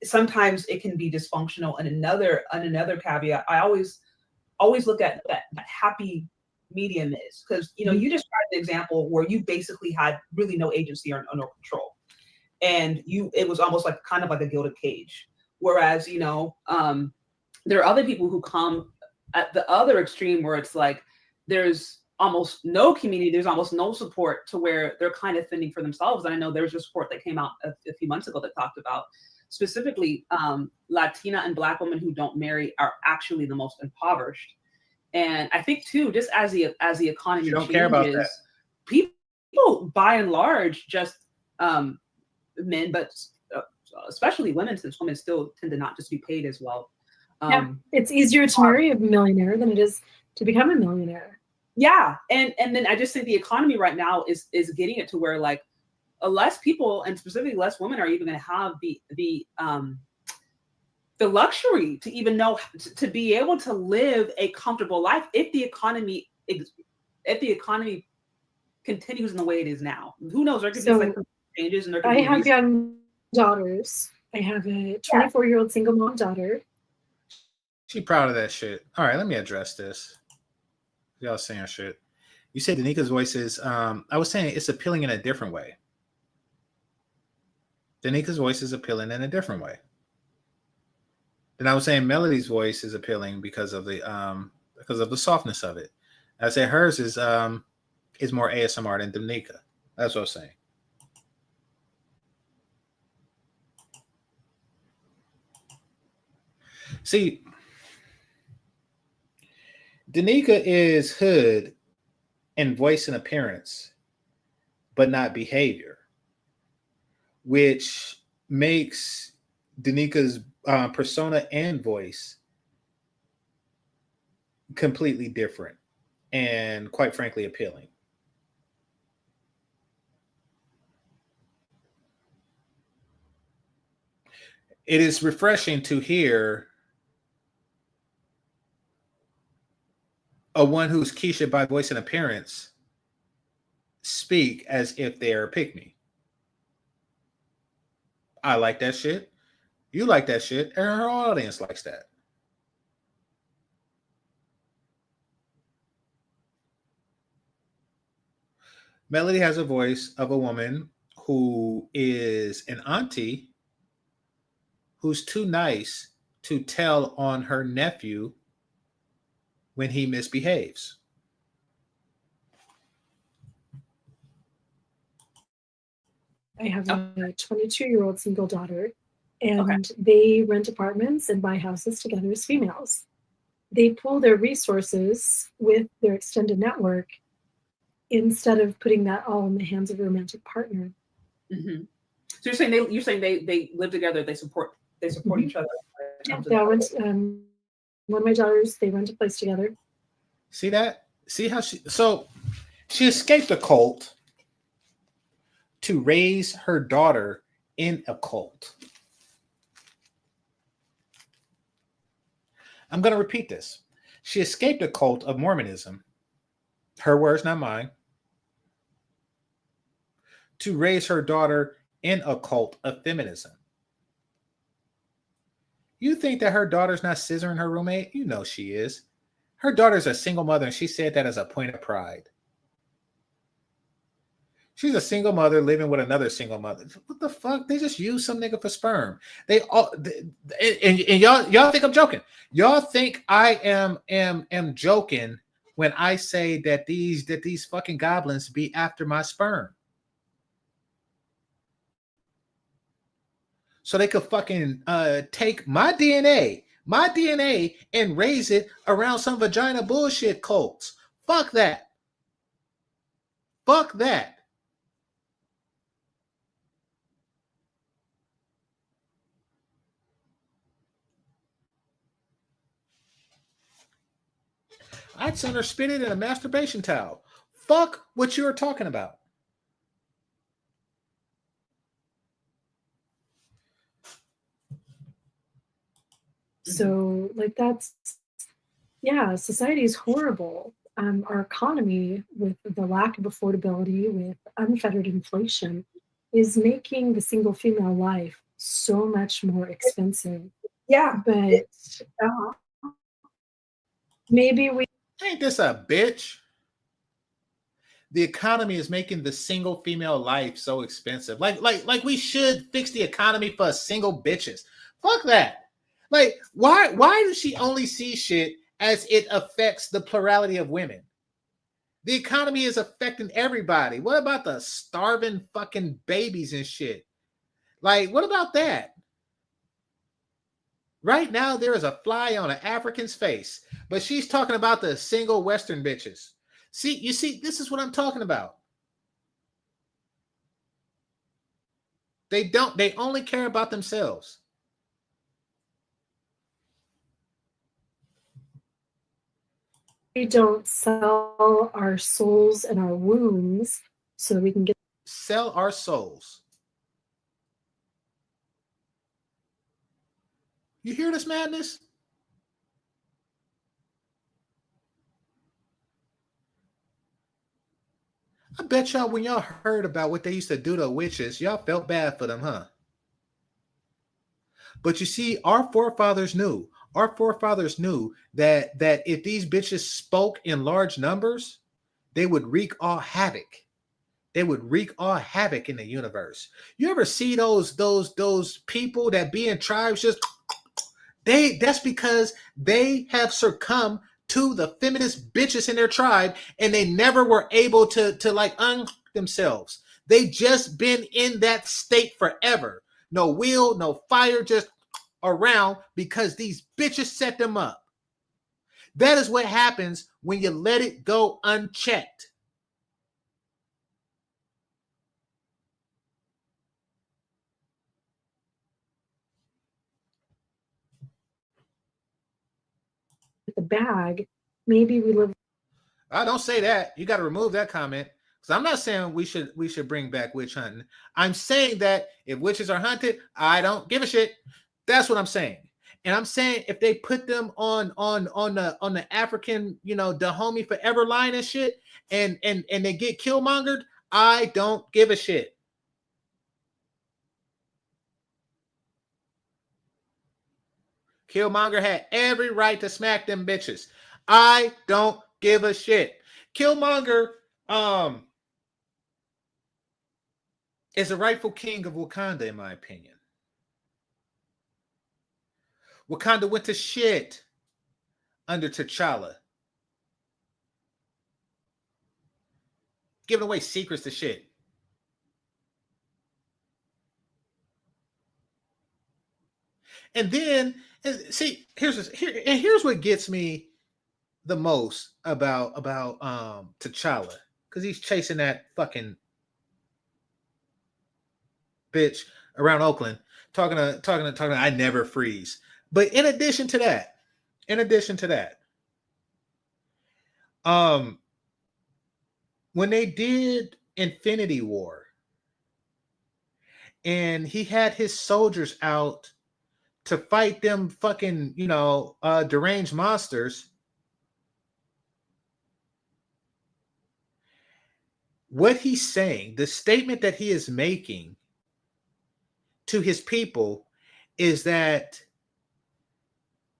Sometimes it can be dysfunctional. And another caveat, I always look at that happy medium is, because you described the example where you basically had really no agency or no control, and it was almost like kind of like a gilded cage. Whereas there are other people who come at the other extreme, where it's like there's almost no community, there's almost no support to where they're kind of fending for themselves. And I know there's a report that came out a few months ago that talked about specifically Latina and Black women who don't marry are actually the most impoverished. And I think too, just as the economy You don't changes, care about that. people by and large just men, but especially women, since women still tend to not just be paid as well. Yeah, it's easier to marry a millionaire than it is to become a millionaire. Yeah, and then I just think the economy right now is getting it to where like less people, and specifically less women, are even going to have the luxury to even know to be able to live a comfortable life if the economy continues in the way it is now. Who knows? There could be like changes, and there could I be have young daughters. I have a 24-year-old single mom daughter. She proud of that shit. All right, let me address this. Y'all saying shit. You said Danika's voice is, I was saying it's appealing in a different way. Danika's voice is appealing in a different way. Then I was saying Melody's voice is appealing because of the softness of it. I say hers is more ASMR than Danica. That's what I was saying. See, Danica is hood in voice and appearance, but not behavior, which makes Danica's persona and voice completely different and, quite frankly, appealing. It is refreshing to hear a one who's Keisha by voice and appearance speak as if they're a pick-me. I like that shit. You like that shit, and her audience likes that. Melody has a voice of a woman who is an auntie who's too nice to tell on her nephew when he misbehaves. I have a 22-year-old single daughter, and they rent apartments and buy houses together as females. They pool their resources with their extended network instead of putting that all in the hands of a romantic partner. Mm-hmm. So you're saying they live together, they support each other. Yeah, one of my daughters, they rent a place together. See that? See how she escaped a cult to raise her daughter in a cult. I'm going to repeat this. She escaped a cult of Mormonism, her words, not mine, to raise her daughter in a cult of feminism. You think that her daughter's not scissoring her roommate? You know she is. Her daughter's a single mother, and she said that as a point of pride. She's a single mother living with another single mother. What the fuck? They just use some nigga for sperm. And y'all think I'm joking. Y'all think I am joking when I say that these fucking goblins be after my sperm. So they could fucking take my DNA, and raise it around some vagina bullshit cults. Fuck that. Fuck that. I'd send her spit it in a masturbation towel. Fuck what you were talking about. So, society is horrible. Our economy, with the lack of affordability, with unfettered inflation, is making the single female life so much more expensive. Yeah, but maybe we ain't this a bitch. The economy is making the single female life so expensive. Like we should fix the economy for single bitches. Fuck that. Like, why does she only see shit as it affects the plurality of women? The economy is affecting everybody. What about the starving fucking babies and shit? Like, what about that? Right now, there is a fly on an African's face, but she's talking about the single Western bitches. See, you see, this is what I'm talking about. They only care about themselves. We don't sell our souls and our wombs so we can get. Sell our souls. You hear this madness? I bet y'all when y'all heard about what they used to do to witches, y'all felt bad for them, huh? But you see, our forefathers knew. Our forefathers knew that if these bitches spoke in large numbers, they would wreak all havoc. They would wreak all havoc in the universe. You ever see those people that be in tribes just that's because they have succumbed to the feminist bitches in their tribe and they never were able to like themselves. They just been in that state forever. No will, no fire, just around because these bitches set them up. That is what happens when you let it go unchecked. The bag, maybe we live. I don't say that. You got to remove that comment. Because I'm not saying we should bring back witch hunting. I'm saying that if witches are hunted, I don't give a shit. That's what I'm saying. And I'm saying if they put them on the African, the homie forever line and shit, and they get killmongered, I don't give a shit. Killmonger had every right to smack them bitches. I don't give a shit. Killmonger is the rightful king of Wakanda, in my opinion. Wakanda went to shit under T'Challa. Giving away secrets to shit. And then, see, here's what gets me the most about T'Challa, because he's chasing that fucking bitch around Oakland, talking to I never freeze. But in addition to that, when they did Infinity War, and he had his soldiers out to fight them fucking, deranged monsters. What he's saying, the statement that he is making to his people is that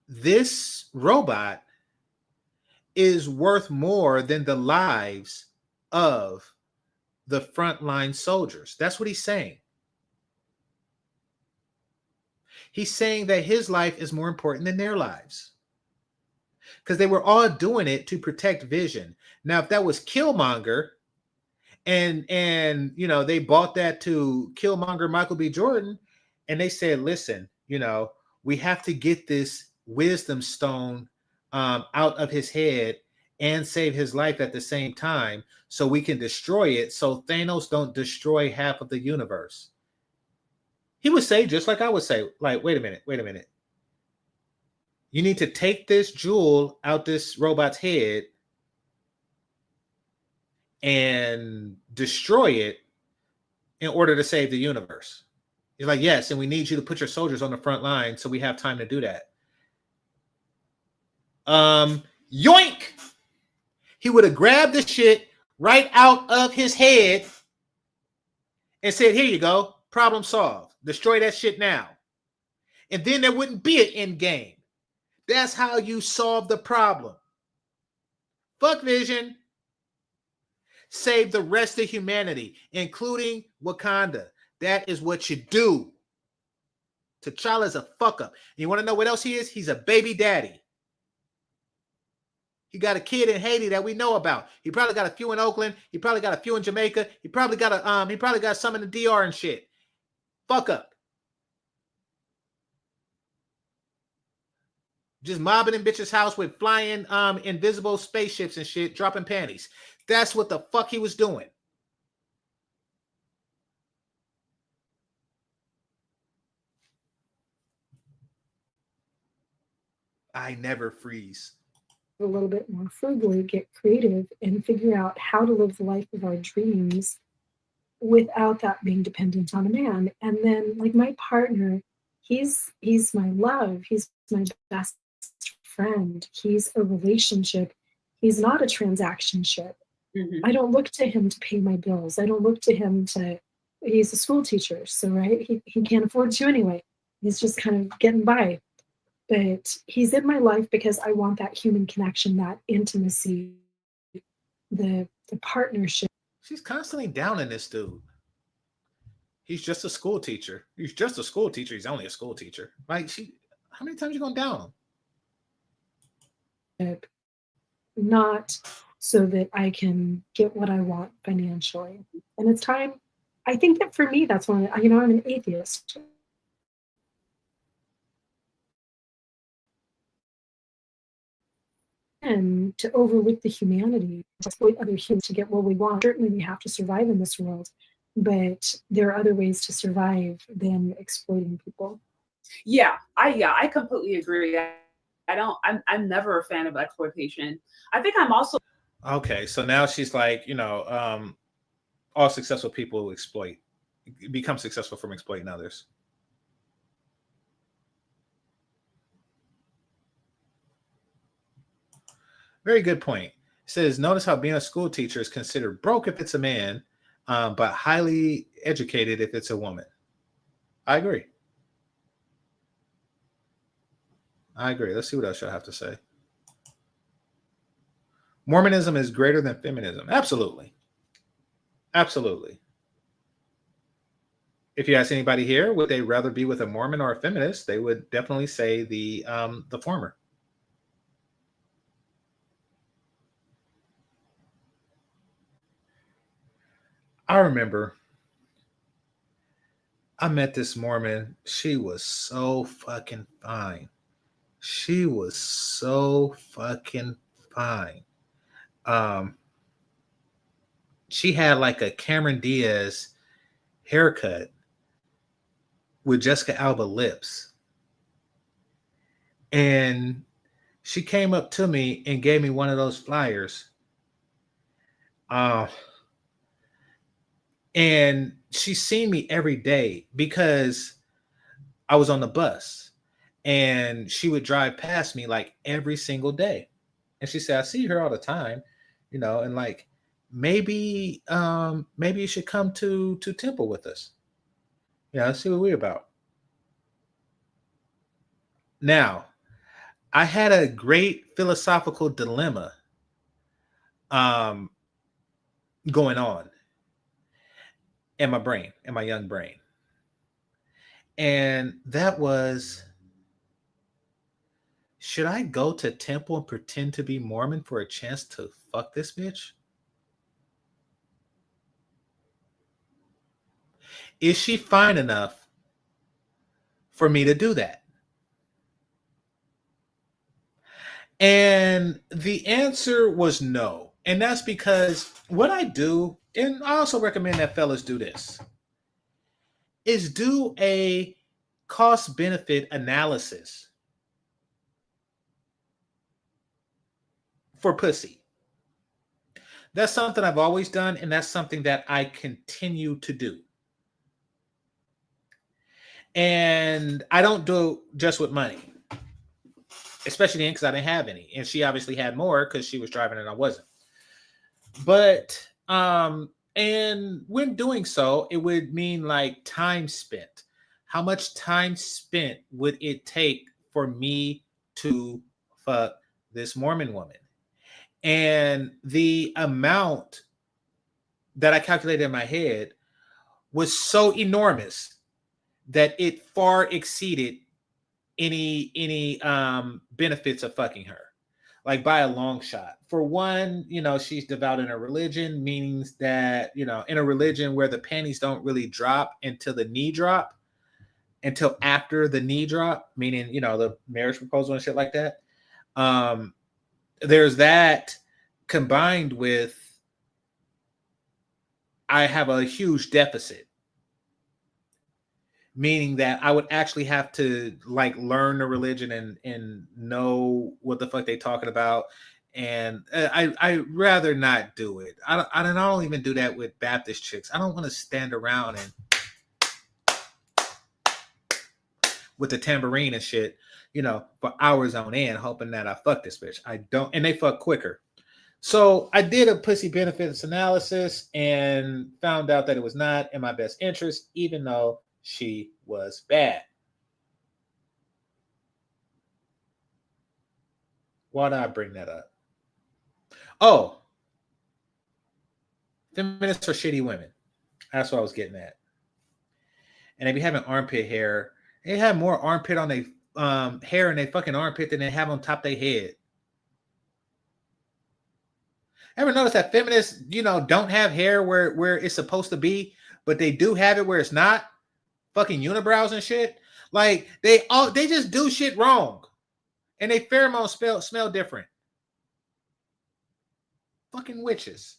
this robot is worth more than the lives of the frontline soldiers. That's what he's saying. He's saying that his life is more important than their lives. Because they were all doing it to protect Vision. Now, if that was Killmonger, and they bought that to Killmonger Michael B. Jordan, and they said, listen, we have to get this wisdom stone out of his head and save his life at the same time so we can destroy it so Thanos don't destroy half of the universe. He would say, just like I would say, like, wait a minute. You need to take this jewel out this robot's head and destroy it in order to save the universe. He's like, yes, and we need you to put your soldiers on the front line so we have time to do that. Yoink! He would have grabbed the shit right out of his head and said, here you go, problem solved. Destroy that shit now. And then there wouldn't be an end game. That's how you solve the problem. Fuck Vision. Save the rest of humanity, including Wakanda. That is what you do. T'Challa's a fuck up. You want to know what else he is? He's a baby daddy. He got a kid in Haiti that we know about. He probably got a few in Oakland. He probably got a few in Jamaica. He probably got some in the DR and shit. Fuck up. Just mobbing in bitch's house with flying invisible spaceships and shit, dropping panties. That's what the fuck he was doing. I never freeze. A little bit more frugally, get creative, and figure out how to live the life of our dreams without that being dependent on a man. And then, like, my partner, he's my love. He's my best friend. He's a relationship. He's not a transaction ship. Mhm. I don't look to him to pay my bills. I don't look to him to. He's a school teacher, so right, he can't afford to anyway. He's just kind of getting by. But he's in my life because I want that human connection, that intimacy, the partnership. She's constantly downing this dude. He's just a school teacher. He's just a school teacher. He's only a school teacher. Like, how many times you gonna down him? Not so that I can get what I want financially. And it's time. I think that for me, that's one. I'm an atheist. And to overlook the humanity, to exploit other humans to get what we want. Certainly, we have to survive in this world, but there are other ways to survive than exploiting people. Yeah, I completely agree. I'm never a fan of exploitation. I think I'm also Okay, so now she's like, all successful people become successful from exploiting others. Very good point. It says, notice how being a school teacher is considered broke if it's a man, but highly educated if it's a woman. I agree. Let's see what else I have to say. Mormonism is greater than feminism. Absolutely. Absolutely. If you ask anybody here, would they rather be with a Mormon or a feminist? They would definitely say the former. I remember I met this Mormon. She was so fucking fine. She was so fucking fine. She had like a Cameron Diaz haircut with Jessica Alba lips. And she came up to me and gave me one of those flyers. And she's seen me every day because I was on the bus and she would drive past me like every single day. And she said, I see her all the time, and like, maybe you should come to Temple with us. See what we're about. Now, I had a great philosophical dilemma going on in my young brain. And that was, should I go to Temple and pretend to be Mormon for a chance to fuck this bitch? Is she fine enough for me to do that? And the answer was no. And that's because what I do, and I also recommend that fellas do this, is do a cost benefit analysis for pussy. That's something I've always done, and that's something that I continue to do. And I don't do it just with money, especially then because I didn't have any. And she obviously had more because she was driving and I wasn't. But, and when doing so, it would mean like time spent. How much time spent would it take for me to fuck this Mormon woman? And the amount that I calculated in my head was so enormous that it far exceeded any benefits of fucking her. like by a long shot. For one, she's devout in her religion, means that, in a religion where the panties don't really drop until the knee drop, until after the knee drop, meaning, the marriage proposal and shit like that. There's that combined with I have a huge deficit, meaning that I would actually have to like learn the religion and know what the fuck they talking about. And I rather not do it. I don't even do that with Baptist chicks. I don't want to stand around and with the tambourine and shit, for hours on end, hoping that I fuck this bitch. I don't, and they fuck quicker. So I did a pussy benefits analysis and found out that it was not in my best interest, even though she was bad. Why did I bring that up? Oh, feminists are shitty women. That's what I was getting at. And they be having armpit hair. They have more armpit on their hair in their fucking armpit than they have on top of their head. Ever notice that feminists, don't have hair where it's supposed to be, but they do have it where it's not? Fucking unibrows and shit. Like they just do shit wrong, and they pheromones smell different. Fucking witches.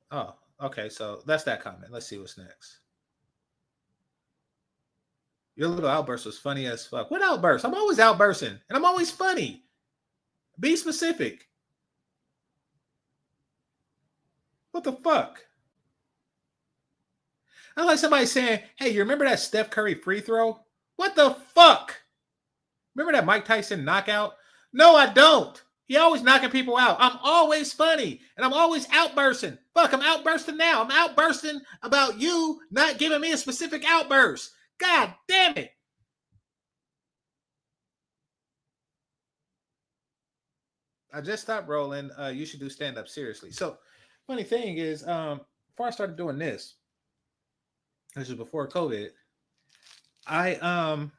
Oh, okay. So that's that comment. Let's see what's next. Your little outburst was funny as fuck. What outburst? I'm always outbursting, and I'm always funny. Be specific. What the fuck? I like somebody saying, hey, you remember that Steph Curry free throw? What the fuck? Remember that Mike Tyson knockout? No, I don't. He always knocking people out. I'm always funny, and I'm always outbursting. Fuck, I'm outbursting now. I'm outbursting about you not giving me a specific outburst. God damn it. I just stopped rolling. You should do stand-up seriously. So, funny thing is, before I started doing this was before COVID, I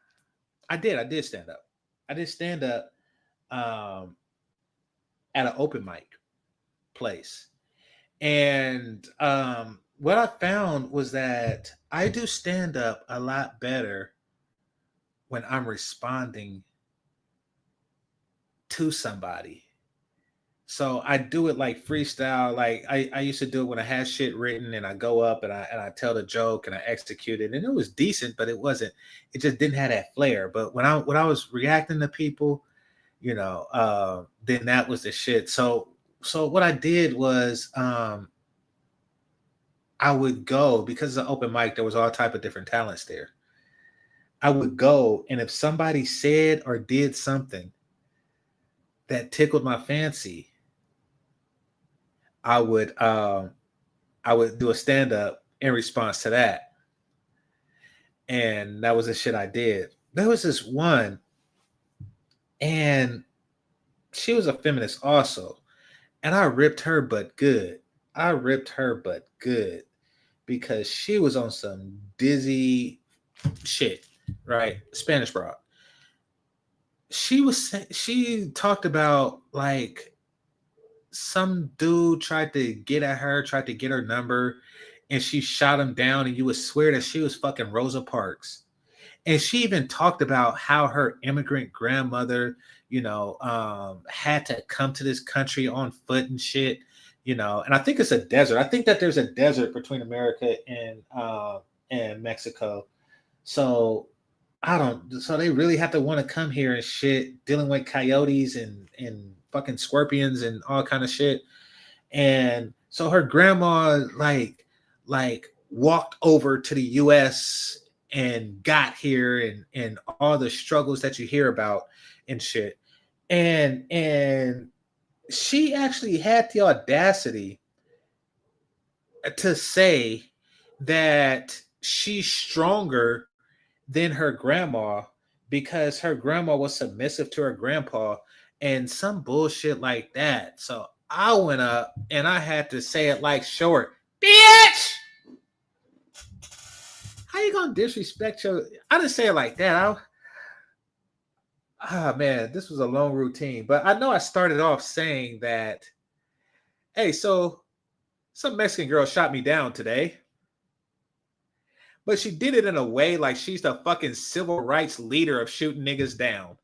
did stand up. I did stand up at an open mic place. And what I found was that I do stand up a lot better when I'm responding to somebody. So I do it like freestyle. Like I used to do it when I had shit written and I go up and I tell the joke and I execute it. And it was decent, but it just didn't have that flair. But when I was reacting to people, then that was the shit. So what I did was I would go, because it's an open mic, there was all type of different talents there. I would go, and if somebody said or did something that tickled my fancy, I would do a stand-up in response to that. And that was the shit I did. There was this one, and she was a feminist also. And I ripped her butt good. Because she was on some dizzy shit, right? Spanish broad. She talked about like some dude tried to get at her, tried to get her number, and she shot him down, and you would swear that she was fucking Rosa Parks. And she even talked about how her immigrant grandmother, had to come to this country on foot and shit, and I think it's a desert. I think that there's a desert between America and Mexico. So so they really have to want to come here and shit, dealing with coyotes and fucking scorpions and all kind of shit. And so her grandma like walked over to the US and got here and all the struggles that you hear about and shit. And she actually had the audacity to say that she's stronger than her grandma because her grandma was submissive to her grandpa and some bullshit like that. So I went up and I had to say it like short, bitch. How you gonna disrespect your? I didn't say it like that. Ah man, this was a long routine, but I know I started off saying that, hey, so some Mexican girl shot me down today, but she did it in a way like she's the fucking civil rights leader of shooting niggas down.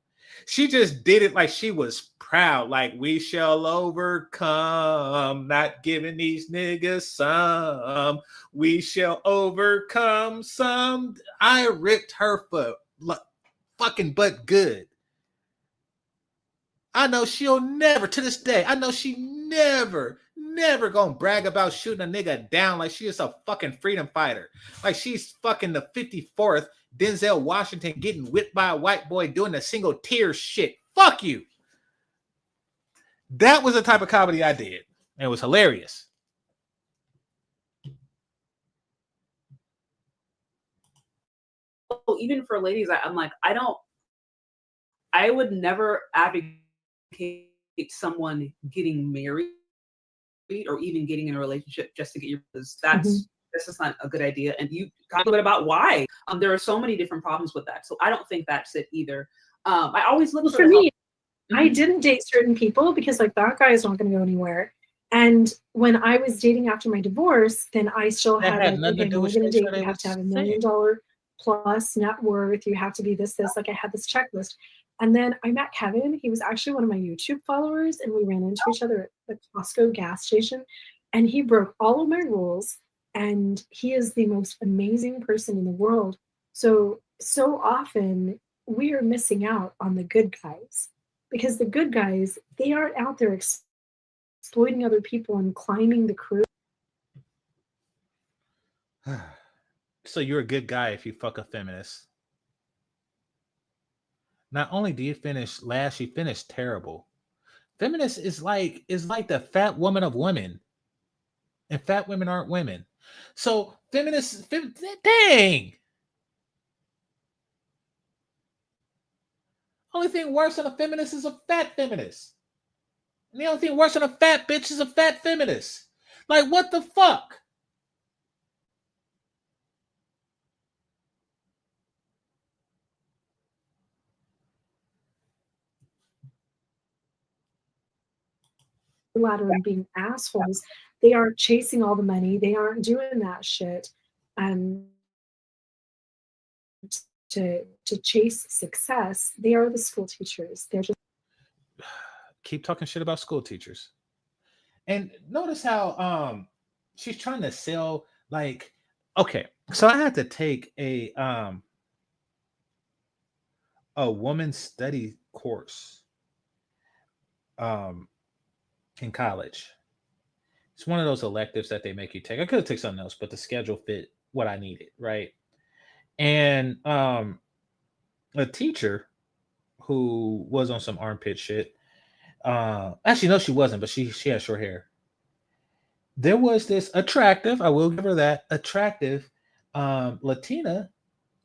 She just did it like she was proud, like we shall overcome, not giving these niggas some. We shall overcome some. I ripped her foot fucking butt good. I know she'll never, to this day, I know she never gonna brag about shooting a nigga down like she is a fucking freedom fighter. Like she's fucking the 54th Denzel Washington getting whipped by a white boy doing the single tear shit. Fuck you. That was the type of comedy I did. It was hilarious. Even for ladies, I'm like, I would never advocate someone getting married or even getting in a relationship just to get your, because that's just not a good idea. And you talk a little bit about why. There are so many different problems with that. So I don't think that's it either. I always look for me. I didn't date certain people because like that guy is not going to go anywhere. And when I was dating after my divorce, then I still had like, okay, when we're going to date, you have to have $1 million plus net worth. You have to be this. Like I had this checklist. And then I met Kevin. He was actually one of my YouTube followers, and we ran into each other at the Costco gas station. And he broke all of my rules. And he is the most amazing person in the world. So often we are missing out on the good guys. Because the good guys, they aren't out there exploiting other people and climbing the crew. So you're a good guy if you fuck a feminist. Not only do you finish last, you finish terrible. Feminist is like the fat woman of women, and fat women aren't women. So feminists, dang. Only thing worse than a feminist is a fat feminist. And the only thing worse than a fat bitch is a fat feminist. Like, what the fuck? Ladder and being assholes. They aren't chasing all the money. They aren't doing that shit. To chase success, they are the school teachers. They're just keep talking shit about school teachers. And notice how she's trying to sell, like, okay, so I had to take a woman's study course in college. It's one of those electives that they make you take. I could have taken something else, but the schedule fit what I needed, right? And a teacher who was on some armpit shit. Actually, no, she wasn't, but she had short hair. There was this attractive, I will give her that, attractive Latina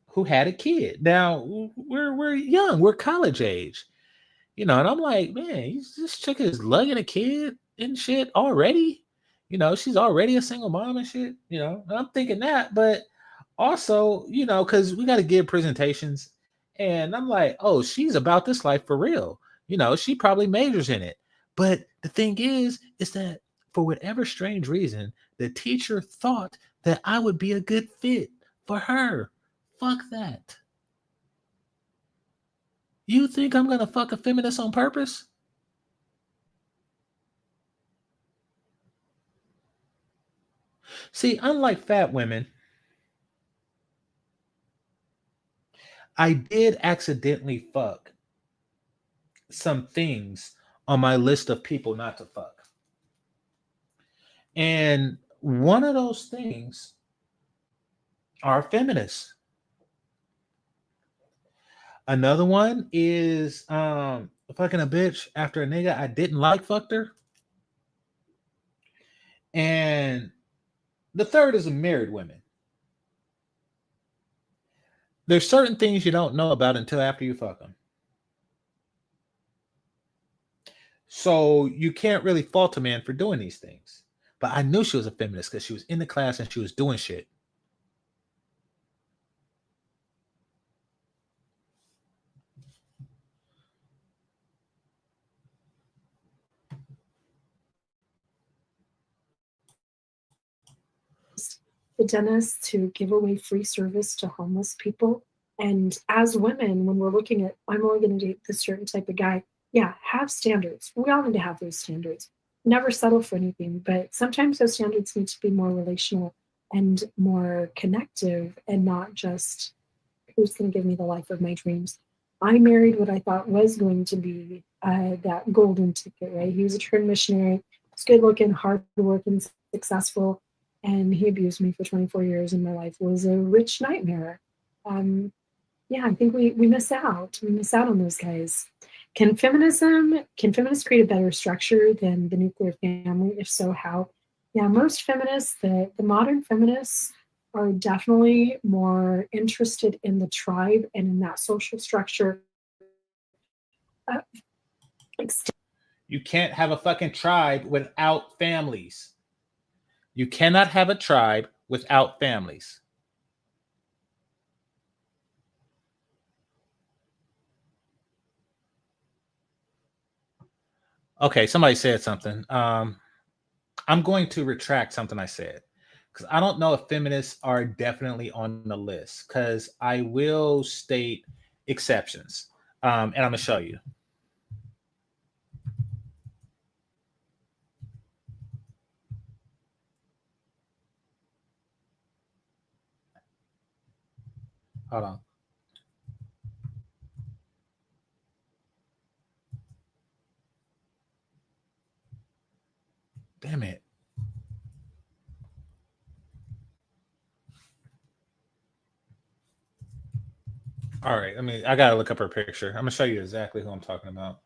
who had a kid. Now we're young, we're college age, and I'm like, man, this chick is lugging a kid and shit already. She's already a single mom and shit. And I'm thinking that, but also, because we got to give presentations, and I'm like, oh, she's about this life for real. She probably majors in it. But the thing is that for whatever strange reason, the teacher thought that I would be a good fit for her. Fuck that. You think I'm gonna fuck a feminist on purpose? See, unlike fat women, I did accidentally fuck some things on my list of people not to fuck. And one of those things are feminists. Another one is fucking a bitch after a nigga I didn't like fucked her. And the third is a married women. There's certain things you don't know about until after you fuck them. So you can't really fault a man for doing these things. But I knew she was a feminist because she was in the class and she was doing shit. the dentist to give away free service to homeless people. And as women, when we're looking at, I'm only going to date this certain type of guy, yeah, have standards. We all need to have those standards. Never settle for anything, but sometimes those standards need to be more relational and more connective and not just who's going to give me the life of my dreams. I married what I thought was going to be that golden ticket, right? He was a trained missionary, was good looking, hard working, successful, and he abused me for 24 years, and my life was a rich nightmare. Um, yeah, I think we miss out. We miss out on those guys. Can feminists create a better structure than the nuclear family? If so, how? Yeah, most feminists, the modern feminists, are definitely more interested in the tribe and in that social structure. Uh, You can't have a fucking tribe without families. You cannot have a tribe without families. Okay, somebody said something. I'm going to retract something I said because I don't know if feminists are definitely on the list because I will state exceptions. And I'm going to show you. Hold on. Damn it. All right. I got to look up her picture. I'm going to show you exactly who I'm talking about.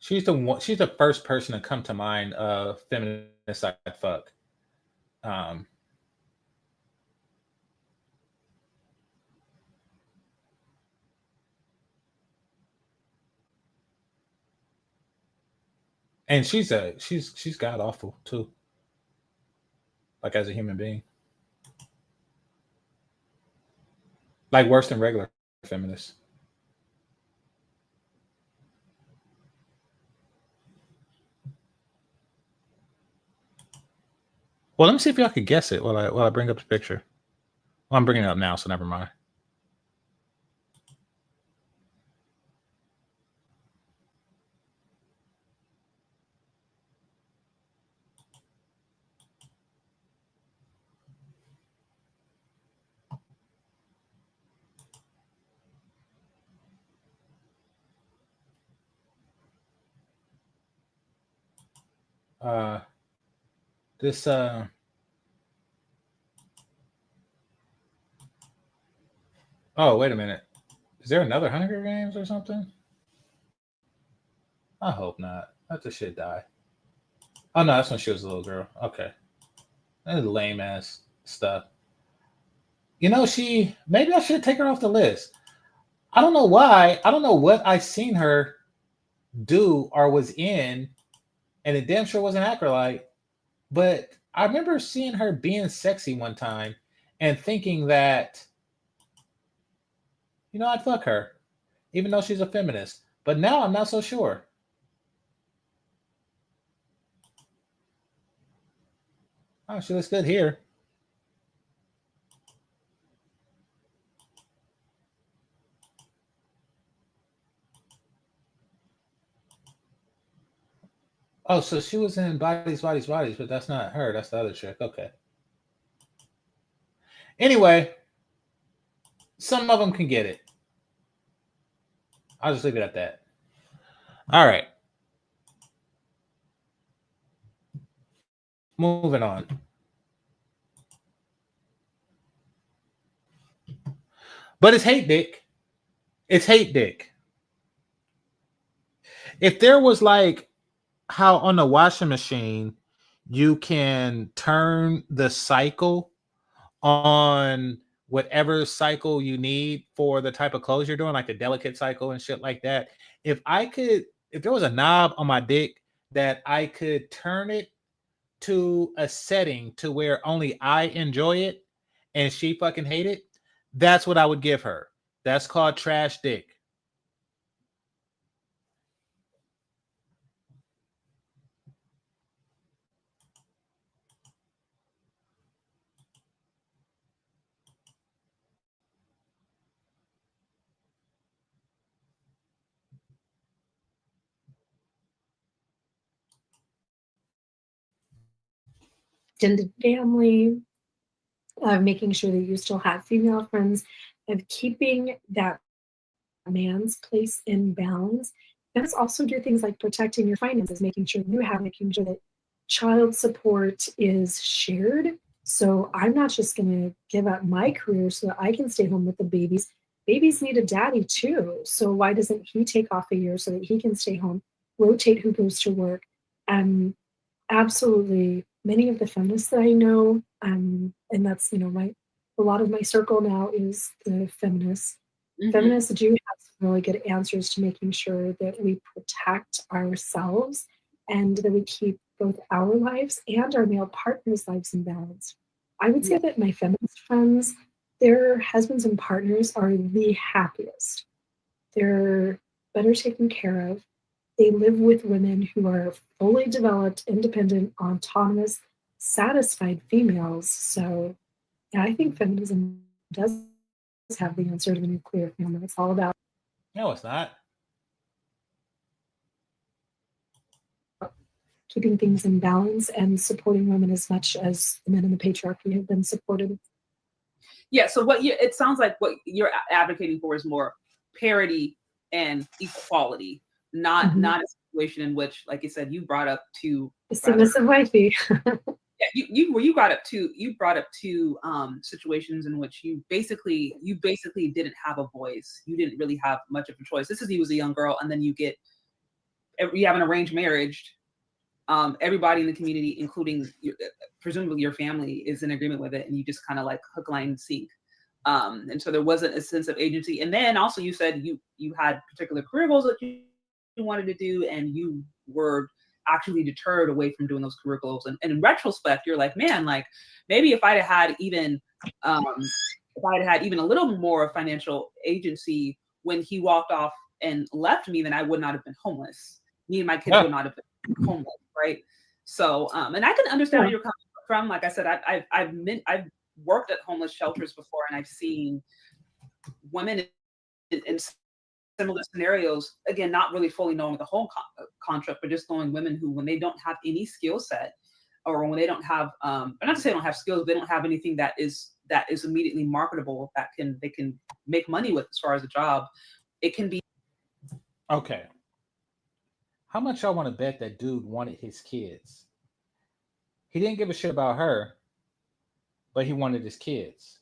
She's the one. She's the first person to come to mind of feminist I fuck. Um, and she's god awful too. Like as a human being, like worse than regular feminists. Well, let me see if y'all could guess it while I bring up the picture. Well, I'm bringing it up now, so never mind. This oh, wait a minute. Is there another Hunger Games or something? I hope not. Let the shit die. Oh no, that's when she was a little girl. Okay. That is lame ass stuff. Maybe I should take her off the list. I don't know why. I don't know what I seen her do or was in, and it damn sure wasn't Acrolite. But I remember seeing her being sexy one time and thinking that, I'd fuck her, even though she's a feminist. But now I'm not so sure. Oh, she looks good here. Oh, so she was in Bodies, Bodies, Bodies, but that's not her. That's the other chick. Okay. Anyway, some of them can get it. I'll just leave it at that. All right. Moving on. But it's hate dick. It's hate dick. If there was like how on the washing machine you can turn the cycle on whatever cycle you need for the type of clothes you're doing, like the delicate cycle and shit like that. If there was a knob on my dick that I could turn it to a setting to where only I enjoy it and she fucking hate it, that's what I would give her. That's called trash dick. Extended family, of making sure that you still have female friends, of keeping that man's place in balance. Feminists also do things like protecting your finances, making sure that child support is shared. So I'm not just going to give up my career so that I can stay home with the babies. Babies need a daddy too. So why doesn't he take off a year so that he can stay home, rotate who goes to work? Absolutely, many of the feminists that I know, and that's a lot of my circle now is the feminists. Feminists do have some really good answers to making sure that we protect ourselves and that we keep both our lives and our male partners' lives in balance. I would say that my feminist friends, their husbands and partners are the happiest. They're better taken care of. They live with women who are fully developed, independent, autonomous, satisfied females. So, yeah, I think feminism does have the answer to the nuclear family. It's all about No, it's not. keeping things in balance and supporting women as much as the men in the patriarchy have been supported. Yeah. So it sounds like what you're advocating for is more parity and equality, not a situation in which, like you said, you brought up two submissive wifey. Yeah, you brought up two situations in which you basically didn't have a voice. You didn't really have much of a choice. This is you as a young girl, and then you have an arranged marriage. Everybody in the community, including presumably your family, is in agreement with it, and you just kind of like hook, line, and sink. And so there wasn't a sense of agency. And then also you said you had particular career goals that you wanted to do, and you were actually deterred away from doing those career goals. And in retrospect, you're like, man, like maybe if I'd had even a little more financial agency when he walked off and left me, then I would not have been homeless. Me and my kids would not have been homeless, right? So, and I can understand where you're coming from. Like I said, I've worked at homeless shelters before, and I've seen women in similar scenarios, again, not really fully knowing the whole construct, but just knowing women who, when they don't have any skill set, or when they don't have, not to say they don't have skills, they don't have anything that is immediately marketable that they can make money with as far as a job. It can be. Okay. How much y'all want to bet that dude wanted his kids? He didn't give a shit about her, but he wanted his kids,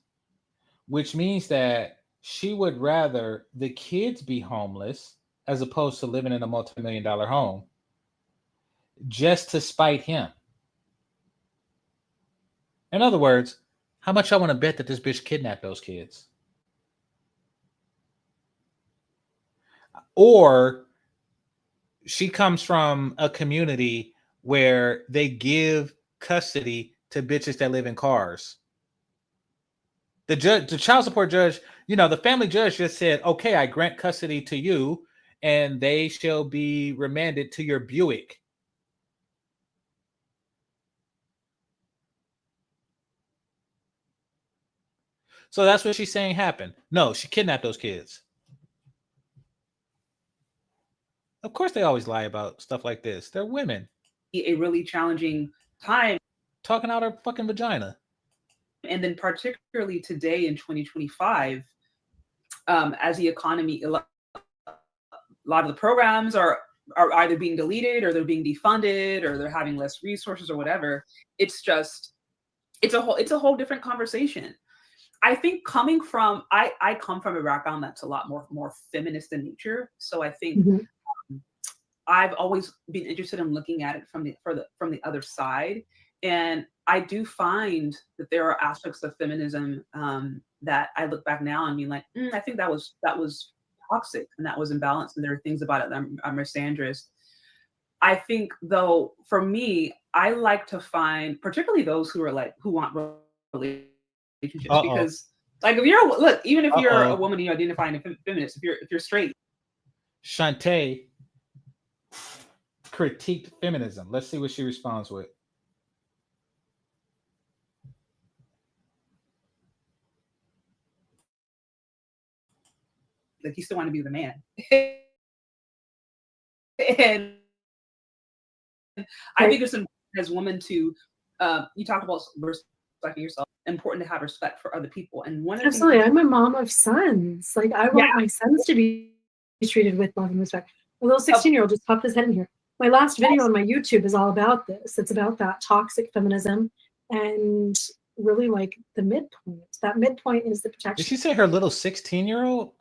which means that she would rather the kids be homeless as opposed to living in a multi-million-dollar home just to spite him. In other words, how much y'all want to bet that this bitch kidnapped those kids? Or she comes from a community where they give custody to bitches that live in cars. The child support judge, the family judge just said, okay, I grant custody to you, and they shall be remanded to your Buick. So that's what she's saying happened. No, she kidnapped those kids. Of course, they always lie about stuff like this. They're women. A really challenging time. Talking out her fucking vagina. And then particularly today in 2025, as the economy, a lot of the programs are either being deleted, or they're being defunded, or they're having less resources, or whatever. It's a whole different conversation. I think I come from a background that's a lot more feminist in nature. So I think I've always been interested in looking at it from the other side. And I do find that there are aspects of feminism that I look back now and be like, I think that was toxic, and that was imbalanced, and there are things about it that are misandrous. I think though, for me, I like to find, particularly those who are like who want relationships, because like if you're look, even if you're a woman and you identify as a feminist, if you're straight, Shantae critiqued feminism. Let's see what she responds with. like you still want to be the man. And I think it's important as women to you talk about respecting yourself, important to have respect for other people. And one of the Absolutely. I'm a mom of sons. Like I want my sons to be treated with love and respect. A little 16-year-old just popped his head in here. My last video on my YouTube is all about this. It's about that toxic feminism and really like the midpoint. That midpoint is the protection. Did she say her little 16-year-old?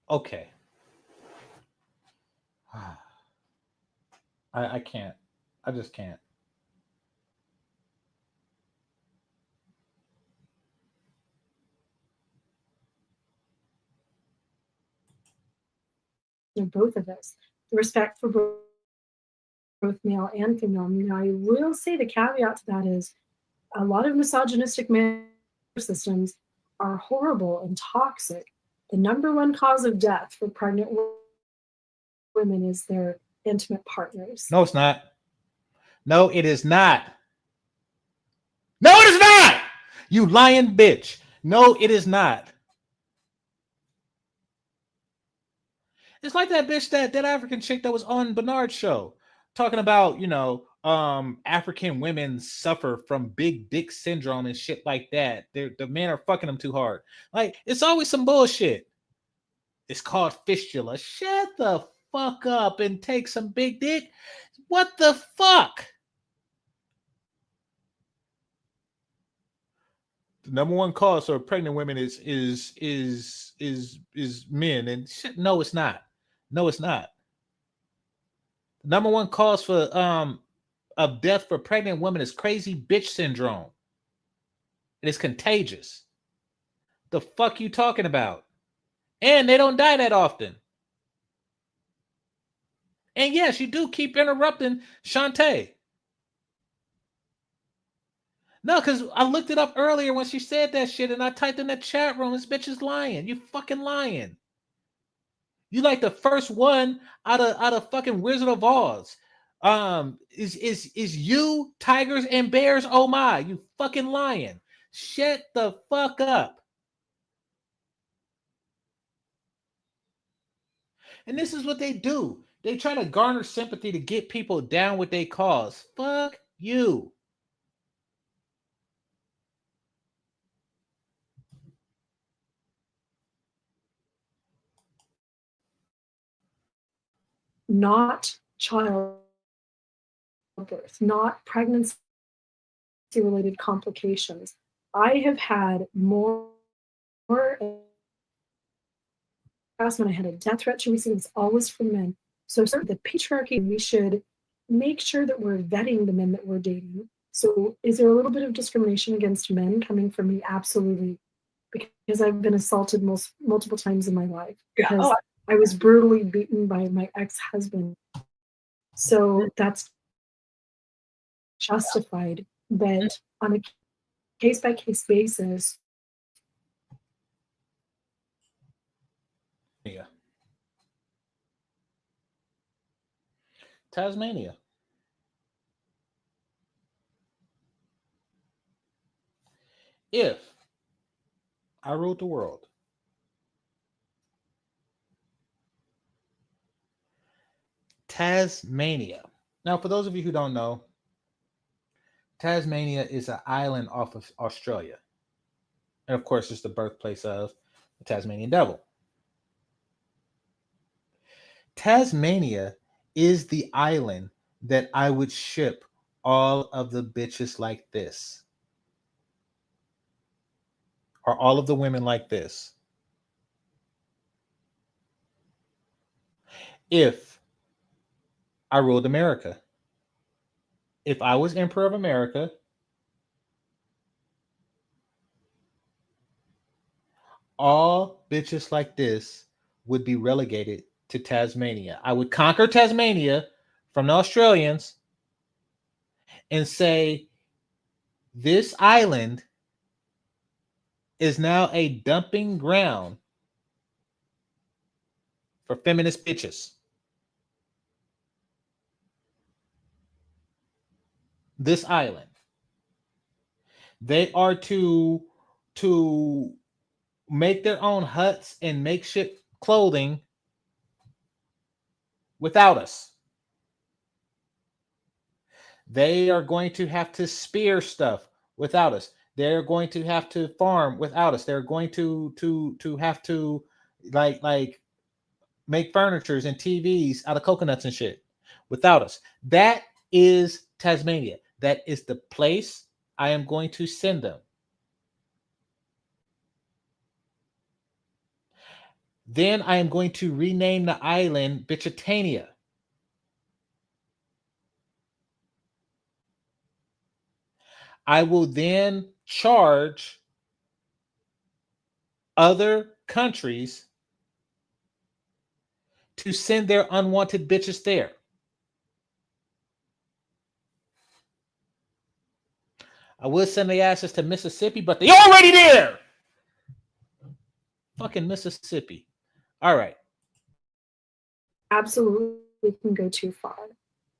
Okay. I can't. I just can't. Both of us. The respect for both male and female. Now, I will say the caveat to that is a lot of misogynistic systems are horrible and toxic. The number one cause of death for pregnant women is their intimate partners. No, it's not. No, it is not. No, it is not. You lying bitch. No, it is not. It's like that bitch, that African chick that was on Bernard's show, talking about, African women suffer from big dick syndrome and shit like that. The men are fucking them too hard. Like, it's always some bullshit. It's called fistula. Shut the fuck up and take some big dick. What the fuck? The number one cause for pregnant women is men, and shit. No, it's not. No, it's not. The number one cause for of death for pregnant women is crazy bitch syndrome. It is contagious. The fuck you talking about? And they don't die that often. And yes, you do keep interrupting Shantae. No, because I looked it up earlier when she said that shit, and I typed in the chat room, this bitch is lying. You fucking lying. You like the first one out of fucking Wizard of Oz. Is you, tigers and bears? Oh my, you fucking lying. Shut the fuck up. And this is what they do. They try to garner sympathy to get people down with their cause. Fuck you. Not childbirth, not pregnancy-related complications. I have had more harassment. I had a death threat to receive. It's always from men. So the patriarchy, we should make sure that we're vetting the men that we're dating. So is there a little bit of discrimination against men coming from me? Absolutely. Because I've been assaulted multiple times in my life. Because I was brutally beaten by my ex-husband. So that's justified. But on a case-by-case basis. Yeah. Tasmania. If I ruled the world, Tasmania. Now, for those of you who don't know, Tasmania is an island off of Australia. And of course, it's the birthplace of the Tasmanian devil. Tasmania is the island that I would ship all of the bitches like this, or all of the women like this. If I ruled America, if I was emperor of America, all bitches like this would be relegated to Tasmania. I would conquer Tasmania from the Australians and say, this island is now a dumping ground for feminist bitches. This island. They are to make their own huts and makeshift clothing without us. They are going to have to spear stuff without us. They're going to have to farm without us. They're going to have to like make furnitures and TVs out of coconuts and shit without us. That is Tasmania. That is the place I am going to send them. Then I am going to rename the island Bitchatania. I will then charge other countries to send their unwanted bitches there. I would send the asses to Mississippi, but they already there. Fucking Mississippi. All right. Absolutely can go too far.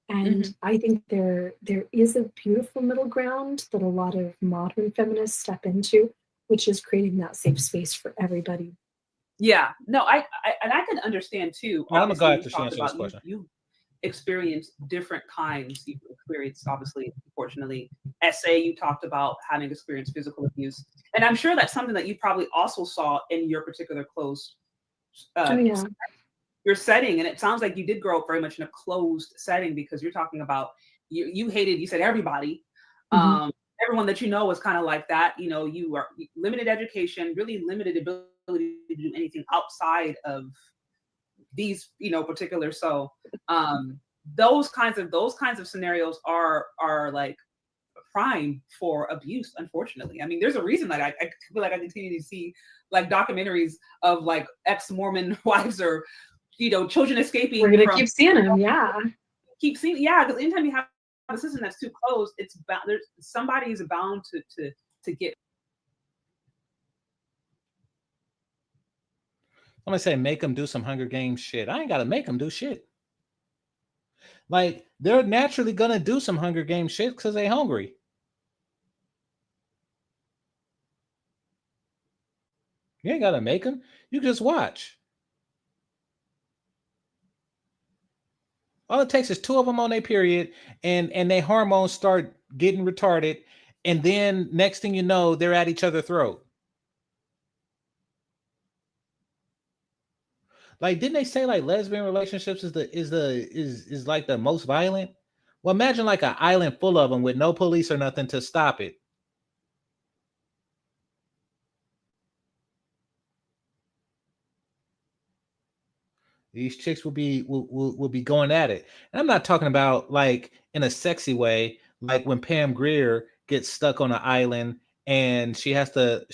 And I think there is a beautiful middle ground that a lot of modern feminists step into, which is creating that safe space for everybody. Yeah, no, I can understand too. I'm gonna go Obviously, after she answers this question. You experienced different kinds. You experienced, obviously, unfortunately, SA. You talked about having experienced physical abuse, and I'm sure that's something that you probably also saw in your particular closed your setting. And it sounds like you did grow up very much in a closed setting, because you're talking about you hated, you said everybody. Everyone that you know was kind of like that. You know, you are limited education, really limited ability to do anything outside of these, particular. So those kinds of scenarios are like prime for abuse, unfortunately. I mean, there's a reason that I feel like I continue to see like documentaries of like ex-Mormon wives or children escaping. We're gonna keep seeing them, because anytime you have a system that's too closed, it's bound, somebody is bound to get. I'm gonna say make them do some Hunger Games shit. I ain't gotta make them do shit. Like, they're naturally gonna do some Hunger Games shit because they're hungry. You ain't gotta make them. You just watch. All it takes is two of them on their period, and their hormones start getting retarded, and then next thing you know, they're at each other's throat. Like, didn't they say like lesbian relationships is like the most violent? Well, imagine like an island full of them with no police or nothing to stop it. These chicks will be going at it. And I'm not talking about like in a sexy way, like when Pam Grier gets stuck on an island and she has to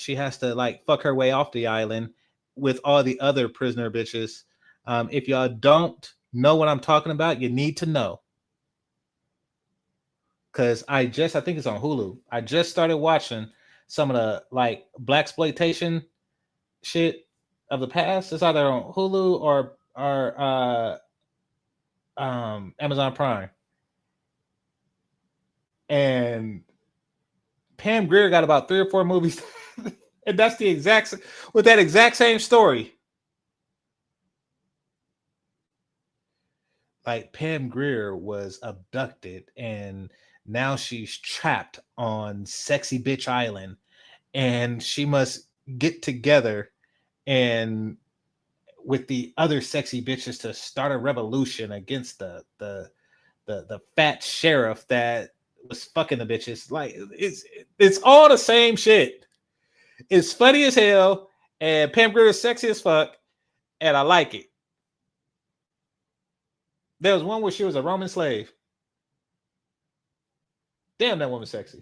like fuck her way off the island with all the other prisoner bitches. If y'all don't know what I'm talking about, you need to know. Cause I think it's on Hulu. I just started watching some of the like blaxploitation shit of the past. It's either on Hulu or Amazon Prime. And Pam Grier got about 3 or 4 movies, and that's the exact with that exact same story. Like, Pam Grier was abducted, and now she's trapped on Sexy Bitch Island, and she must get together and with the other sexy bitches to start a revolution against the fat sheriff that was fucking the bitches. Like, it's all the same shit. It's funny as hell, and Pam Grier is sexy as fuck, and I like it. There was one where she was a Roman slave. Damn, that woman's sexy.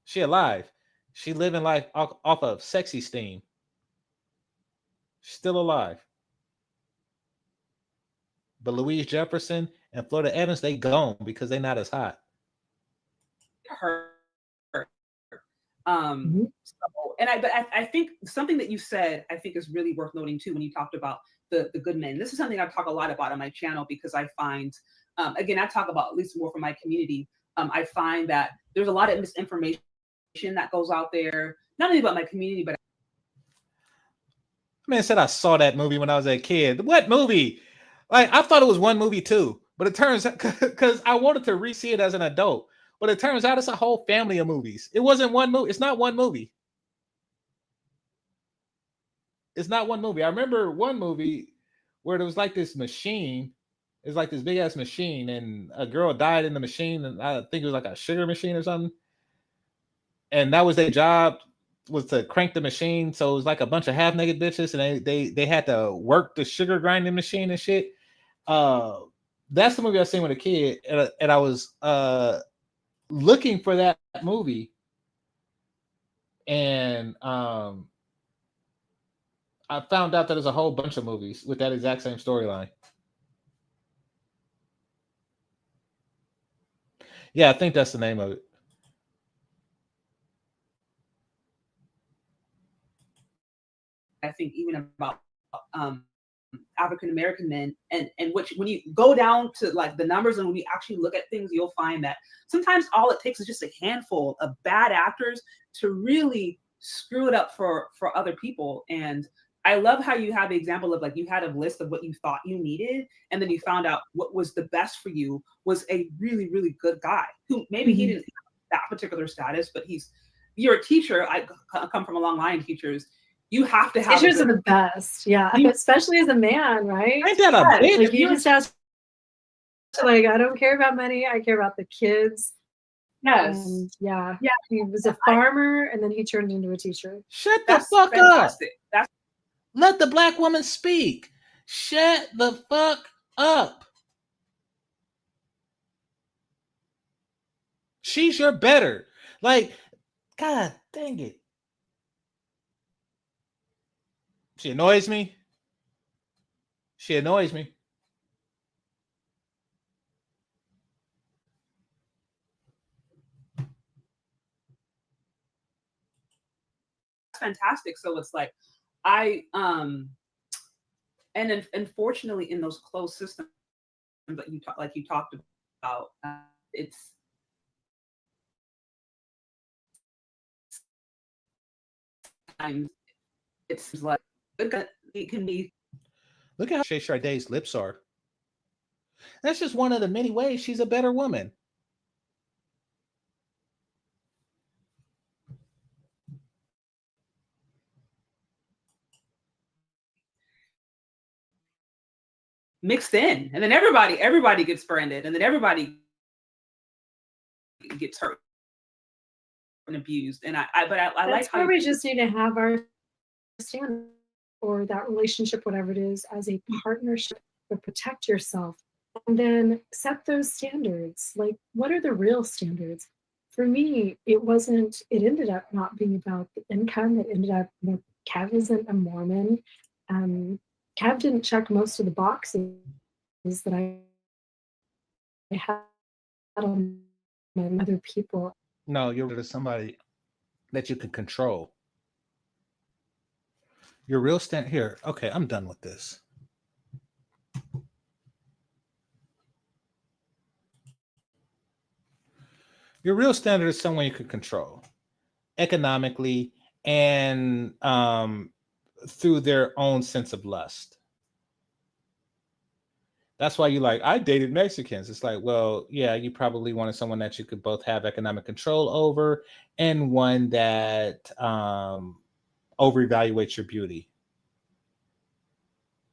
She alive. She living life off of sexy steam. Still alive. But Louise Jefferson and Florida Evans, they gone because they not as hot. Her. Mhm. So, but I think something that you said, I think is really worth noting too, when you talked about the good men. This is something I talk a lot about on my channel, because I find, again, I talk about, at least more for my community, I find that there's a lot of misinformation that goes out there, not only about my community, but Man said I saw that movie when I was a kid. What movie? Like, I thought it was one movie too, but it turns out, because I wanted to re-see it as an adult, but it turns out it's a whole family of movies. It wasn't one movie. It's not one movie. It's not one movie. I remember one movie where there was like this machine. It's like this big ass machine, and a girl died in the machine, and I think it was like a sugar machine or something. And that was their job, was to crank the machine. So it was like a bunch of half naked bitches, and they had to work the sugar grinding machine and shit. Uh, that's the movie I seen with a kid, and I was looking for that movie, and I found out that there's a whole bunch of movies with that exact same storyline. Yeah, I think that's the name of it. I think even about um, African American men, and which, when you go down to like the numbers and when you actually look at things, you'll find that sometimes all it takes is just a handful of bad actors to really screw it up for other people. And I love how you have the example of, like, you had a list of what you thought you needed, and then you found out what was the best for you was a really, really good guy who maybe he didn't have that particular status, but you're a teacher. I come from a long line of teachers. You have to have Teachers are the best, yeah, especially as a man, right? Ain't that a bitch? Like, you just have to, like, I don't care about money, I care about the kids. Yes. And yeah, Yeah. he was a farmer, and then he turned into a teacher. Shut the That's fuck fantastic. up. Let the black woman speak. Shut the fuck up. She's your better. Like, God dang it. She annoys me. She annoys me. fantastic. So it's like, and unfortunately, in those closed systems that you talked about, it's it's like it can be. Look at how Shay Shardae's lips are. That's just one of the many ways she's a better woman. Mixed in, and then everybody gets branded, and then everybody gets hurt and abused. And I That's like how where we just need to have our stand, or that relationship, whatever it is, as a partnership, to protect yourself, and then set those standards. Like, what are the real standards? For me, it ended up not being about the income. It ended up, Kev isn't a Mormon. Kev didn't check most of the boxes that I had on my other people. No, you're somebody that you can control. Your real stand here. Okay, I'm done with this. Your real standard is someone you can control economically and through their own sense of lust. That's why you like, I dated Mexicans. It's like, well, yeah, you probably wanted someone that you could both have economic control over, and one that over-evaluates your beauty,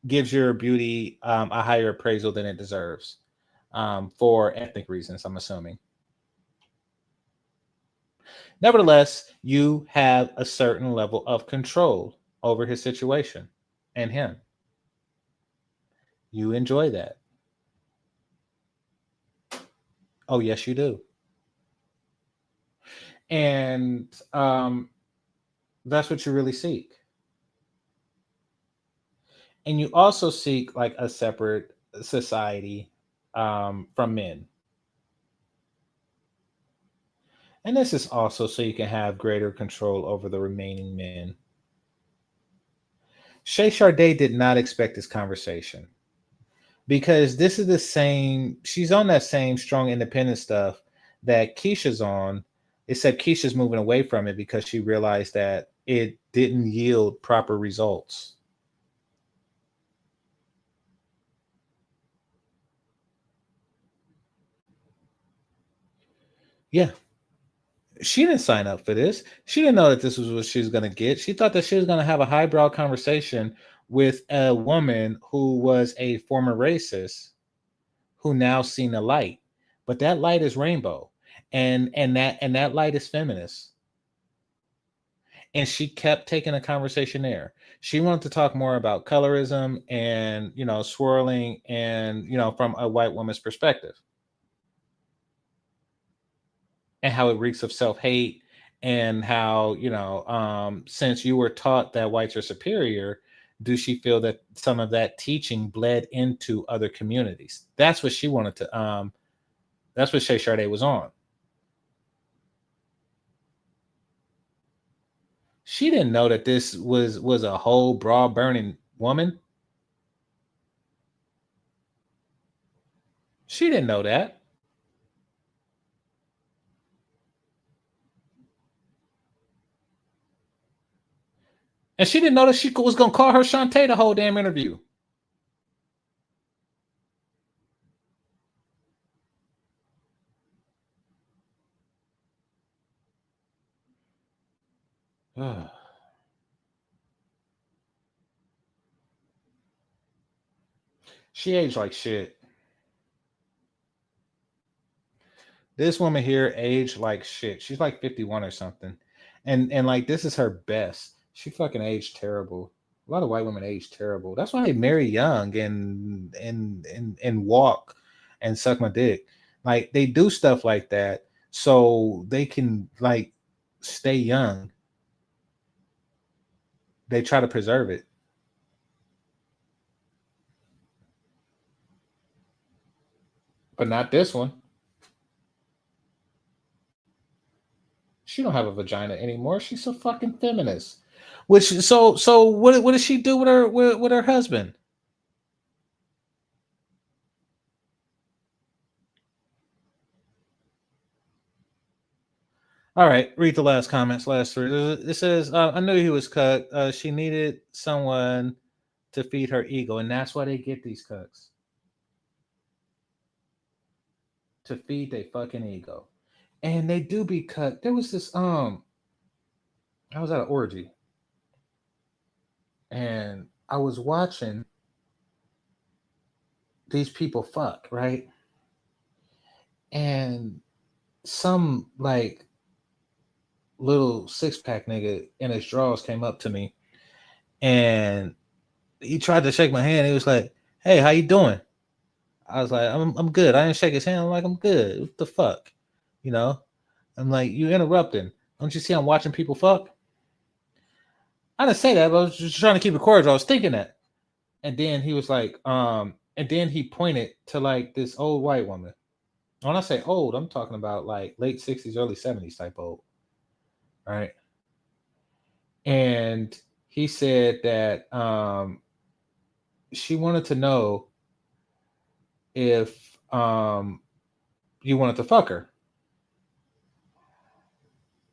gives your beauty a higher appraisal than it deserves, for ethnic reasons, I'm assuming. Nevertheless, you have a certain level of control over his situation and him. You enjoy that. Oh, yes, you do. And That's what you really seek. And you also seek like a separate society from men. And this is also so you can have greater control over the remaining men. Shay Charday did not expect this conversation because this is the same, she's on that same strong independent stuff that Keisha's on, except Keisha's moving away from it because she realized that it didn't yield proper results. Yeah, she didn't sign up for this. She didn't know that this was what she was going to get. She thought that she was going to have a highbrow conversation with a woman who was a former racist who now seen the light. But that light is rainbow. And that light is feminist. And she kept taking a conversation there. She wanted to talk more about colorism and, swirling and, from a white woman's perspective and how it reeks of self-hate and how, since you were taught that whites are superior, do she feel that some of that teaching bled into other communities? That's what she wanted to, that's what Shay Charday was on. She didn't know that this was a whole bra burning woman. She didn't know that. And she didn't know that she was going to call her Shantae the whole damn interview. She aged like shit. This woman here aged like shit. She's like 51 or something. And like this is her best. She fucking aged terrible. A lot of white women age terrible. That's why they marry young and walk and suck my dick. Like they do stuff like that so they can like stay young. They try to preserve it. But not this one. She don't have a vagina anymore. She's a fucking feminist. Which so what does she do with her husband? All right, read the last comments, last three. It says, I knew he was cut. She needed someone to feed her ego, and that's why they get these cooks. To feed their fucking ego. And they do be cut. There was this, I was at an orgy. And I was watching these people fuck, right? And some like little six-pack nigga in his drawers came up to me and he tried to shake my hand. He was like, "Hey, how you doing?" I was like, I'm good. I didn't shake his hand. I'm like, I'm good. What the fuck? You know? I'm like, you interrupting. Don't you see I'm watching people fuck? I didn't say that, but I was just trying to keep it cordial. I was thinking that. And then he was like, and then he pointed to like this old white woman. When I say old, I'm talking about like late 60s, early 70s type old. Right. And he said that she wanted to know if you wanted to fuck her.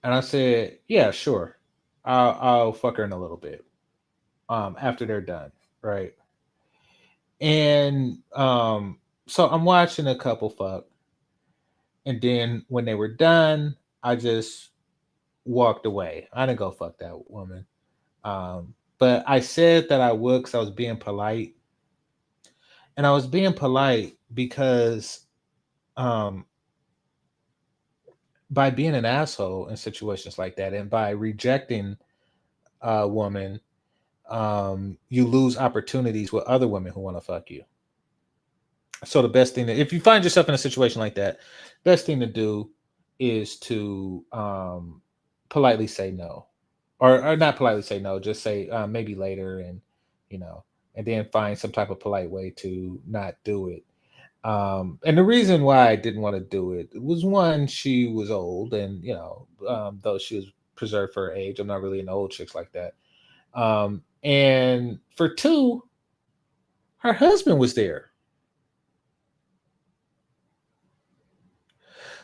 And I said, yeah, sure. I'll fuck her in a little bit. After they're done. Right. And so I'm watching a couple fuck. And then when they were done, I just walked away. I didn't go fuck that woman. But I said that I would because I was being polite. And I was being polite because by being an asshole in situations like that and by rejecting a woman, you lose opportunities with other women who want to fuck you. So the best thing if you find yourself in a situation like that, best thing to do is to politely say no or not politely say no, just say maybe later, and and then find some type of polite way to not do it. And the reason why I didn't want to do it was, one, she was old, and though she was preserved for her age, I'm not really an old chicks like that. And for two, her husband was there.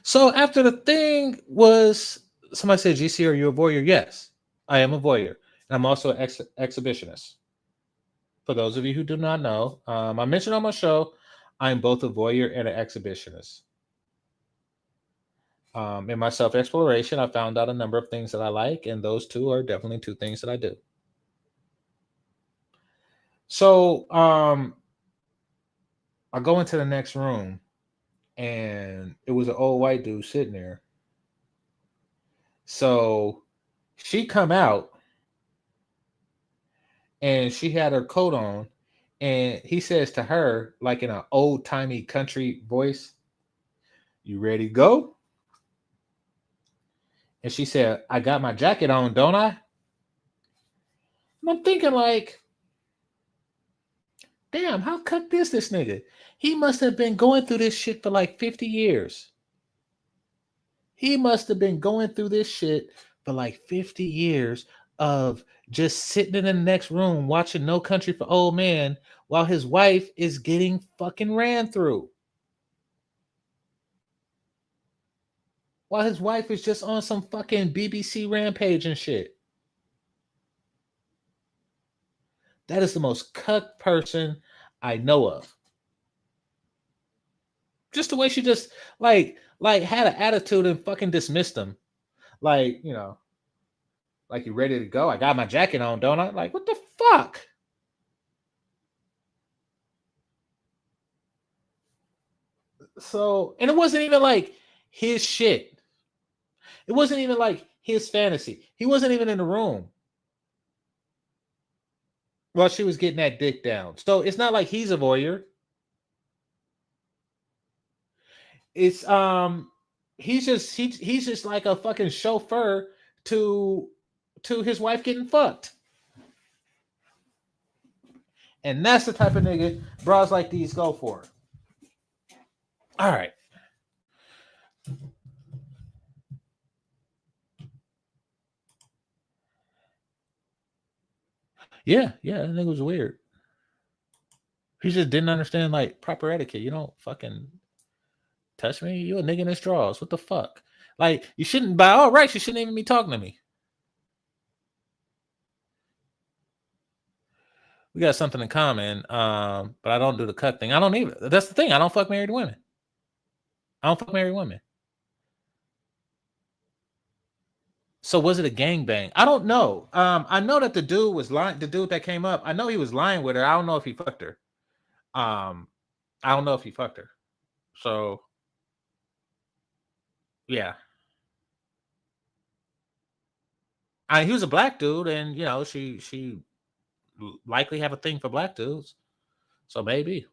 So after the thing was, somebody said, GC, are you a voyeur? Yes, I am a voyeur. And I'm also an exhibitionist. For those of you who do not know, I mentioned on my show, I'm both a voyeur and an exhibitionist. In my self-exploration, I found out a number of things that I like, and those two are definitely two things that I do. So I go into the next room, and it was an old white dude sitting there. So she come out, and she had her coat on, and he says to her, like in an old-timey country voice, "You ready to go?" And she said, "I got my jacket on, don't I?" And I'm thinking like, damn, how cooked is this nigga? He must have been going through this shit for like 50 years. He must have been going through this shit for like 50 years of just sitting in the next room watching No Country for Old Men while his wife is getting fucking ran through. While his wife is just on some fucking BBC rampage and shit. That is the most cucked person I know of. Just the way she just like had an attitude and fucking dismissed him. Like, like, you ready to go? I got my jacket on, don't I? Like, what the fuck? So, and it wasn't even like his shit. It wasn't even like his fantasy. He wasn't even in the room while she was getting that dick down. So it's not like he's a voyeur. It's he's just like a fucking chauffeur to his wife getting fucked. And that's the type of nigga bras like these go for. All right. Yeah, that nigga was weird. He just didn't understand like proper etiquette. You don't fucking touch me. You a nigga in his drawers. What the fuck? Like, you shouldn't, by all rights, you shouldn't even be talking to me. We got something in common, but I don't do the cut thing. I don't even. That's the thing. I don't fuck married women. I don't fuck married women. So was it a gangbang? I don't know. I know that the dude was lying. The dude that came up, I know he was lying with her. I don't know if he fucked her. I don't know if he fucked her. So yeah. He was a black dude, and she likely have a thing for black dudes. So maybe.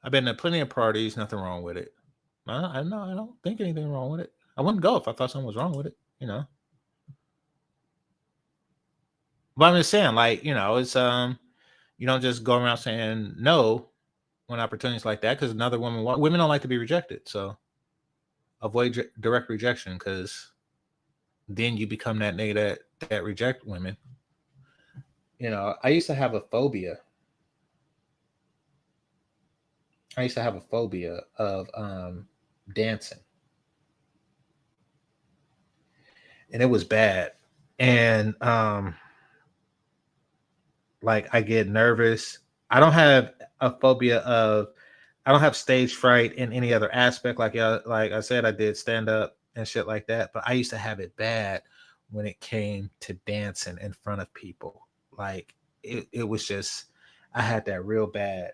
I've been to plenty of parties, nothing wrong with it. I don't think anything wrong with it. I wouldn't go if I thought something was wrong with it, But I'm just saying, like, it's you don't just go around saying no when opportunities like that, because another women don't like to be rejected. So avoid direct rejection, because then you become that nigga that reject women. I used to have a phobia. I used to have a phobia of dancing. And it was bad. And like, I get nervous. I don't have stage fright in any other aspect. Like I said, I did stand up and shit like that, but I used to have it bad when it came to dancing in front of people. Like, it was just, I had that real bad.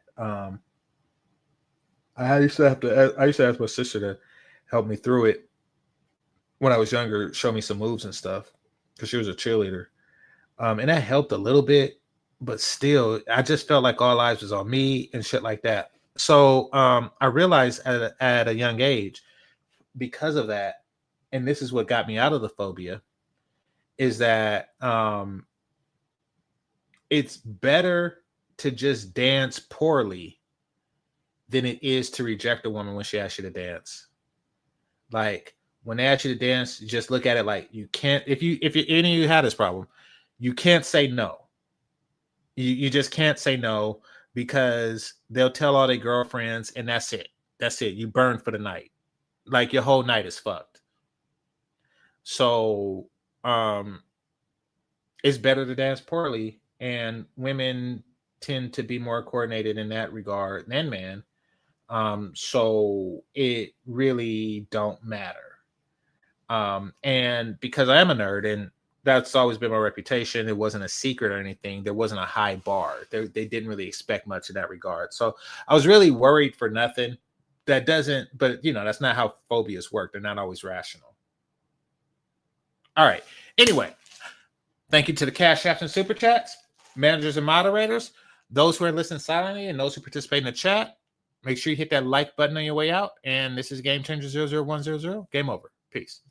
I used to ask my sister to help me through it when I was younger, show me some moves and stuff, because she was a cheerleader. And that helped a little bit, but still, I just felt like all eyes was on me and shit like that. So I realized at a young age, because of that, and this is what got me out of the phobia, is that it's better to just dance poorly than it is to reject a woman when she asks you to dance. Like when they ask you to dance, just look at it like you can't. If any of you had this problem, you can't say no. You just can't say no because they'll tell all their girlfriends, and that's it. That's it. You burn for the night. Like your whole night is fucked. So it's better to dance poorly, and women tend to be more coordinated in that regard than men. So it really don't matter. And because I am a nerd, and that's always been my reputation, it wasn't a secret or anything. There wasn't a high bar. They didn't really expect much in that regard. So I was really worried for nothing. That doesn't, but that's not how phobias work. They're not always rational. All right. Anyway, thank you to the Cash Apps and Super Chats, managers and moderators, those who are listening silently, and those who participate in the chat. Make sure you hit that like button on your way out. And this is GameChanger 00100. Game over. Peace.